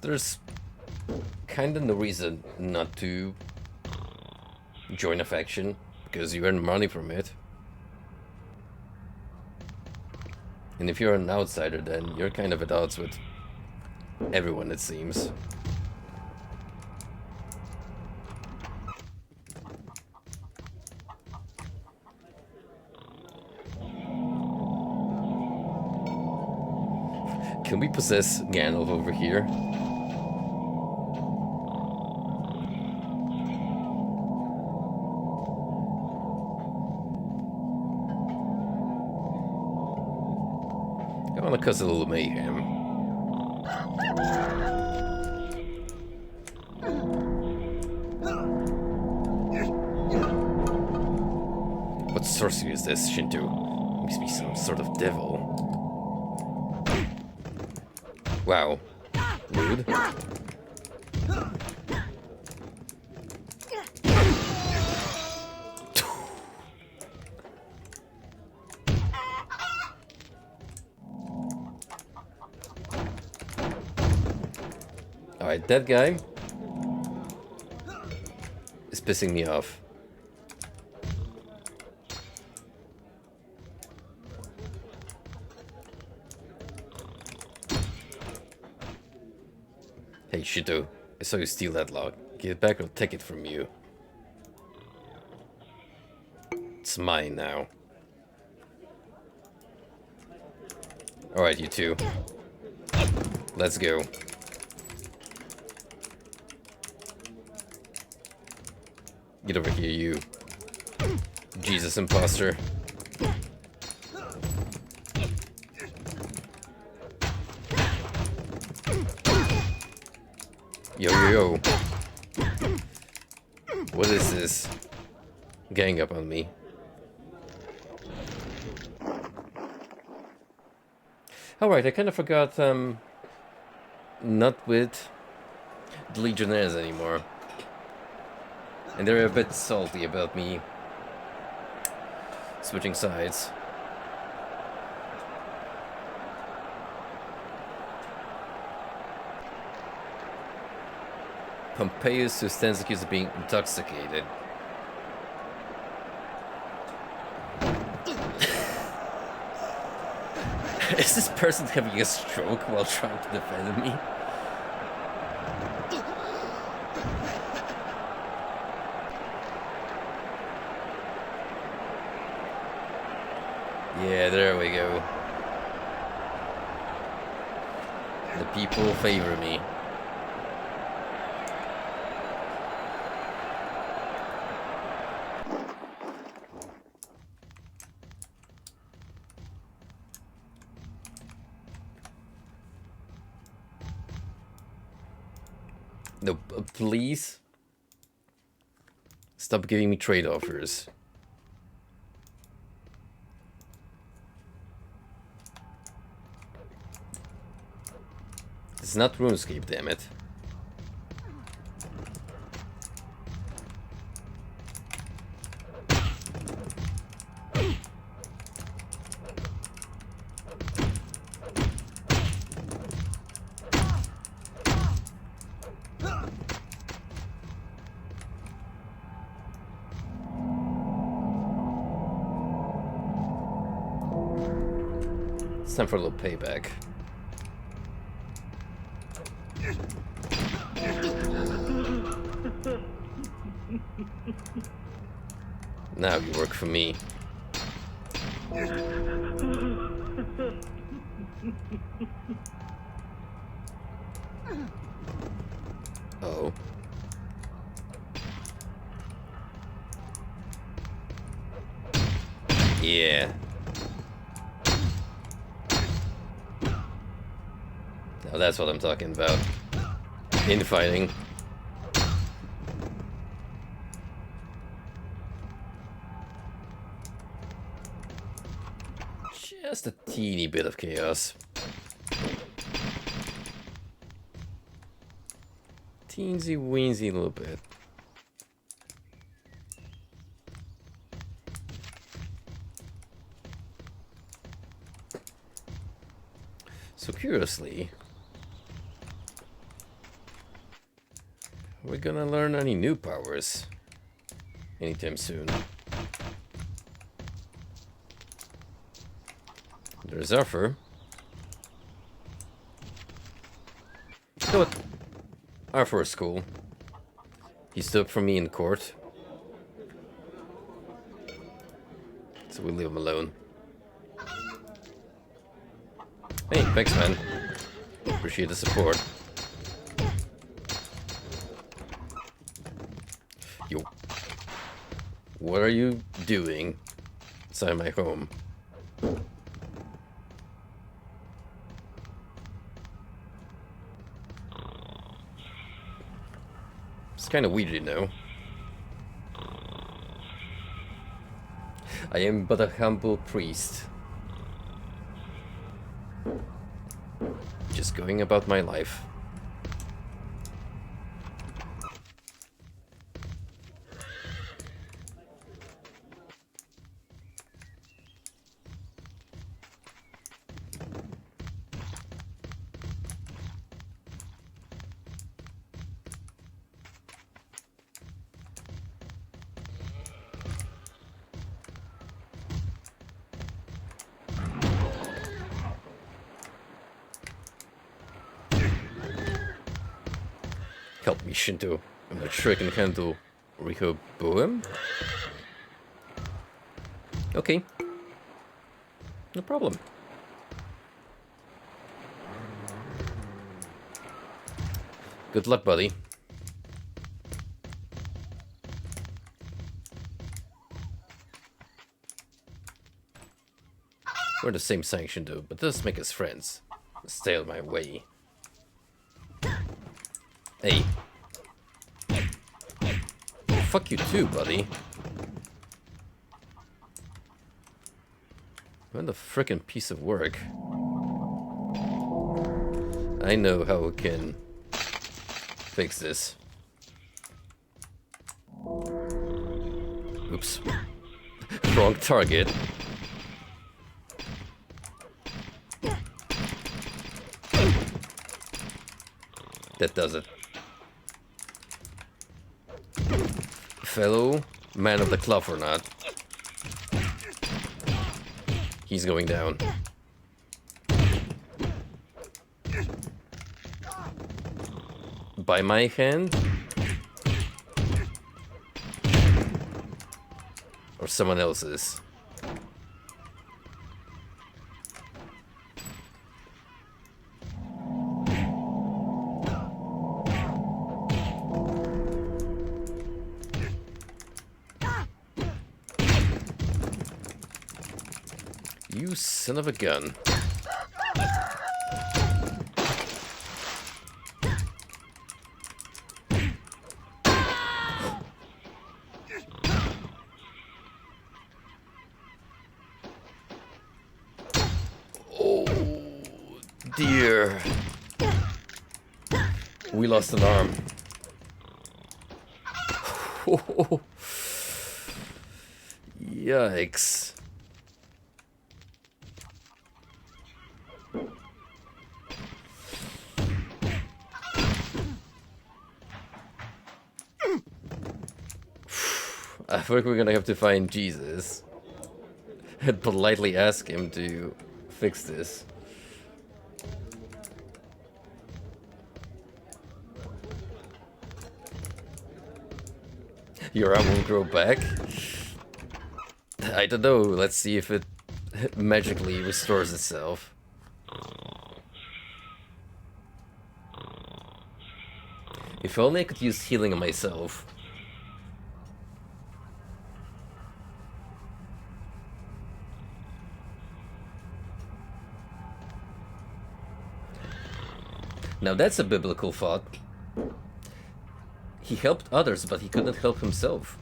There's kind of no reason not to join a faction, because you earn money from it. And if you're an outsider, then you're kind of at odds with everyone, it seems. Can we possess Gandalf over here? I want to cause a little mayhem. What sorcery is this, Shinto? Makes me some sort of devil. Wow. Rude. Alright, that guy is pissing me off. Hey, Shito, I saw you steal that log. Give it back or I'll take it from you. It's mine now. Alright, you two. Let's go. Get over here, you. Jesus imposter. Yo, yo, yo. What is this? Gang up on me. Alright, I kind of forgot, not with the Legionnaires anymore. And they're a bit salty about me switching sides. Pompeius, who stands accused of being intoxicated. Is this person having a stroke while trying to defend me? Yeah, there we go. The people favor me. No, please stop giving me trade offers. It's not RuneScape, damn it. It's time for a little payback. Now you work for me. Oh. Yeah. Now that's what I'm talking about. Infighting. Just a teeny bit of chaos. Teensy weensy little bit. So curiously, we're gonna learn any new powers anytime soon. There's Arthur. You know what? Arthur is cool. He stood up for me in court. So we leave him alone. Hey, thanks, man. Appreciate the support. Yo. What are you doing inside my home? It's kind of weird, you know. I am but a humble priest. Just going about my life. Help me, Shinto. I'm not sure I can handle Rico Bohem. Okay. No problem. Good luck, buddy. We're the same sanction, though, but does make us friends. Stay out of my way. Hey. Fuck you too, buddy. What a frickin' piece of work. I know how we can fix this. Oops. Wrong target. That does it. Fellow man of the cloth or not. He's going down. By my hand? Or someone else's? You son of a gun. Oh dear. We lost an arm. Yikes. I think we're gonna have to find Jesus and politely ask him to fix this. Your arm will grow back? I don't know. Let's see if it magically restores itself. If only I could use healing on myself. Now that's a biblical thought. He helped others, but he couldn't help himself.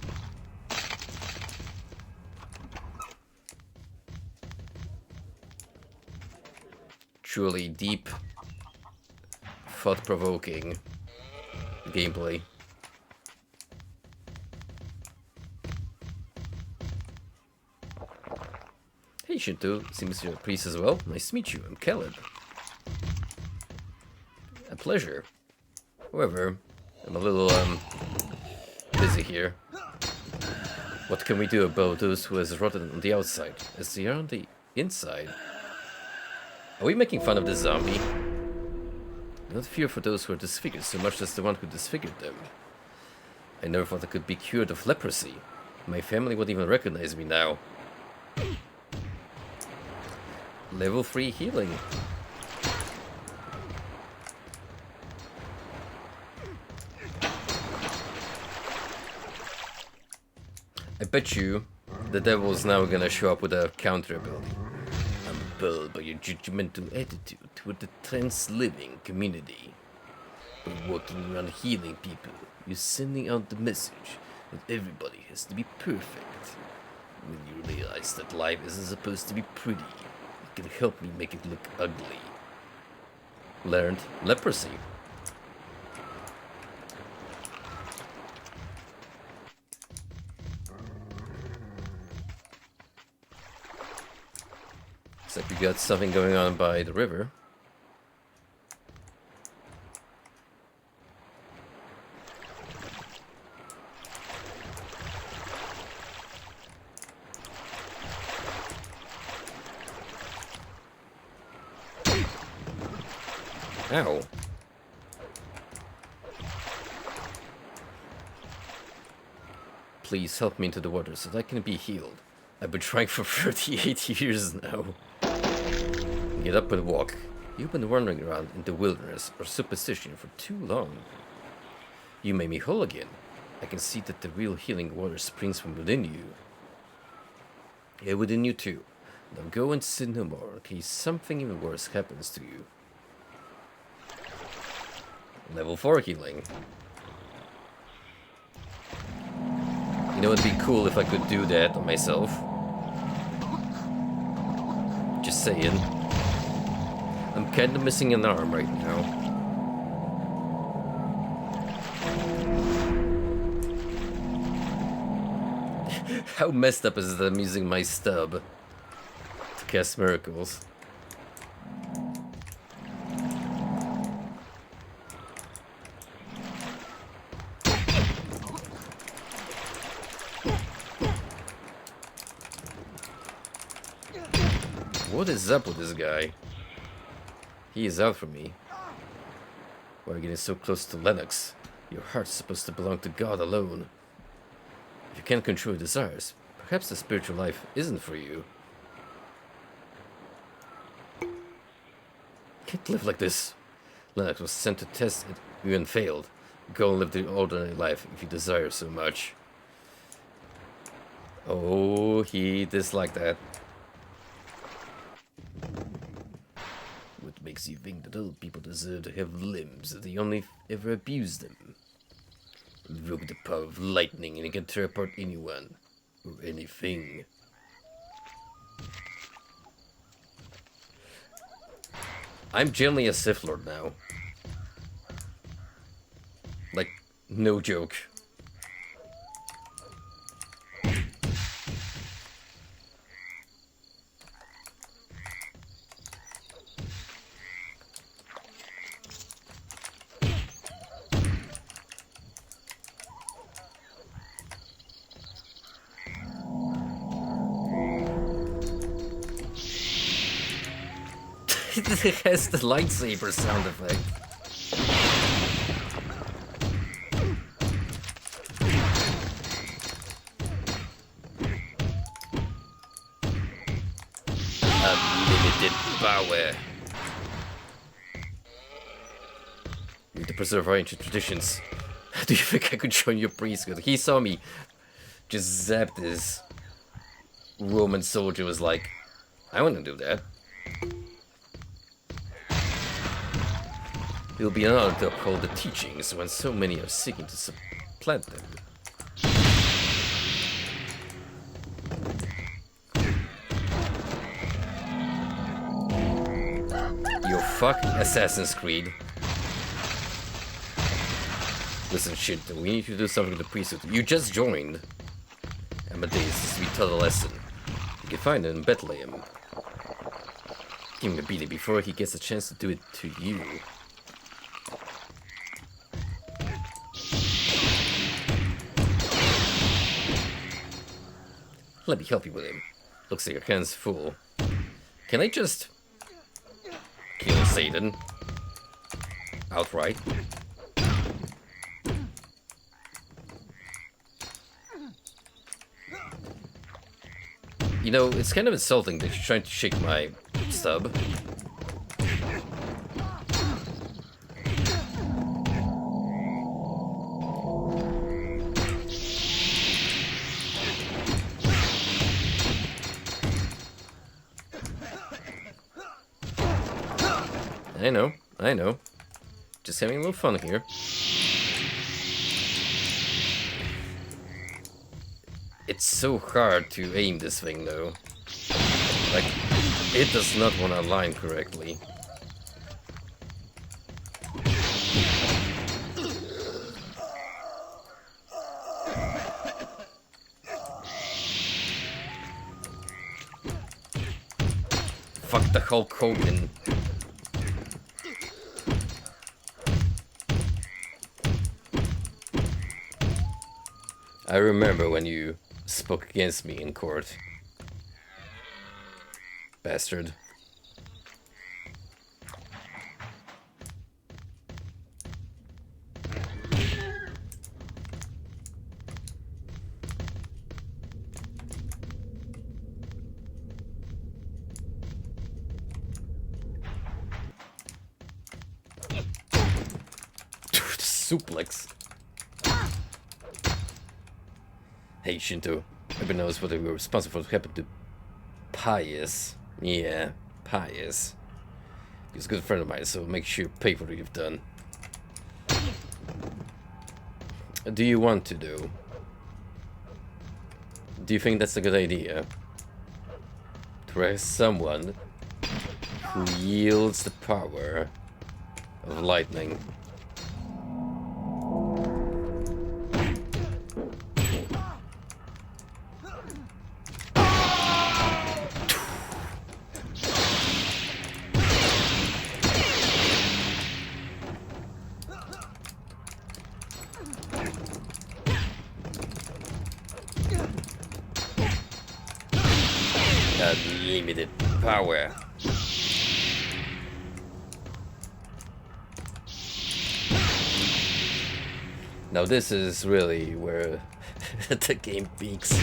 Truly deep, thought-provoking gameplay. Hey Shinto, seems you're a priest as well. Nice to meet you, I'm Caleb. A pleasure. However, I'm a little busy here. What can we do about those who has rotted on the outside, as they are on the inside? Are we making fun of the zombie? I don't fear for those who are disfigured so much as the one who disfigured them. I never thought I could be cured of leprosy. My family wouldn't even recognize me now. Level 3 healing. I bet you the devil's now gonna show up with a counter ability. I'm bold by your judgmental attitude toward the trans-living community. By walking around healing people, you're sending out the message that everybody has to be perfect. When you realize that life isn't supposed to be pretty, you can help me make it look ugly. Learned leprosy. Looks like we got something going on by the river. Ow. Please help me into the water so that I can be healed. I've been trying for 38 years now. Get up and walk. You've been wandering around in the wilderness or superstition for too long. You made me whole again. I can see that the real healing water springs from within you. Yeah, within you too. Now go and sin no more in case something even worse happens to you. Level 4 healing. You know, it'd be cool if I could do that on myself. Just saying. I'm kinda missing an arm right now. How messed up is it that I'm using my stub to cast miracles? What is up with this guy? He is out for me. Why are you getting so close to Lennox? Your heart's supposed to belong to God alone. If you can't control your desires, perhaps the spiritual life isn't for you. Can't live like this. Lennox was sent to test it. You and failed. Go and live the ordinary life if you desire so much. Oh, he disliked that. What makes you think that old people deserve to have limbs if they only ever abuse them? Invoke the power of lightning and it can tear apart anyone or anything. I'm generally a Sith Lord now. Like, no joke. It has the lightsaber sound effect. power. We need to preserve our ancient traditions. Do you think I could join your priesthood? He saw me just zap this Roman soldier, was like, I want to do that. It will be an honor to uphold the teachings when so many are seeking to supplant them. You fuck Assassin's Creed. Listen, shit, we need to do something with the priesthood. You just joined. Amadeus to be taught a lesson. You can find him in Bethlehem. Give him a beating before he gets a chance to do it to you. Let me help you with him. Looks like your hand's full. Can I just kill Satan outright? You know, it's kind of insulting that you're trying to shake my stub. I know. Just having a little fun here. It's so hard to aim this thing, though. Like, it does not want to align correctly. Fuck the Hulk Hogan. I remember when you spoke against me in court. Bastard. Suplex. Hey Shinto, everyone knows what they were responsible for what happened to Pius. Yeah, Pius. He's a good friend of mine, so make sure you pay for what you've done. Do you want to do? Do you think that's a good idea? To arrest someone who yields the power of lightning? Unlimited power. Now this is really where the game peaks.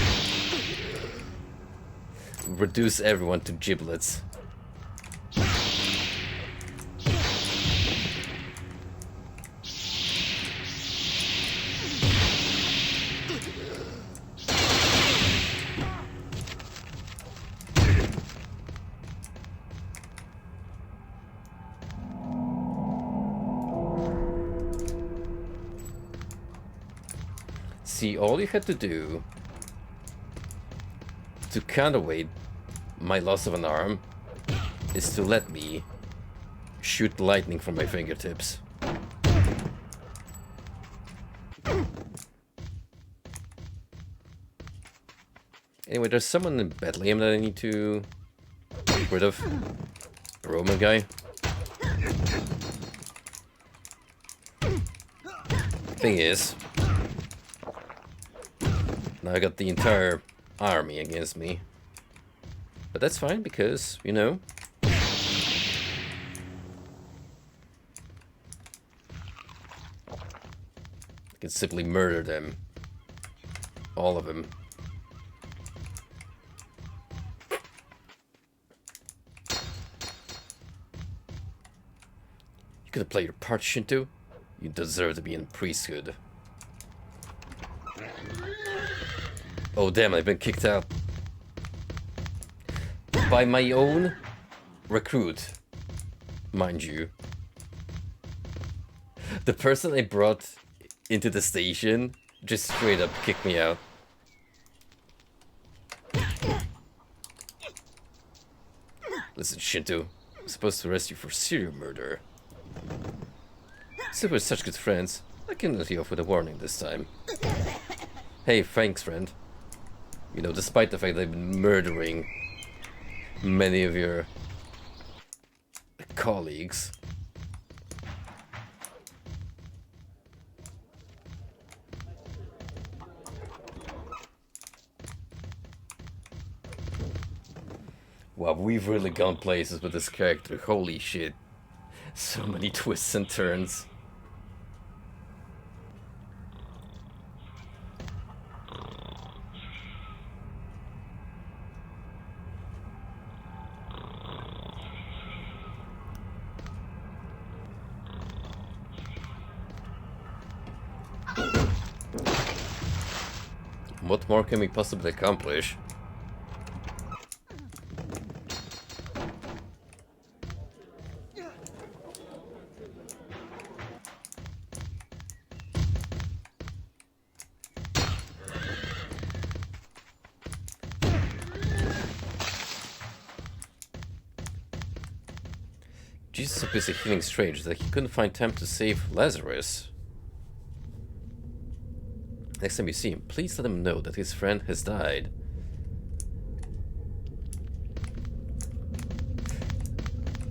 Reduce everyone to giblets. See, all you had to do to counterweight my loss of an arm is to let me shoot lightning from my fingertips. Anyway, there's someone in Bethlehem that I need to get rid of. A Roman guy. Thing is, now I got the entire army against me. But that's fine because, you know, I can simply murder them. All of them. gonna play your part, Shinto? You deserve to be in priesthood. Oh damn, I've been kicked out. By my own recruit, mind you. The person I brought into the station just straight up kicked me out. Listen, Shinto, I'm supposed to arrest you for serial murder. Since we're such good friends, I can let you off with a warning this time. Hey, thanks, friend. You know, despite the fact that I've been murdering many of your colleagues. Wow, we've really gone places with this character. Holy shit. So many twists and turns. What more can we possibly accomplish? Jesus is busy healing strange that he couldn't find time to save Lazarus. Next time you see him, please let him know that his friend has died.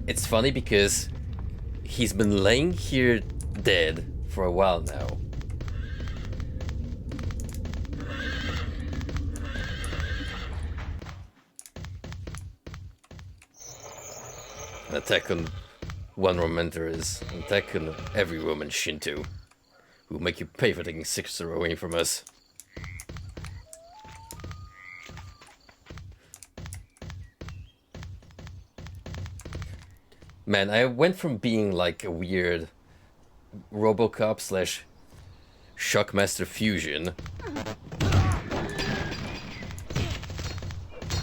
It's funny because he's been laying here dead for a while now. An attack on one Romenter is an attack on every Roman Shinto. Who will make you pay for taking Sixer away from us. Man, I went from being like a weird Robocop slash Shockmaster fusion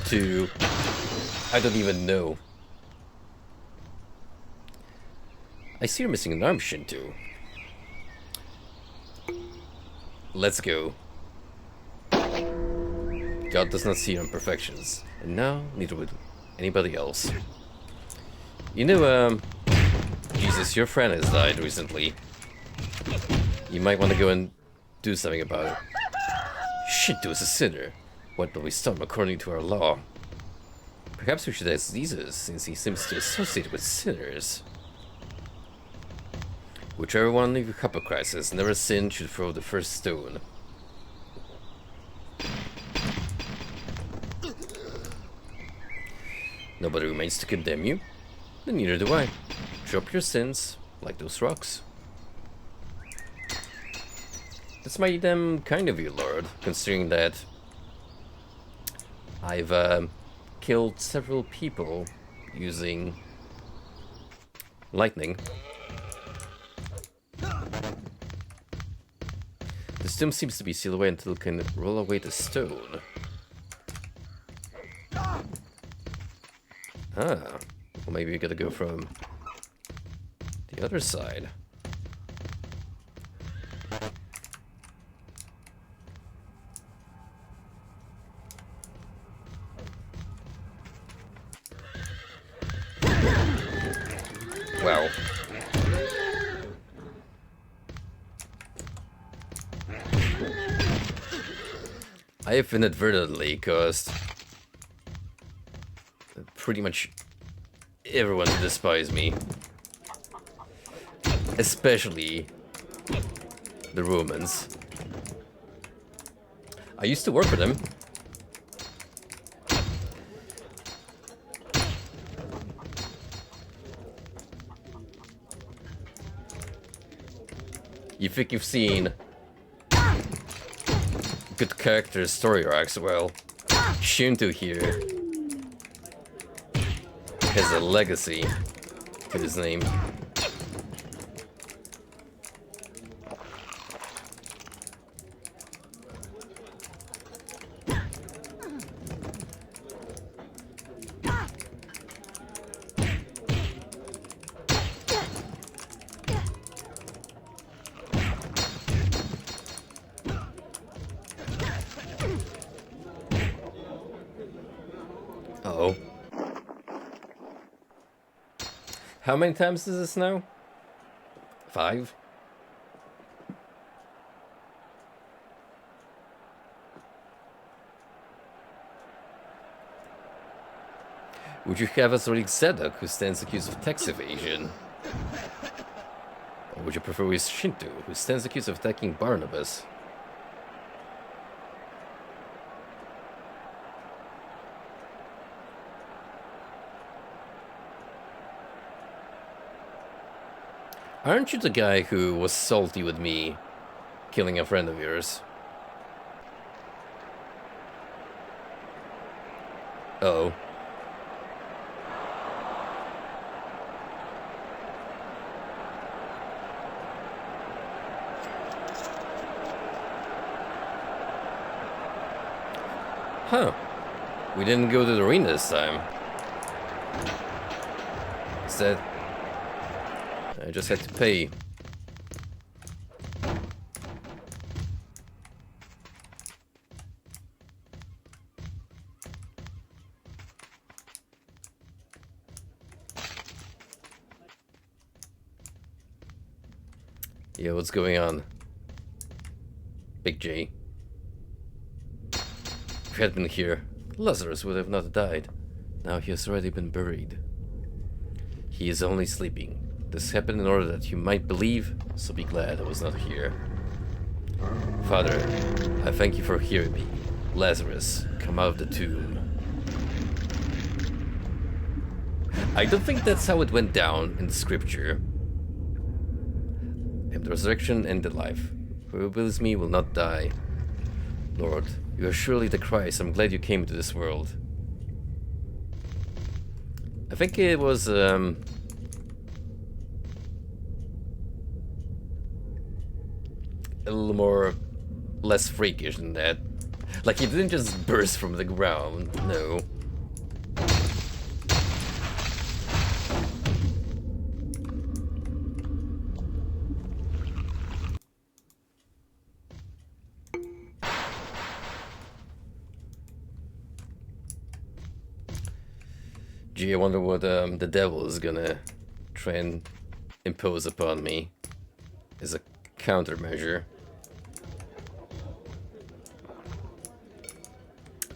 to I don't even know. I see you're missing an arm, Shinto. Let's go. God does not see your imperfections, and now neither would anybody else. You know, Jesus, your friend has died recently. You might want to go and do something about it. Shinto is a sinner. What will we stop according to our law? Perhaps we should ask Jesus, since he seems to associate with sinners. Whichever one of you hypocrites has never sinned should throw the first stone. Nobody remains to condemn you, then neither do I. Drop your sins, like those rocks. That's mighty damn kind of you, Lord, considering that I've killed several people using lightning. The stone seems to be sealed away until it can roll away the stone. Ah, well maybe we gotta go from the other side. Wow. I have inadvertently caused pretty much everyone to despise me. Especially the Romans. I used to work for them. You think you've seen good character story arcs? Well, Shinto here has a legacy to his name. Uh-oh. How many times is this now? 5? Would you have us read Zedek, who stands accused of tax evasion? Or would you prefer with Shinto, who stands accused of attacking Barnabas? Aren't you the guy who was salty with me, killing a friend of yours? Uh-oh. Huh. We didn't go to the arena this time. Instead, I just had to pay. Yeah, what's going on? Big J. If he had been here, Lazarus would have not died. Now he has already been buried. He is only sleeping. This happened in order that you might believe, so be glad I was not here. Father, I thank you for hearing me. Lazarus, come out of the tomb. I don't think that's how it went down in the scripture. I am the resurrection and the life. Whoever believes me will not die. Lord, you are surely the Christ. I'm glad you came into this world. I think it was a little more less freakish than that. Like, he didn't just burst from the ground, no. Gee, I wonder what the devil is gonna try and impose upon me as a countermeasure.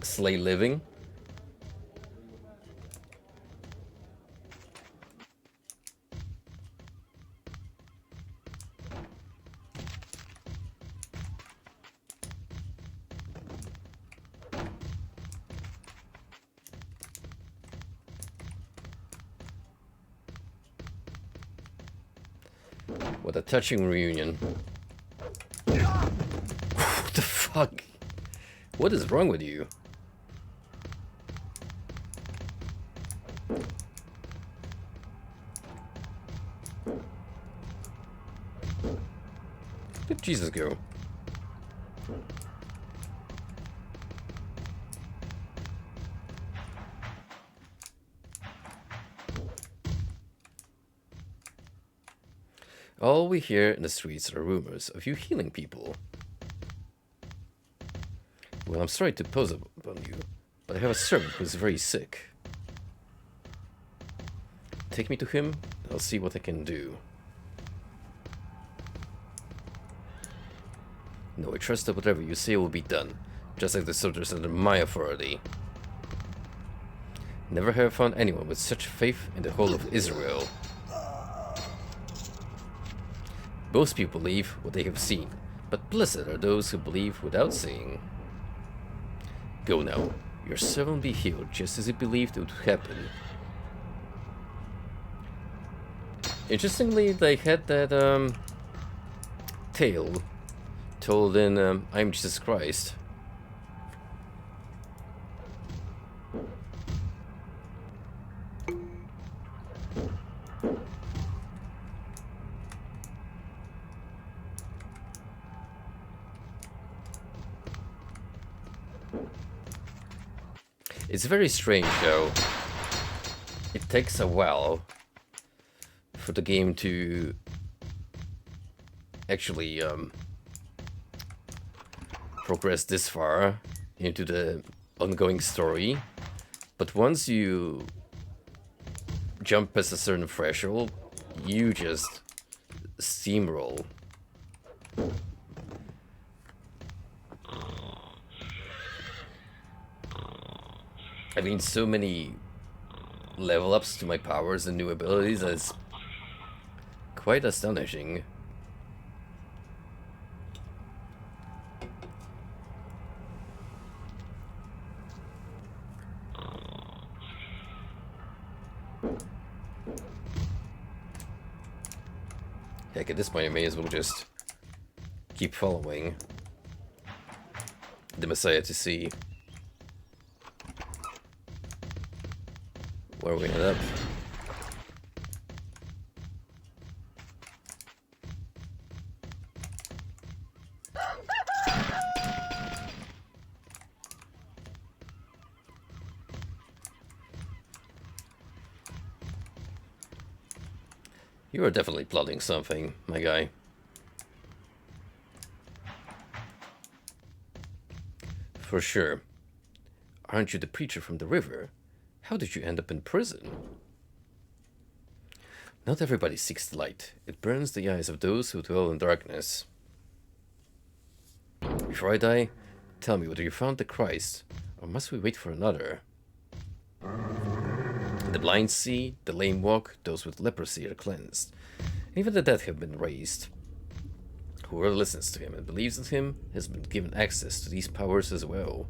Slay living? What a touching reunion. What the fuck? What is wrong with you? Where'd Jesus go? All we hear in the streets are rumors of you healing people. Well, I'm sorry to pose upon you, but I have a servant who is very sick. Take me to him, and I'll see what I can do. No, I trust that whatever you say will be done, just like the soldiers under my authority. Never have found anyone with such faith in the whole of Israel. Most people believe what they have seen, but blessed are those who believe without seeing. Go now, your servant will be healed just as he believed it would happen. Interestingly, they had that tale told in I Am Jesus Christ. It's very strange though. It takes a while for the game to actually progress this far into the ongoing story, But once you jump past a certain threshold, you just steamroll. I mean, so many level ups to my powers and new abilities is quite astonishing. Heck, at this point I may as well just keep following the Messiah to see where we end up. You are definitely plotting something, my guy. For sure. Aren't you the preacher from the river? How did you end up in prison? Not everybody seeks the light. It burns the eyes of those who dwell in darkness. Before I die, tell me whether you found the Christ, or must we wait for another? The blind see, the lame walk, those with leprosy are cleansed. Even the dead have been raised. Whoever listens to him and believes in him has been given access to these powers as well.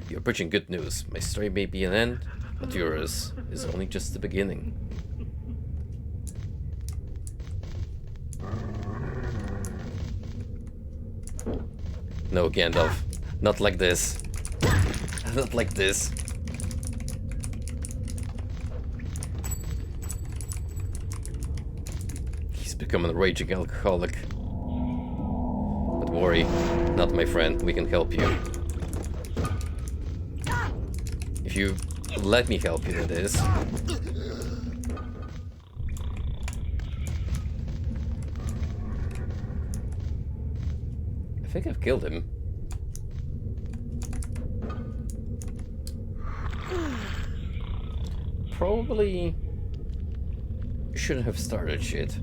You're preaching good news. My story may be an end, but yours is only just the beginning. No, Gandalf. Not like this. Not like this. He's become a raging alcoholic. But worry, not my friend. We can help you. If you let me help you with this. I think I've killed him. Probably shouldn't have started shit.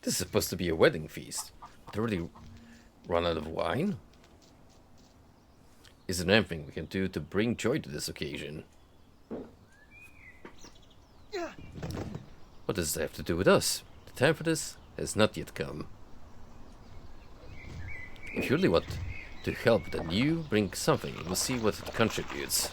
This is supposed to be a wedding feast. They already run out of wine? Is there anything we can do to bring joy to this occasion? What does that have to do with us? The time for this has not yet come. If you really want to help, then you bring something. We'll see what it contributes.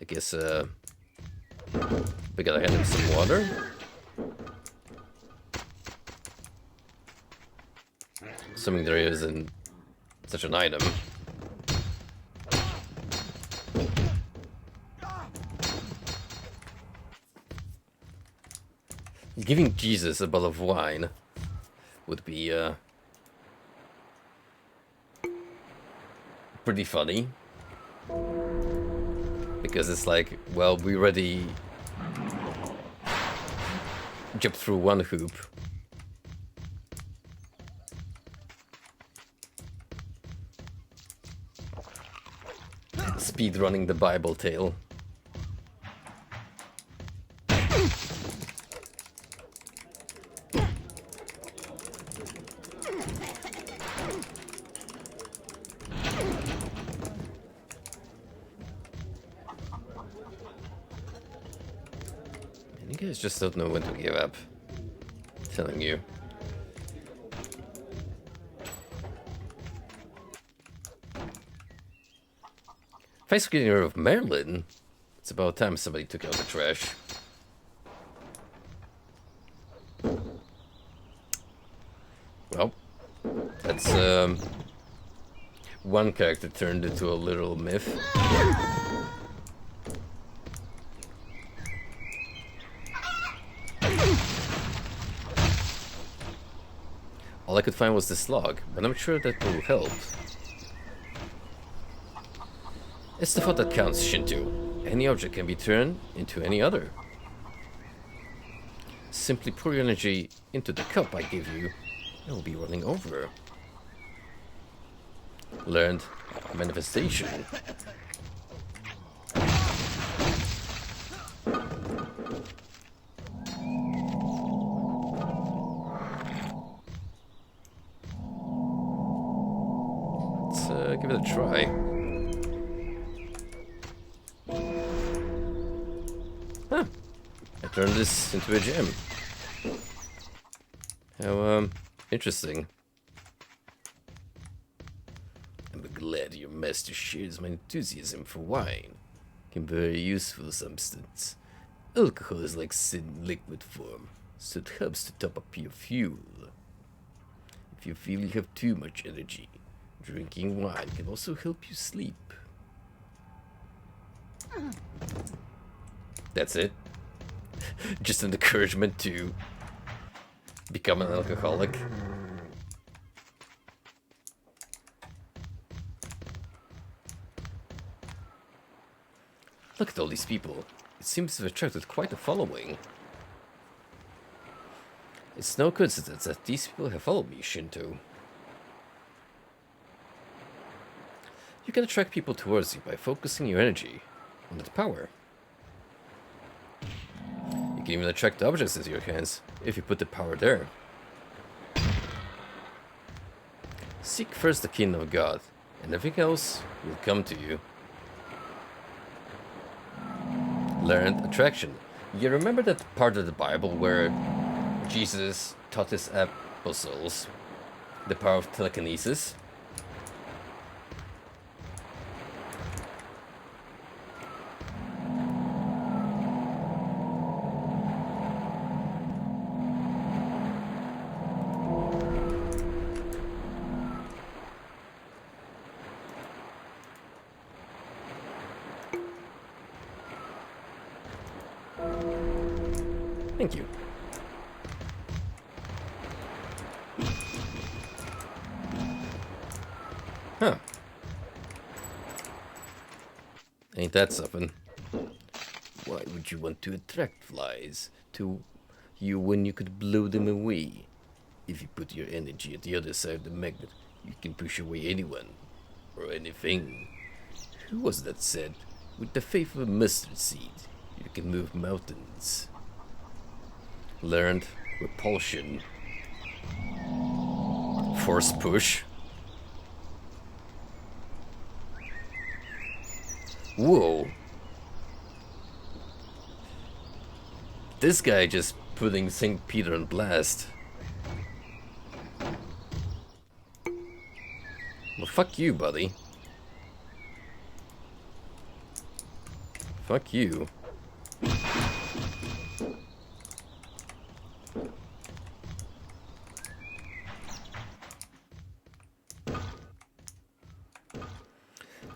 I guess, we gotta hand him some water. Assuming there isn't such an item. Giving Jesus a bottle of wine would be, pretty funny. Because it's like, well, we already jumped through one hoop. Speed running the Bible tale. You guys just don't know when to give up. I'm telling you. Thanks for getting rid of Merlin. It's about time somebody took out the trash. Well, That's one character turned into a literal myth. All I could find was this log, but I'm sure that will help. It's the thought that counts, Shinto. Any object can be turned into any other. Simply pour your energy into the cup I give you, it will be running over. Learned manifestation. Let's give it a try. Huh. I turned this into a gem. How, interesting. I'm glad your master shares my enthusiasm for wine. A very useful substance. Alcohol is like sin in liquid form, so it helps to top up your fuel. If you feel you have too much energy, drinking wine can also help you sleep. That's it. Just an encouragement to become an alcoholic. Look at all these people. It seems to have attracted quite a following. It's no coincidence that these people have followed me, Shinto. You can attract people towards you by focusing your energy on that power. You can even attract objects into your hands if you put the power there. Seek first the kingdom of God, and everything else will come to you. Learned attraction. You remember that part of the Bible where Jesus taught his apostles the power of telekinesis? Thank you. Huh. Ain't that something? Why would you want to attract flies to you when you could blow them away? If you put your energy at the other side of the magnet, you can push away anyone or anything. Who was that said, with the faith of a mustard seed, you can move mountains? Learned repulsion. Force push. Whoa. This guy just putting St. Peter on blast. Well, fuck you, buddy. Fuck you.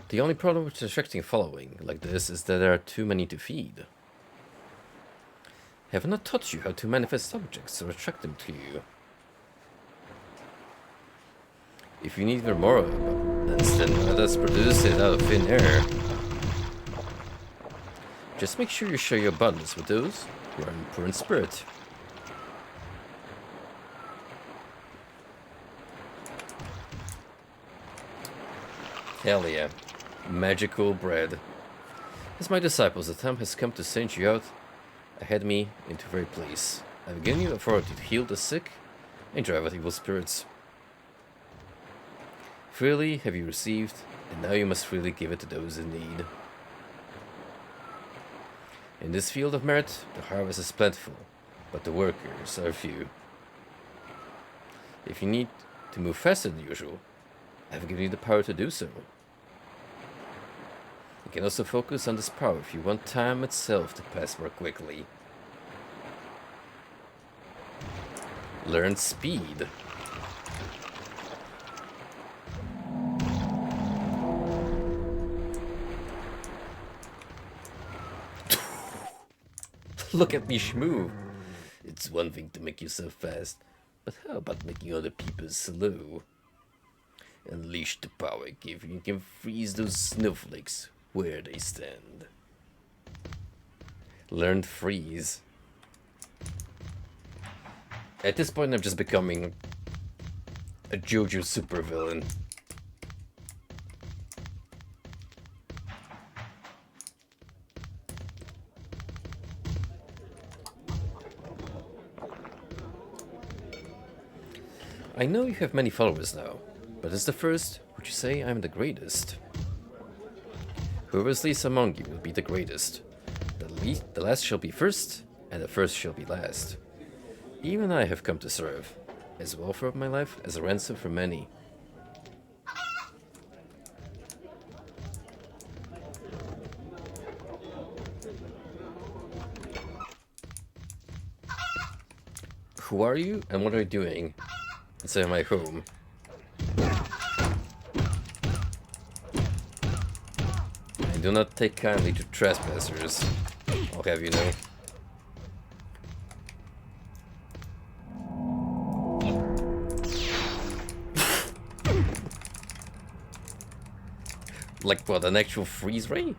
The only problem with attracting a following like this is that there are too many to feed. Have I not taught you how to manifest objects or attract them to you? If you need even more abundance, then let us produce it out of thin air. Just make sure you share your abundance with those who are in poor in spirit. Hell yeah. Magical bread. As my disciples, the time has come to send you out ahead me into the very place. I have given you authority to heal the sick and drive out evil spirits. Freely have you received, and now you must freely give it to those in need. In this field of merit, the harvest is plentiful, but the workers are few. If you need to move faster than usual, I have given you the power to do so. You can also focus on this power if you want time itself to pass more quickly. Learn speed. Look at me schmoo. It's one thing to make yourself fast, but how about making other people slow? Unleash the power I give you and can freeze those snowflakes where they stand. Learned freeze. At this point, I'm just becoming a JoJo supervillain. I know you have many followers now, but as the first, would you say I'm the greatest? Whoever's least among you will be the greatest. The last shall be first, and the first shall be last. Even I have come to serve, as well for my life as a ransom for many. Who are you, and what are you doing inside my home? I do not take kindly to trespassers, I'll have you know. Like what, an actual freeze ray?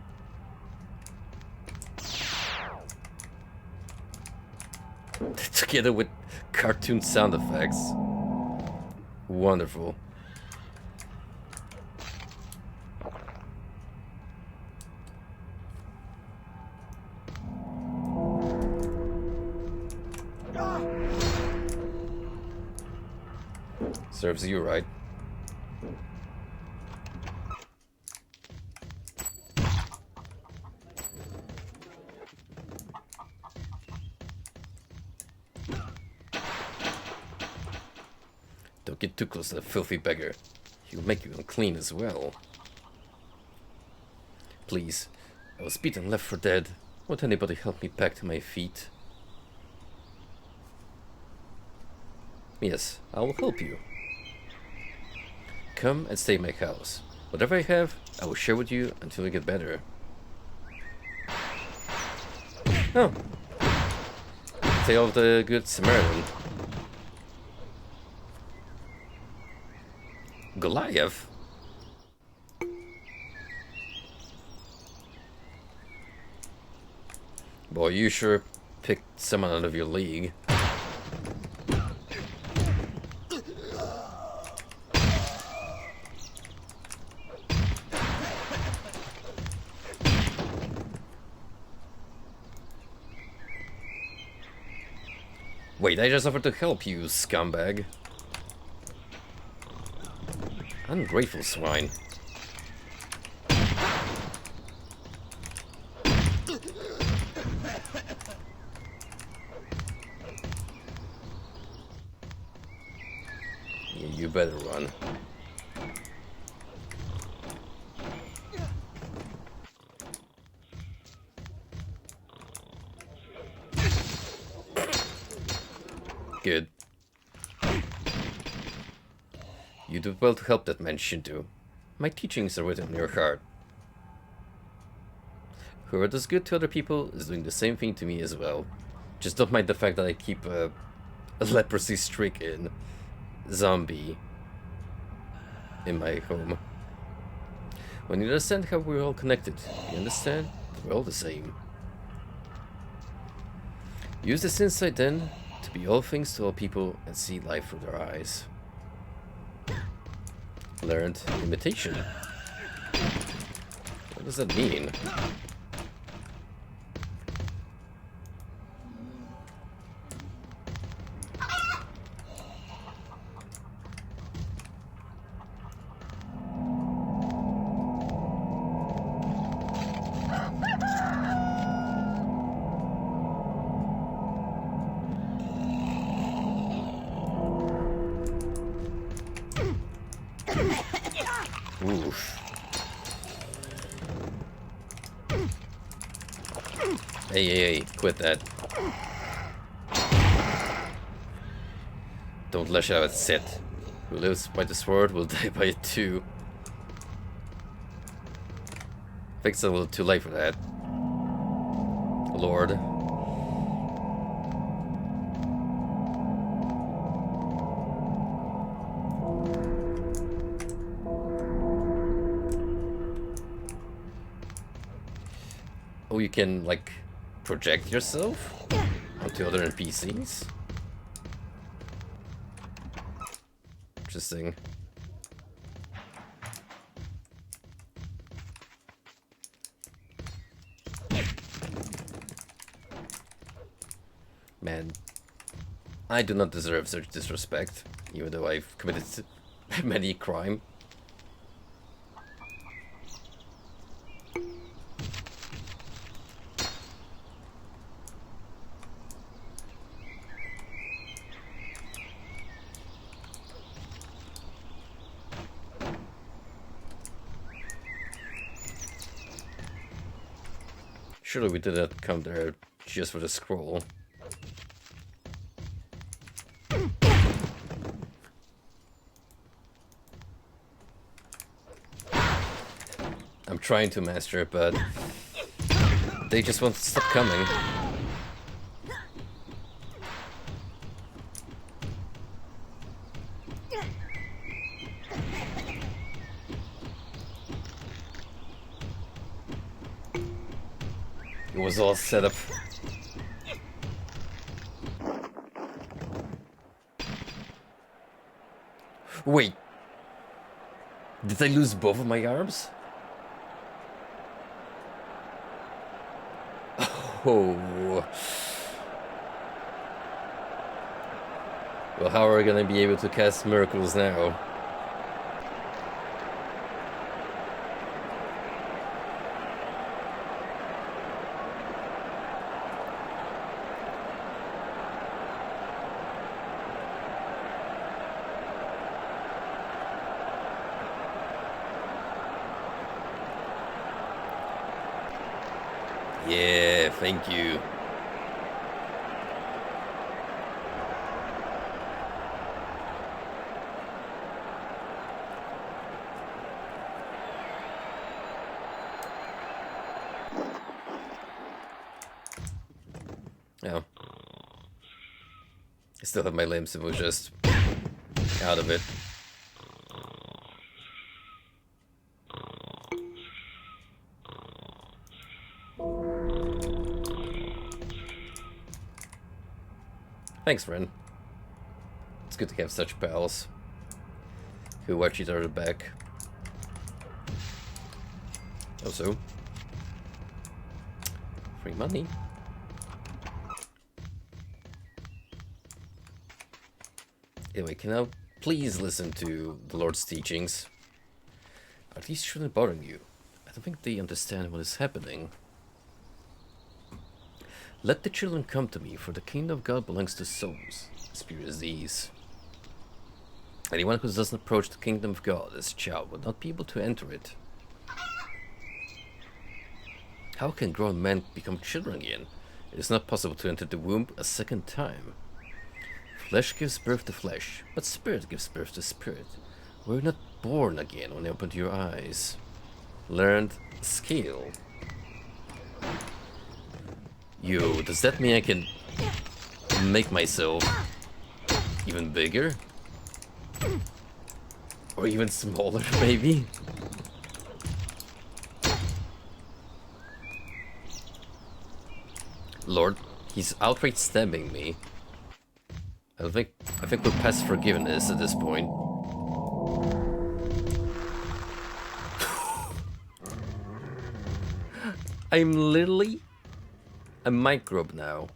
Together with cartoon sound effects. Wonderful. Serves you right. Don't get too close to the filthy beggar. He'll make you unclean as well. Please, I was beaten left for dead. Won't anybody help me back to my feet? Yes, I will help you. Come and stay in my house. Whatever I have, I will share with you until you get better. Oh. Tale of the Good Samaritan. Goliath? Boy, you sure picked someone out of your league. Wait, I just offered to help you, scumbag. Ungrateful swine. Yeah, you better run. Good. You do well to help that man Shinto. My teachings are written in your heart. Whoever does good to other people is doing the same thing to me as well. Just don't mind the fact that I keep a leprosy-stricken zombie in my home. When you understand how we're all connected, you understand that we're all the same. Use this insight then to be all things to all people and see life through their eyes. Learned imitation. What does that mean? Oof. Hey, quit that. Don't lash out at Seth. Who lives by the sword will die by it too. I think it's a little too late for that. Lord. Oh, you can, like, project yourself onto other NPCs? Interesting. Man, I do not deserve such disrespect, even though I've committed many crime. Surely we did not come there just for the scroll. I'm trying to master it, but they just won't stop coming. It was all set up. Wait. Did I lose both of my arms? Oh. Well, how are we gonna be able to cast miracles now? Yeah, thank you. Oh. I still have my limbs, it was just out of it. Thanks, friend. It's good to have such pals who watch each other back. Also, free money. Anyway, can I please listen to the Lord's teachings? At least shouldn't bother you. I don't think they understand what is happening. Let the children come to me, for the kingdom of God belongs to souls. Spirit is these. Anyone who doesn't approach the kingdom of God as a child will not be able to enter it. How can grown men become children again? It is not possible to enter the womb a second time. Flesh gives birth to flesh, but spirit gives birth to spirit. We're not born again when you open your eyes. Learned skill. Yo, does that mean I can make myself even bigger? Or even smaller, maybe? Lord, he's outright stabbing me. I think we're past forgiveness at this point. I'm literally a microbe now.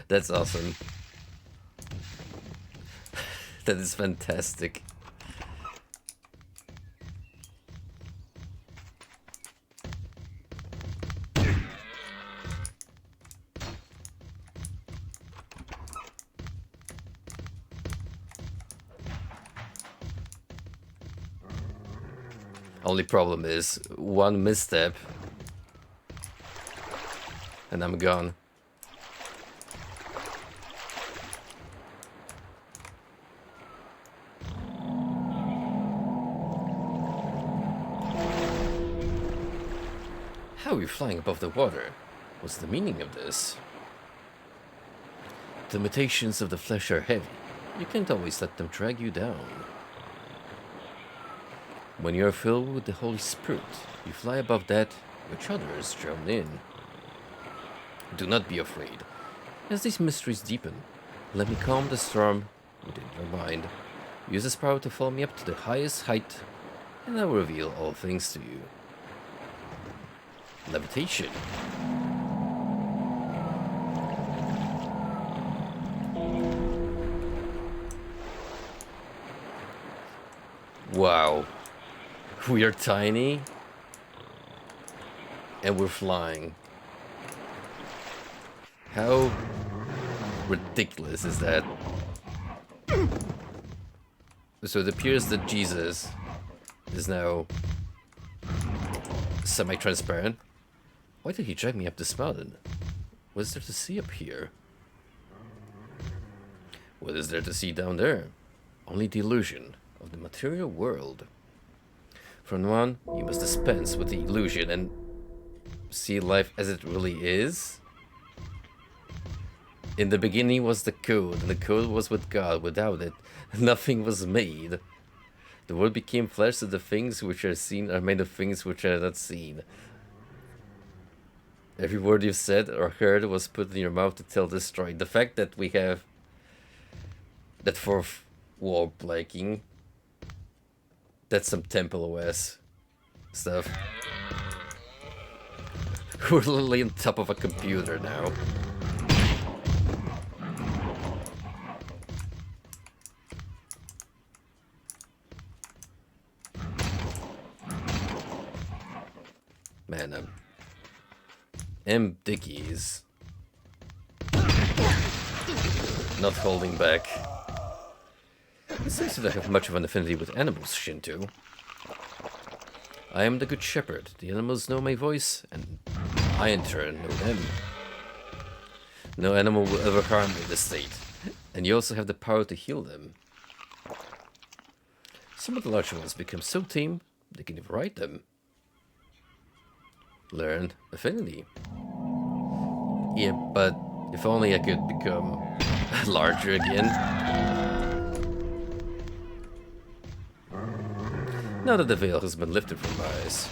That's awesome. That is fantastic. Only problem is one misstep and I'm gone. How are you flying above the water? What's the meaning of this? The limitations of the flesh are heavy. You can't always let them drag you down. When you are filled with the Holy Spirit, you fly above that which others drown in. Do not be afraid. As these mysteries deepen, let me calm the storm within your mind. Use this power to follow me up to the highest height, and I will reveal all things to you. Levitation. Wow. We are tiny, and we're flying. How ridiculous is that? So it appears that Jesus is now semi-transparent. Why did he drag me up this mountain? What is there to see up here? What is there to see down there? Only the illusion of the material world. From now on, you must dispense with the illusion and see life as it really is. In the beginning was the code, and the code was with God. Without it, nothing was made. The world became flesh, so the things which are seen are made of things which are not seen. Every word you've said or heard was put in your mouth to tell this story. The fact that we have that fourth wall breaking, that's some Temple OS stuff. We're literally on top of a computer now. Man, M. Dickies. Not holding back. It seems to have much of an affinity with animals, Shinto. I am the good shepherd. The animals know my voice, and I in turn know them. No animal will ever harm me in this state, and you also have the power to heal them. Some of the larger ones become so tame, they can even ride them. Learn affinity. Yeah, but if only I could become larger again. Now that the veil has been lifted from my eyes,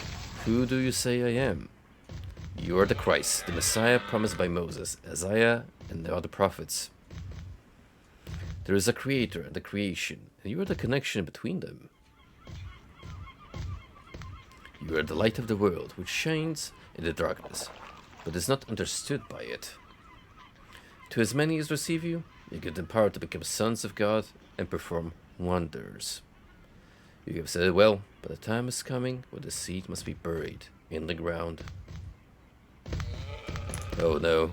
who do you say I am? You are the Christ, the Messiah promised by Moses, Isaiah, and the other prophets. There is a creator and a creation, and you are the connection between them. You are the light of the world, which shines in the darkness, but is not understood by it. To as many as receive you, you give them power to become sons of God and perform wonders. You have said it well, but the time is coming when the seed must be buried in the ground. Oh no.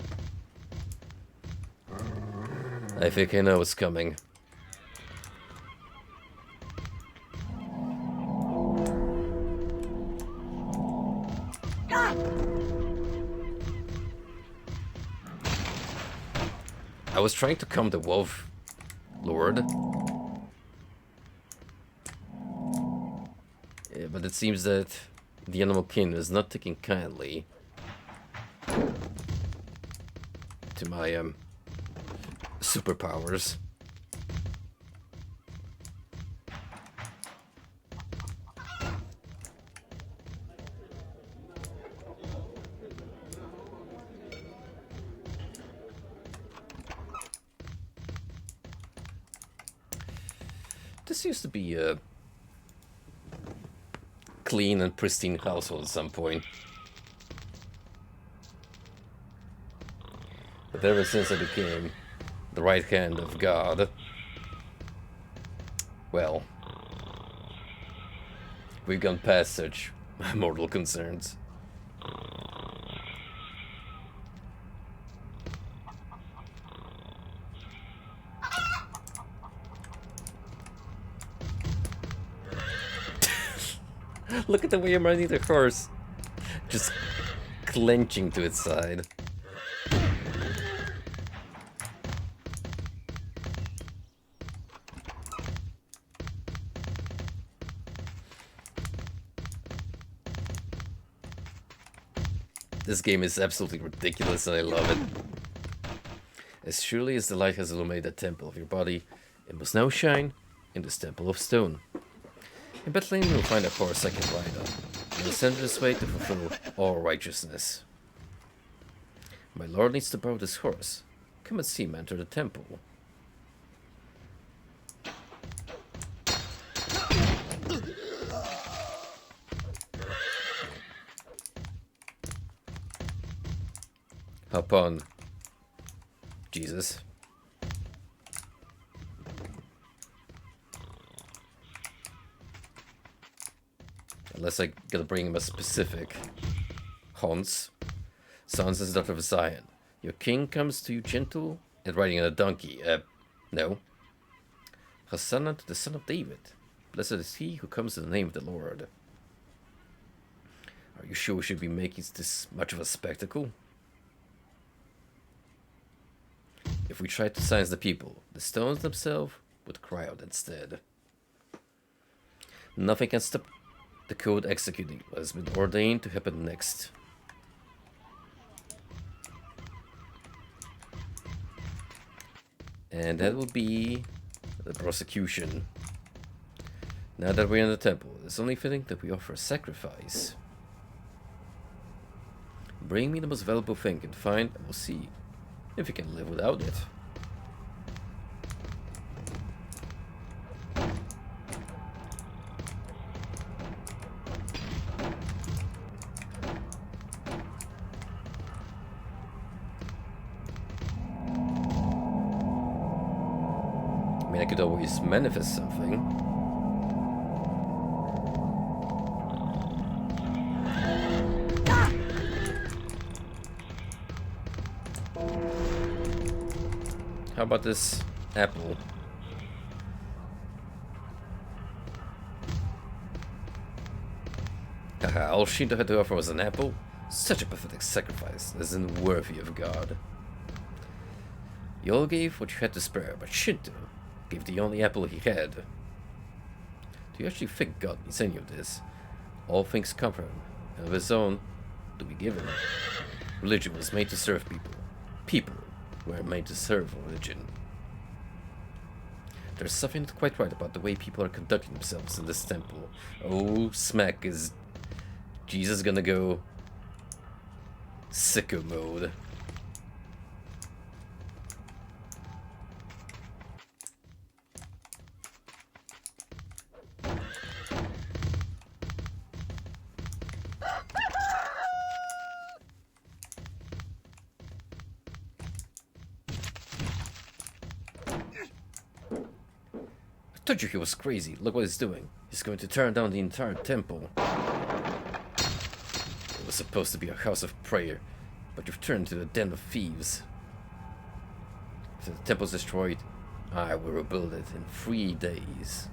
I think I know what's coming. I was trying to calm the wolf lord. Yeah, but it seems that the animal king is not taking kindly to my superpowers. This used to be a clean and pristine household at some point. But ever since I became the right hand of God, well, we've gone past such mortal concerns. Look at the way I'm riding the horse. Just clenching to its side. This game is absolutely ridiculous and I love it. As surely as the light has illuminated the temple of your body, it must now shine in this temple of stone. In Bethlehem we will find a horse I can ride on. We will send this way to fulfill all righteousness. My lord needs to borrow this horse. Come and see him enter the temple. Hop on, Jesus. Unless I gotta bring him a specific. Hans, sons and daughter of Zion, your king comes to you gentle and riding on a donkey. No. Hosanna to the son of David. Blessed is he who comes in the name of the Lord. Are you sure we should be making this much of a spectacle? If we try to silence the people, the stones themselves would cry out instead. Nothing can stop the code executing what has been ordained to happen next. And that will be the prosecution. Now that we're in the temple, it's only fitting that we offer a sacrifice. Bring me the most valuable thing you can find, and we'll see if you can live without it. I mean, I could always manifest something. How about this apple? Haha, all Shinto had to offer was an apple? Such a pathetic sacrifice, as unworthy of God. You all gave what you had to spare, but Shinto gave the only apple he had. Do you actually think God needs any of this? All things come from him, and of his own to be given. Religion was made to serve people. People were made to serve religion. There's something not quite right about the way people are conducting themselves in this temple. Oh, smack, is Jesus gonna go sicko mode? I told you he was crazy. Look what he's doing. He's going to tear down the entire temple. It was supposed to be a house of prayer, but you've turned into a den of thieves. If the temple's destroyed, I will rebuild it in 3 days.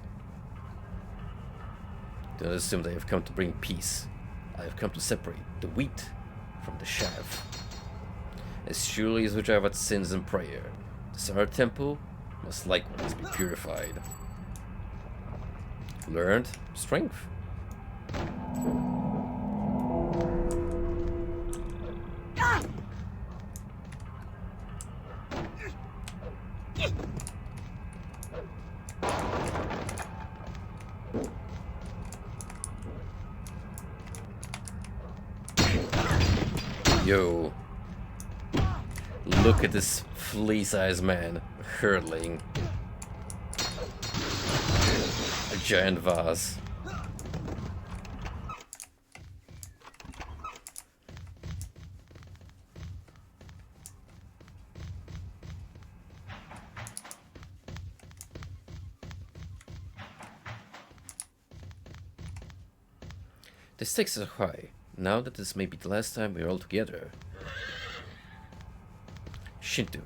Do not assume that I have come to bring peace. I have come to separate the wheat from the chaff. As surely as we drive out sins in prayer, this our temple must likewise be purified. Learned strength. Yo, look at this flea-sized man hurtling a giant vase. The stakes are high, now that this may be the last time we're all together. Shinto,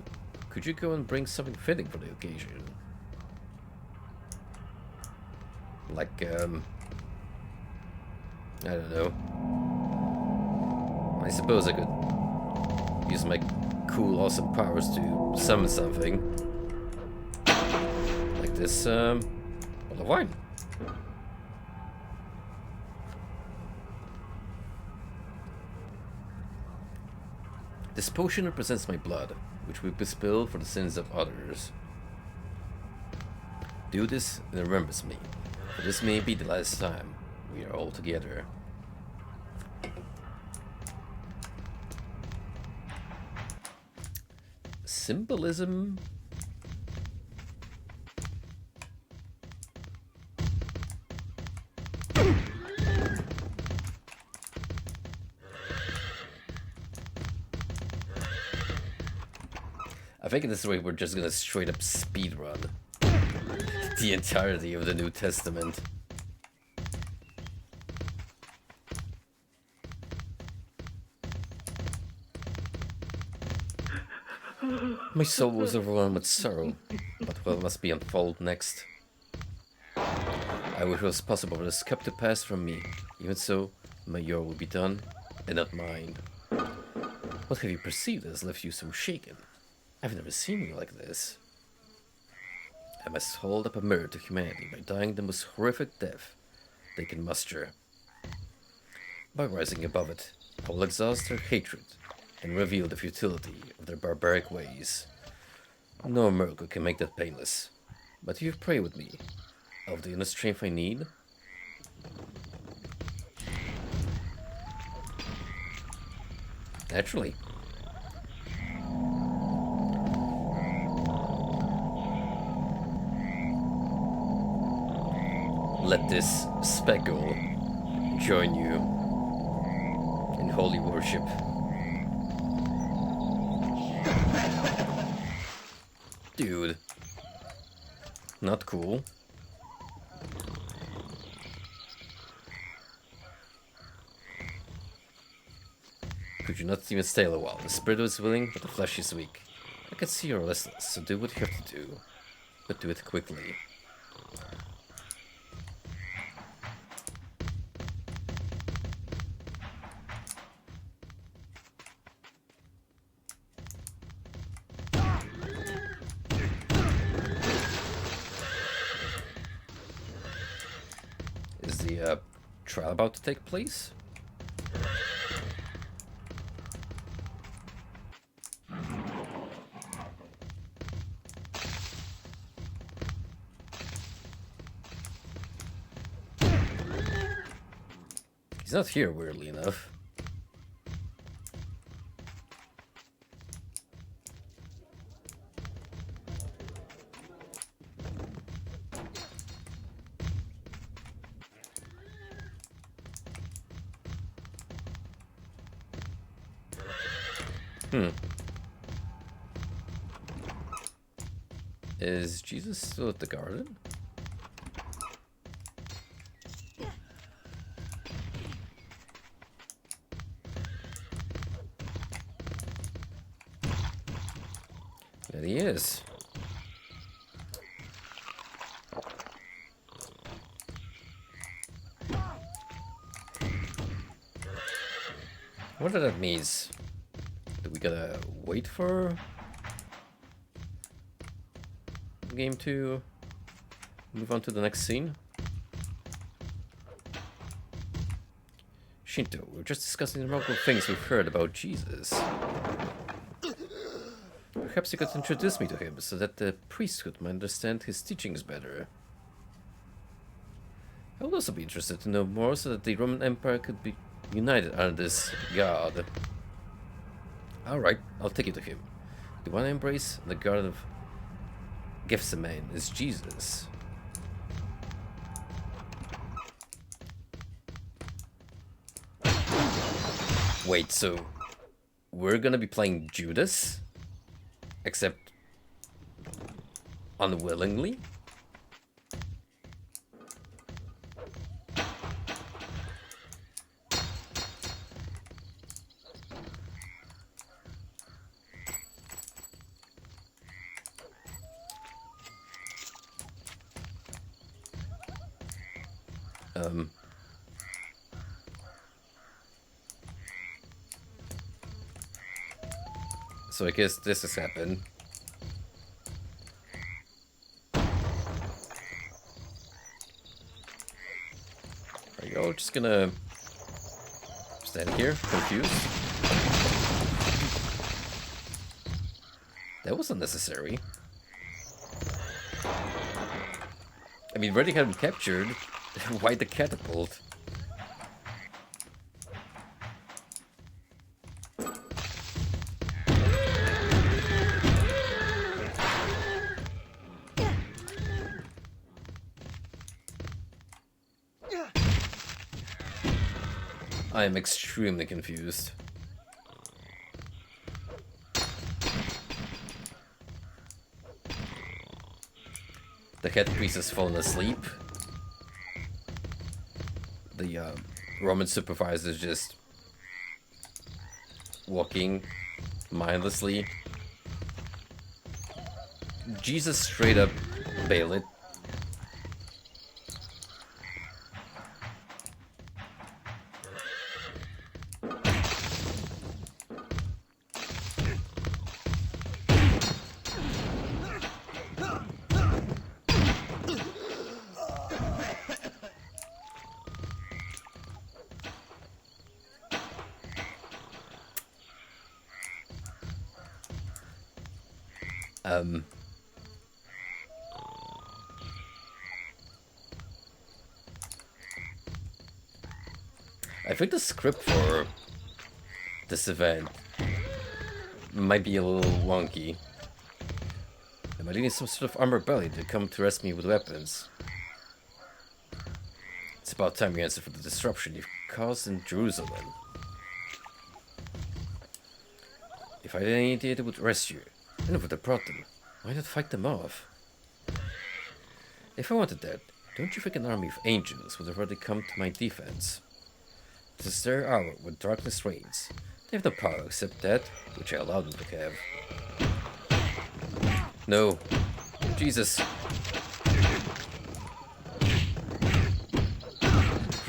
could you go and bring something fitting for the occasion? Like, I don't know. I suppose I could use my cool, awesome powers to summon something. Like this, bottle of wine. This potion represents my blood, which we bespill for the sins of others. Do this and it remembers me. For this may be the last time we are all together. Symbolism? I think in this way we're just gonna straight up speedrun the entirety of the New Testament. My soul was overwhelmed with sorrow, but what must be unfold next? I wish it was possible for this cup to pass from me. Even so, my your will be done, and not mine. What have you perceived that has left you so shaken? I've never seen you like this. I must hold up a mirror to humanity by dying the most horrific death they can muster. By rising above it, I will exhaust their hatred and reveal the futility of their barbaric ways. No miracle can make that painless. But if you pray with me, of the inner strength I need. Naturally. Let this speckle join you in holy worship. Dude. Not cool. Could you not even stay a while? The spirit is willing, but the flesh is weak. I can see you're restless, so do what you have to do. But do it quickly. Is the trial about to take place? He's not here, weirdly enough. Is Jesus still at the garden? There he is. What that means? Do we gotta wait for the game to move on to the next scene? Shinto, we're just discussing the remarkable things we've heard about Jesus. Perhaps you could introduce me to him so that the priesthood might understand his teachings better. I would also be interested to know more so that the Roman Empire could be united under this god. Alright, I'll take you to him. The one I embrace in the Garden of Gethsemane is Jesus. Wait, so we're gonna be playing Judas? Except unwillingly? So I guess this has happened. Are you all just gonna stand here, confused? That was unnecessary. I mean, already had him captured. Why the catapult? I am extremely confused. The head priest has fallen asleep. The Roman supervisor is just walking mindlessly. Jesus straight up bail it. I think the script for this event might be a little wonky. Am I needing some sort of armor belly to come to arrest me with weapons? It's about time you answer for the disruption you've caused in Jerusalem. If I had any idea they would arrest you, and would have brought them, why not fight them off? If I wanted that, don't you think an army of angels would have already come to my defense? This is their hour when darkness reigns. They have no power except that which I allowed them to have. No. Jesus.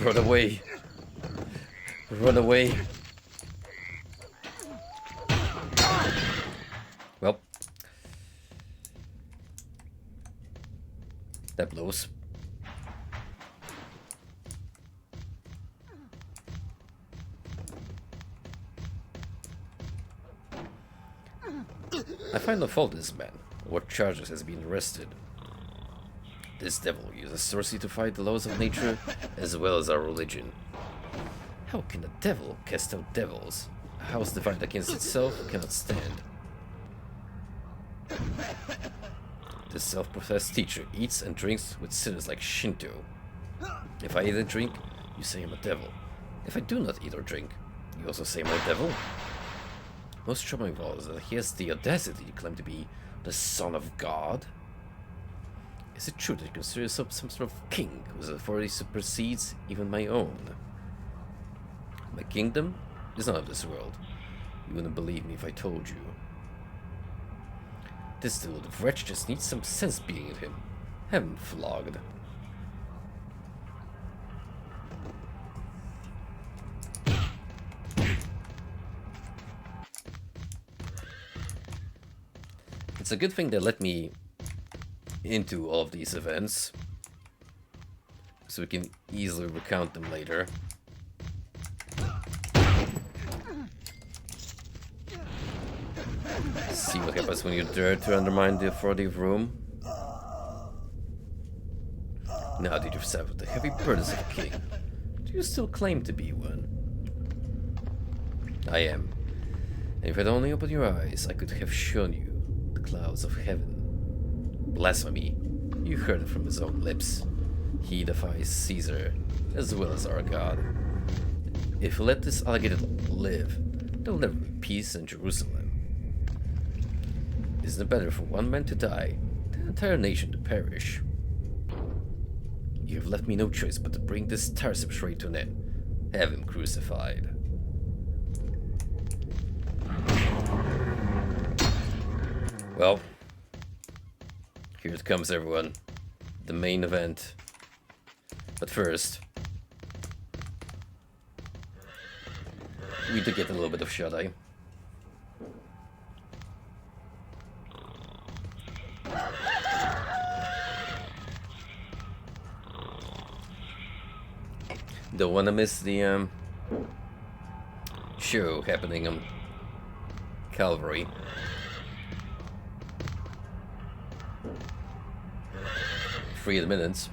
Run away. Run away. Well. That blows. I find no fault in this man. What charges has been arrested? This devil uses sorcery to fight the laws of nature as well as our religion. How can a devil cast out devils? A house divided against itself cannot stand. This self-professed teacher eats and drinks with sinners like Shinto. If I eat and drink, you say I'm a devil. If I do not eat or drink, you also say I'm a devil. Most troubling of all is that he has the audacity to claim to be the Son of God. Is it true that you consider yourself some sort of king whose authority supersedes even my own? My kingdom is not of this world. You wouldn't believe me if I told you. This deluded wretch just needs some sense beating at him. Have him flogged. It's a good thing they let me into all of these events, so we can easily recount them later. See what happens when you dare to undermine the authority of Rome. Now that you've sat with the heavy burdens of a king, do you still claim to be one? I am. And if I'd only opened your eyes, I could have shown you the clouds of heaven. Blasphemy. You heard it from his own lips. He defies Caesar, as well as our God. If we let this alligator live, there will never be peace in Jerusalem. Isn't it better for one man to die than an entire nation to perish? You have left me no choice but to bring this tiresome charade to an end. Have him crucified. Well, here it comes, everyone. The main event. But first, we do get a little bit of shut-eye. Don't want to miss the show happening on Calvary. Free minutes.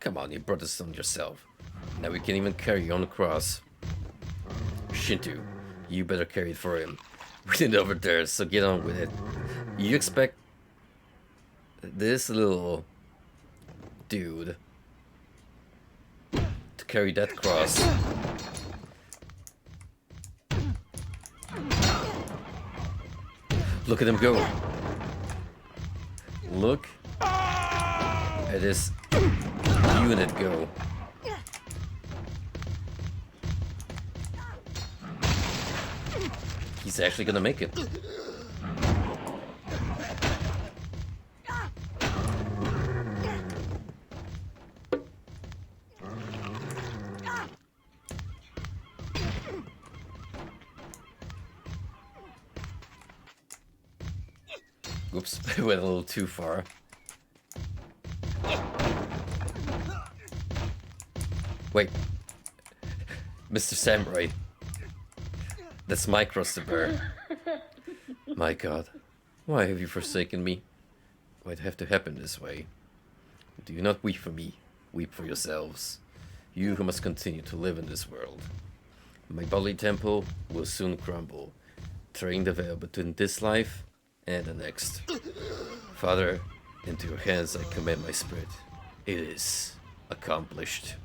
Come on, you brought this on yourself. Now we can't even carry you on the cross. Shinto, you better carry it for him. We did it over there, so get on with it. You expect this little dude to carry that cross? Look at him go. Look at this unit go. He's actually gonna make it. Oops, I went a little too far. Wait. Mr. Samurai. That's my cross to bear. My god. Why have you forsaken me? Why'd it have to happen this way? Do you not weep for me? Weep for yourselves. You who must continue to live in this world. My bodily temple will soon crumble, tearing the veil between this life and the next. Father, into your hands I commend my spirit. It is accomplished.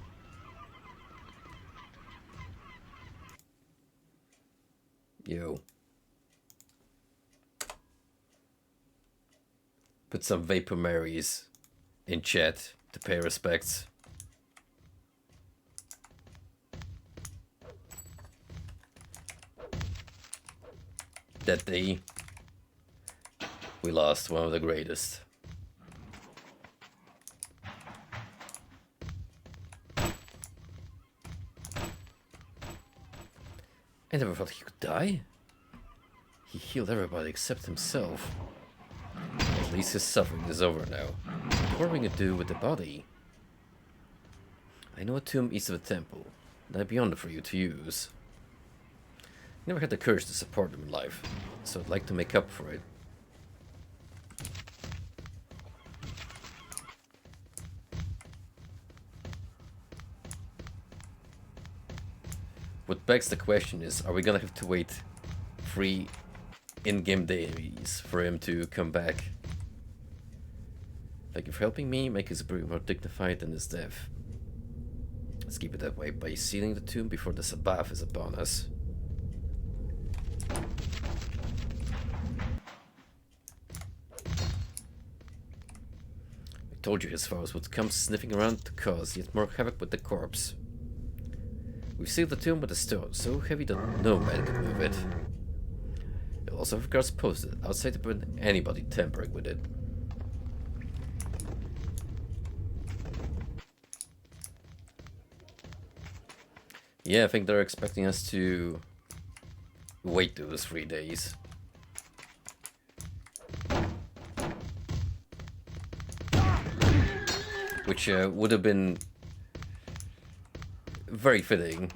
Yo. Put some Vapor Marys in chat to pay respects. That day, we lost one of the greatest. I never thought he could die. He healed everybody except himself. At least his suffering is over now. What are we gonna do with the body? I know a tomb east of the temple. That'd be yonder for you to use. Never had the courage to support him in life, so I'd like to make up for it. What begs the question is, are we gonna have to wait 3 in-game days for him to come back? Thank you for helping me make his burial more dignified than his death. Let's keep it that way by sealing the tomb before the Sabbath is upon us. I told you his foes would come sniffing around to cause yet more havoc with the corpse. We've sealed the tomb with a stone so heavy that no man could move it. We'll also have guards posted outside to prevent anybody tampering with it. Yeah, I think they're expecting us to wait those 3 days. Which would have been very fitting,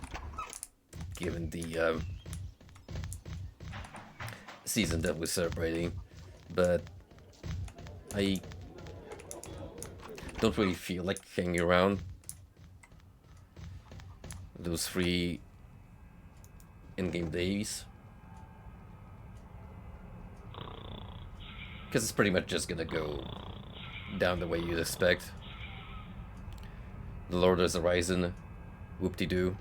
given the season that we're celebrating, but I don't really feel like hanging around those 3 in-game days, because it's pretty much just gonna go down the way you'd expect. The Lord has arisen. Whoop-de-doo.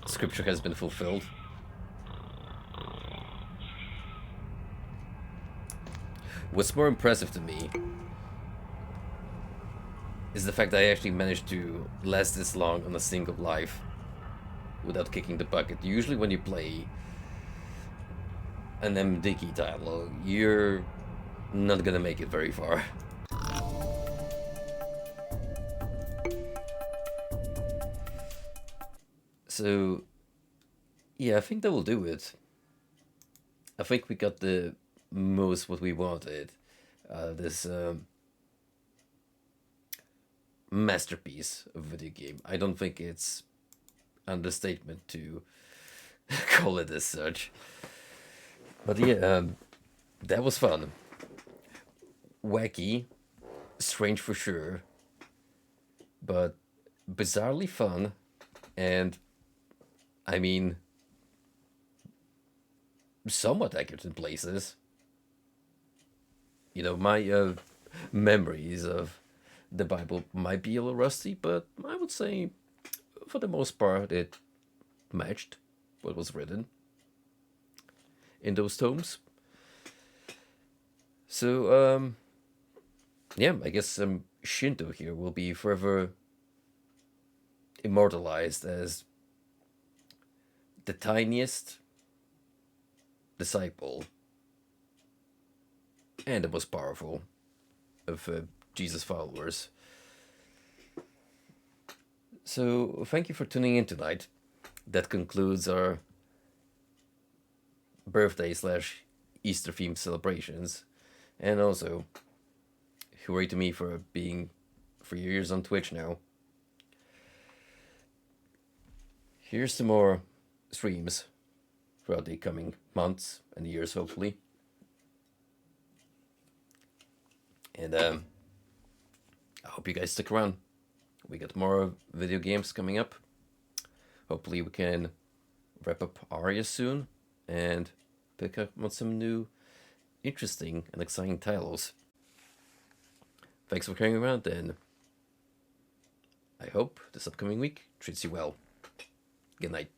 Scripture has been fulfilled. What's more impressive to me is the fact that I actually managed to last this long on a single life without kicking the bucket. Usually when you play an MDK title, you're not gonna make it very far. So, yeah, I think that will do it. I think we got the most what we wanted. This masterpiece of video game. I don't think it's understatement to call it as such. But yeah, that was fun. wacky, strange for sure, but bizarrely fun, and I mean, somewhat accurate in places. My memories of the Bible might be a little rusty, but I would say, for the most part, it matched what was written in those tomes. So, yeah, I guess Shinto here will be forever immortalized as the tiniest disciple and the most powerful of Jesus' followers. So, thank you for tuning in tonight. That concludes our birthday slash Easter themed celebrations. And also, hooray to me for being 3 years on Twitch now. Here's some more streams throughout the coming months and years, hopefully. And I hope you guys stick around. We got more video games coming up. Hopefully we can wrap up Aria soon and pick up on some new interesting and exciting titles. Thanks for hanging around, and I hope this upcoming week treats you well. Good night.